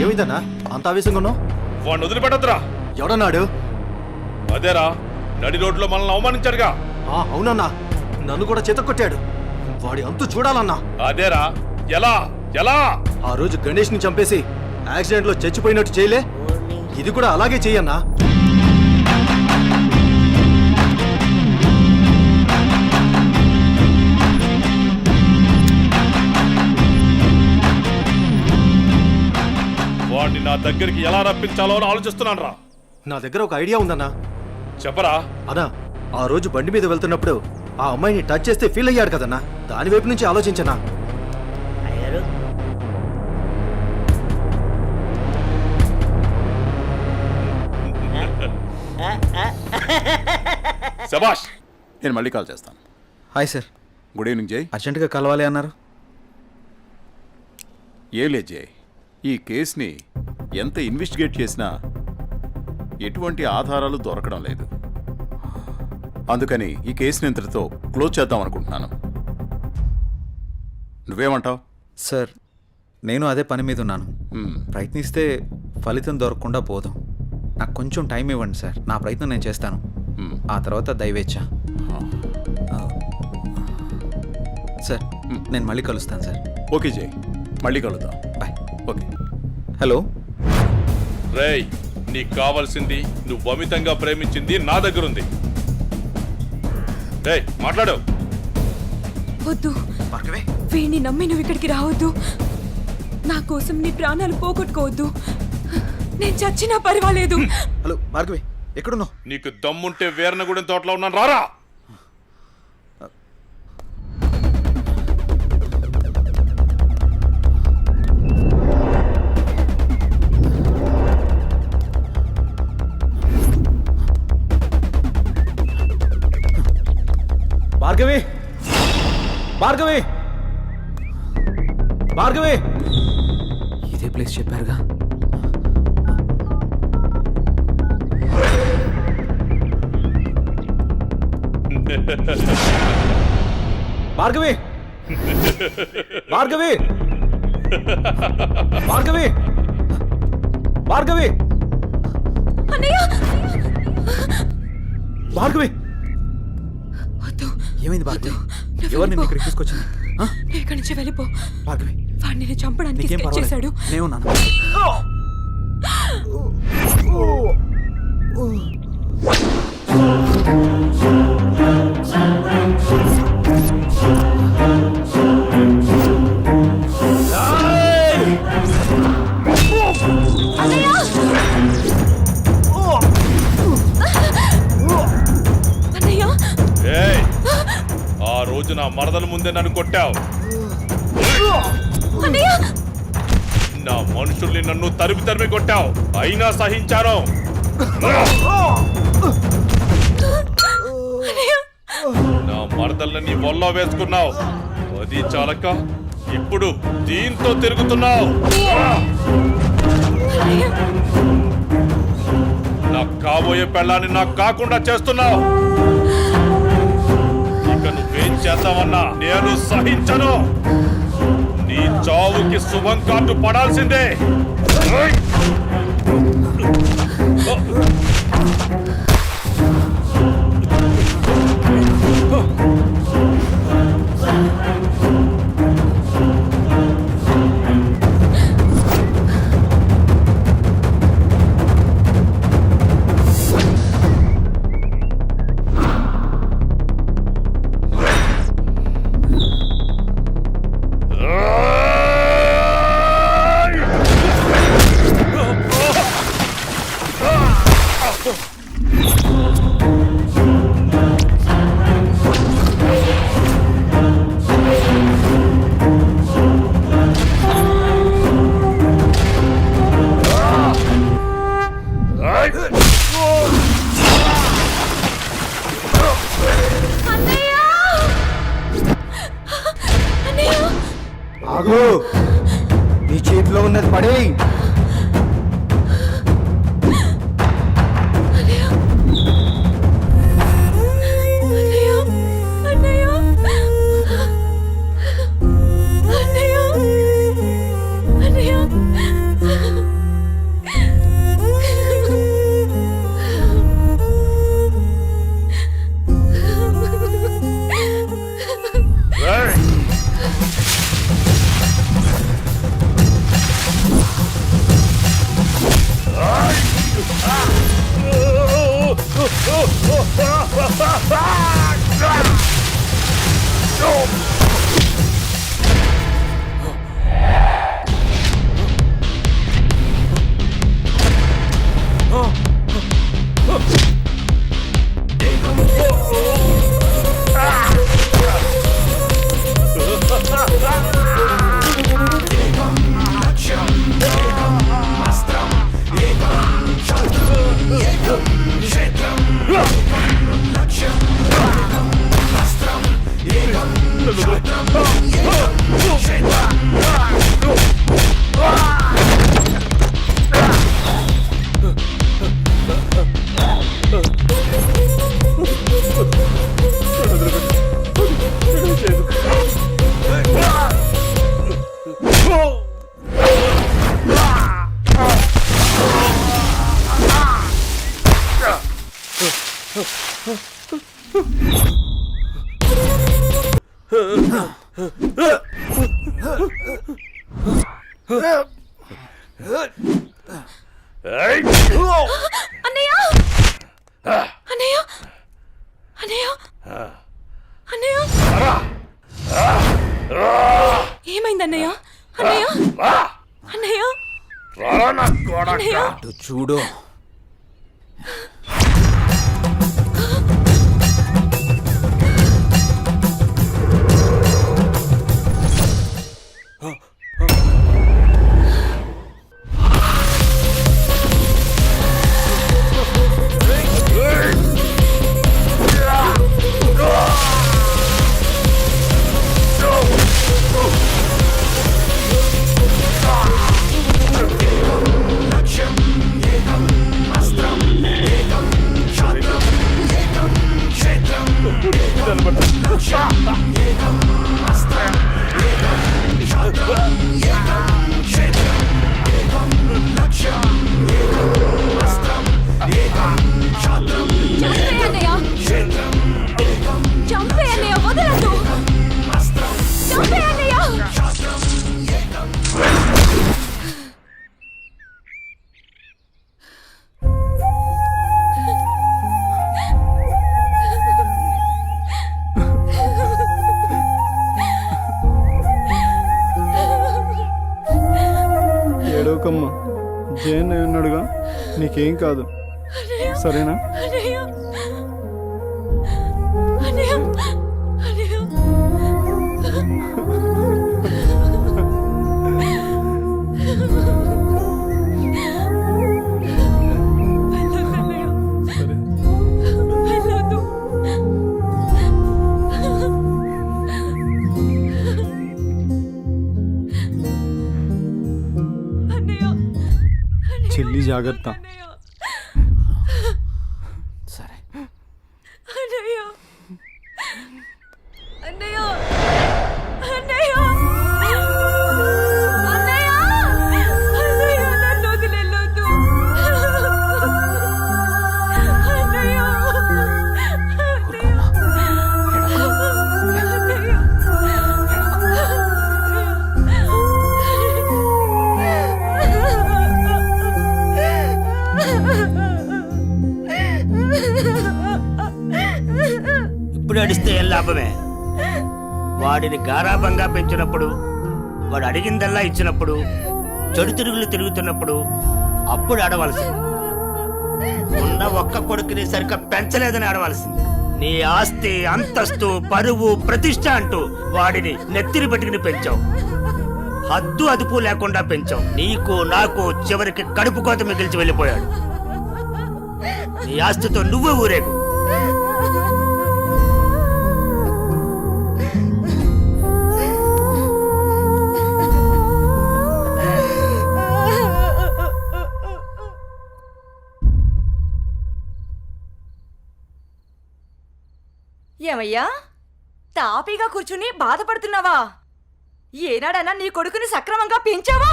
ఏమైందన్నా అంత ఆవేశంగా ఉన్నావు? వాడిని వదిలిపెట్టద్దురా. ఎవడన్నాడు? అదేరా, నడి రోడ్లో మనల్ని అవమానించాడుగా. అవునన్నా, నన్ను కూడా చేతకొట్టాడు. వాడి అంతు చూడాలన్నా. అదేరా, ఎలా ఎలా ఆ రోజు గణేష్ ని చంపేసి యాక్సిడెంట్ లో చచ్చిపోయినట్టు చేయలే, ఇది కూడా అలాగే చెయ్యన్నా. వాడిని నా దగ్గరికి ఎలా రప్పించాలో అని ఆలోచిస్తున్నాను రా. నా దగ్గర ఒక ఐడియా ఉందన్నా. చెప్పరా. అన్నా, ఆ రోజు బండి మీద వెళ్తున్నప్పుడు ఆ అమ్మాయిని టచ్ చేస్తే ఫీల్ అయ్యాడు కదన్నా, దాని వైపు నుంచి ఆలోచించనా. శభాష్. నేను మళ్ళీ కాల్ చేస్తాను. Hi sir. గుడ్ ఈవినింగ్ జై. అర్జెంటుగా కలవాలి అన్నారు. ఏం లేదు జై, ఈ కేసుని ఎంత ఇన్వెస్టిగేట్ చేసినా ఎటువంటి ఆధారాలు దొరకడం లేదు. అందుకని ఈ కేసుని ఇంతటితో క్లోజ్ చేద్దాం అనుకుంటున్నాను. నువ్వేమంటావు? సార్, నేను అదే పని మీద ఉన్నాను. ప్రయత్నిస్తే ఫలితం దొరకకుండా పోదాం. నాకు కొంచెం టైం ఇవ్వండి సార్, నా ప్రయత్నం నేను చేస్తాను. ఆ తర్వాత దైవేచ్ఛ. సార్, నేను మళ్ళీ కలుస్తాను సార్. ఓకే జై, మళ్ళీ కలుద్దాం. బాయ్. ఓకే. హలో రేయ్, నీకు కావాల్సింది నువ్వు అమితంగా ప్రేమించింది నా దగ్గరుంది. రేయ్, మాట్లాడు. వద్దు, వీడిని నమ్మి నువ్వు ఇక్కడికి రావద్దు. నా కోసం నీ ప్రాణాలు పోగొట్టుకోవద్దు. నేను చచ్చినా పర్వాలేదు. హలో భార్గవి, ఎక్కడున్నావు? నీకు దమ్ముంటే వీరనగూడెం తోటలో ఉన్నాను, రారా. భార్గవి, భార్గవి, భార్గవి. ఇదే ప్లేస్ చెప్పారుగా. భార్గవి, భార్గవి, భార్గవి, భార్గవి, భార్గవి. ఏమైంది భార్గవి? ఎవరు నిన్ను ఇక్కడికి తీసుకొచ్చింది? ఇక్కడి నుంచి వెళ్ళిపో భార్గవి. వాడిని నేను చంపడానికి నీకేం స్కెచ్ చేశాడు. నేనున్నాను. ఏయ్, ఆ రోజు నా మరదల ముందే నన్ను కొట్టావు. నా మనుషుల్ని నన్ను తరిమి తరిమి కొట్టావు, అయినా సహించాను. నా మరదల్ని నీ ఒళ్ళో వేసుకున్నావు, అది చాలక ఇప్పుడు దీంతో తిరుగుతున్నావు. నాకు కాబోయే పెళ్ళాన్ని నాకు కాకుండా చేస్తున్నావు. ఇక నువ్వేం చేద్దామన్నా నేను సహించను. నీ చావుకి శుభం కార్డు పడాల్సిందే. చేతిలో ఉన్నది పడేయి. అన్నయ్య అన్నయ్య అన్నయ్య అన్నయ్య ఏమైంది అన్నయ్య అన్నయ్య అన్నయ్య అన్నయ్య చూడు చంపే అన్నయ్య వదలదు చంపే అన్నయ్య ఏడవకమ్మా, జయన్ ఉన్నాడుగా, నీకేం కాదు, సరేనా? అన్నయ్య అన్నయ్య అన్నయ్య చెల్లి జాగ్రత్త. సరే అన్నయ్య అన్నయ్య అన్నయ్య అన్నయ్య అన్నయ్య నన్ను వదిలేయొద్దు అన్నయ్య ఇప్పుడు అడిస్తే ఏం లాభమే? వాడిని గారాబంగా పెంచినప్పుడు, వాడు అడిగిందల్లా ఇచ్చినప్పుడు, చెడు తిరుగులు తిరుగుతున్నప్పుడు అప్పుడు ఆడవలసింది. ఉన్న ఒక్క కొడుకుని సరిగ్గా పెంచలేదని ఆడవలసింది. నీ ఆస్తి, అంతస్తు, పరువు, ప్రతిష్ట అంటూ వాడిని నెత్తిని పెట్టుకుని పెంచావు. హద్దు అదుపు లేకుండా పెంచావు. నీకు నాకు చివరికి కడుపు కోత మిగిల్చి వెళ్ళిపోయాడు. నీ ఆస్తితో నువ్వు ఊరేగు. ఏమయ్యా తాపీగా కూర్చుని బాధపడుతున్నావా? ఏనాడన్నా నీ కొడుకుని సక్రమంగా పెంచావా?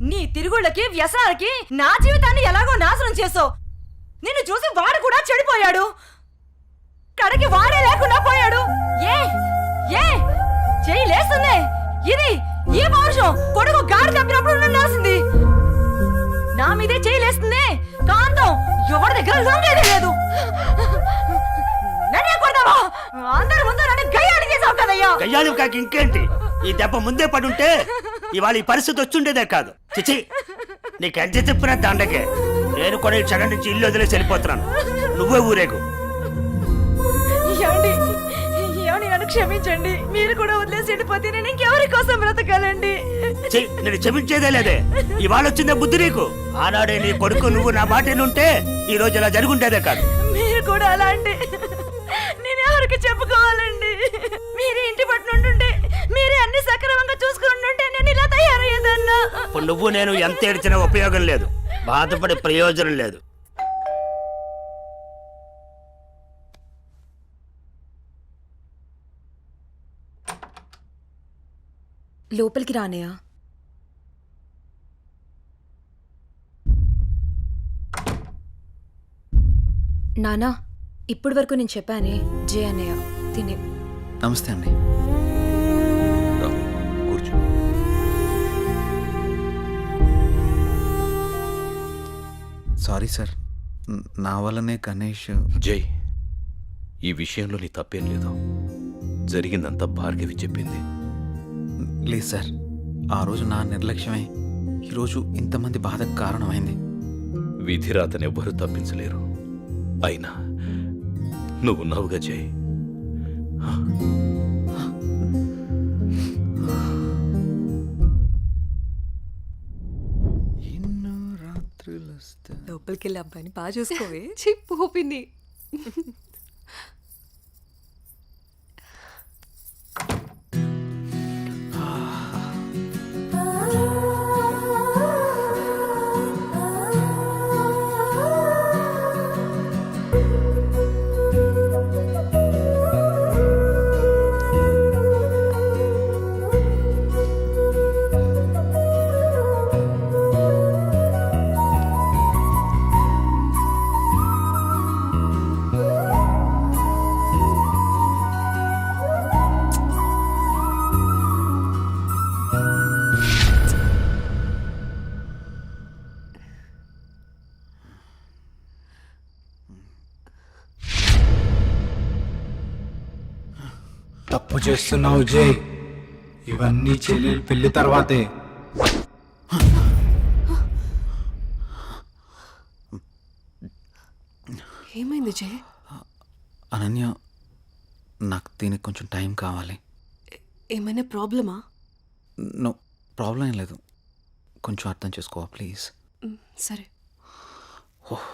నీ తిరుగుళ్ళకి వ్యసనాలకి నా జీవితాన్ని ఎలాగో నాశనం చేసావు. నిన్ను చూసి వాడు కూడా చెడిపోయాడు. కడకి వాడే లేకుండా పోయాడు. ఏ ఏ చెయ్యి లేస్తుంది. ఇది ఈ పౌరుషం కొడుకు గాడి తప్పినప్పుడు ఉండాల్సింది. నా మీదే చెయ్యి లేస్తుంది. కాంతం ఎవరి దగ్గర లొంగేదే లేదు. నన్నే కొడతావా? అందరి ముందు నన్ను గయ్యాడి చేసావు కదయ్యా. గయ్యాలు కాక ఇంకేంటి? ఈ దెబ్బ ముందే పడుంటే ఇవాళ ఈ పరిస్థితి వచ్చుండేదే కాదు. చిచి, నీకు ఎంత చెప్పినా దండకే. నేను కూడా ఈ క్షణం నుంచి ఇల్లు వదిలేసి వెళ్ళిపోతున్నాను. నువ్వే ఊరేగు. ఏమండి ఏమండి నన్ను క్షమించండి. మీరు కూడా వదిలేసి వెళ్ళిపోతే నేను ఇంకెవరి కోసం బ్రతకాలండి? నేను క్షమించేదే లేదే. ఇవాళ వచ్చిందే బుద్ధి నీకు. ఆనాడే నీ కొడుకు నువ్వు నా మాట ఉంటే ఈ రోజు ఇలా జరుగుంటేదే కాదు. మీరు కూడా అలా అంటే నేను ఎవరికి చెప్పుకోవాలండి? మీరే ఇంటి పట్టునుంటుంటే మీరే అన్ని సక్రమంగా చూసుకుంటుంటే నేను ఇలా తయారయ్యేదన్నా. ఇప్పుడు నువ్వు నేను ఎంత ఏడ్చినా ఉపయోగం లేదు. బాధపడే ప్రయోజనం లేదు. లోపలికి రానయ్యా. నానా ఇప్పటి వరకు నేను చెప్పానే జే అన్నయ్య తినే. నమస్తే అండి. కూర్చో. సారీ సార్, నా వల్లనే గణేష్. జై, ఈ విషయంలో నీ తప్పేం లేదు. జరిగిందంతా భార్గవి చెప్పింది. లేదు సార్, ఆ రోజు నా నిర్లక్ష్యమే ఈరోజు ఇంతమంది బాధకు కారణమైంది. విధిరాతను ఎవ్వరూ తప్పించలేరు. అయినా నువ్వున్నావుగా జై. లోపలికి వెళ్ళి అబ్బాయిని బాగా చూసుకోవే. చెప్పు పిన్ని. తప్పు చేస్తున్నావు జై. ఇవన్నీ చెల్లెలు పెళ్లి తర్వాతే. ఏమైంది జై? అనన్య, నాకు దీనికి కొంచెం టైం కావాలి. ఏమైనా ప్రాబ్లమా? నో ప్రాబ్లం ఏం లేదు. కొంచెం అర్థం చేసుకోవా ప్లీజ్? సరే. ఓహ్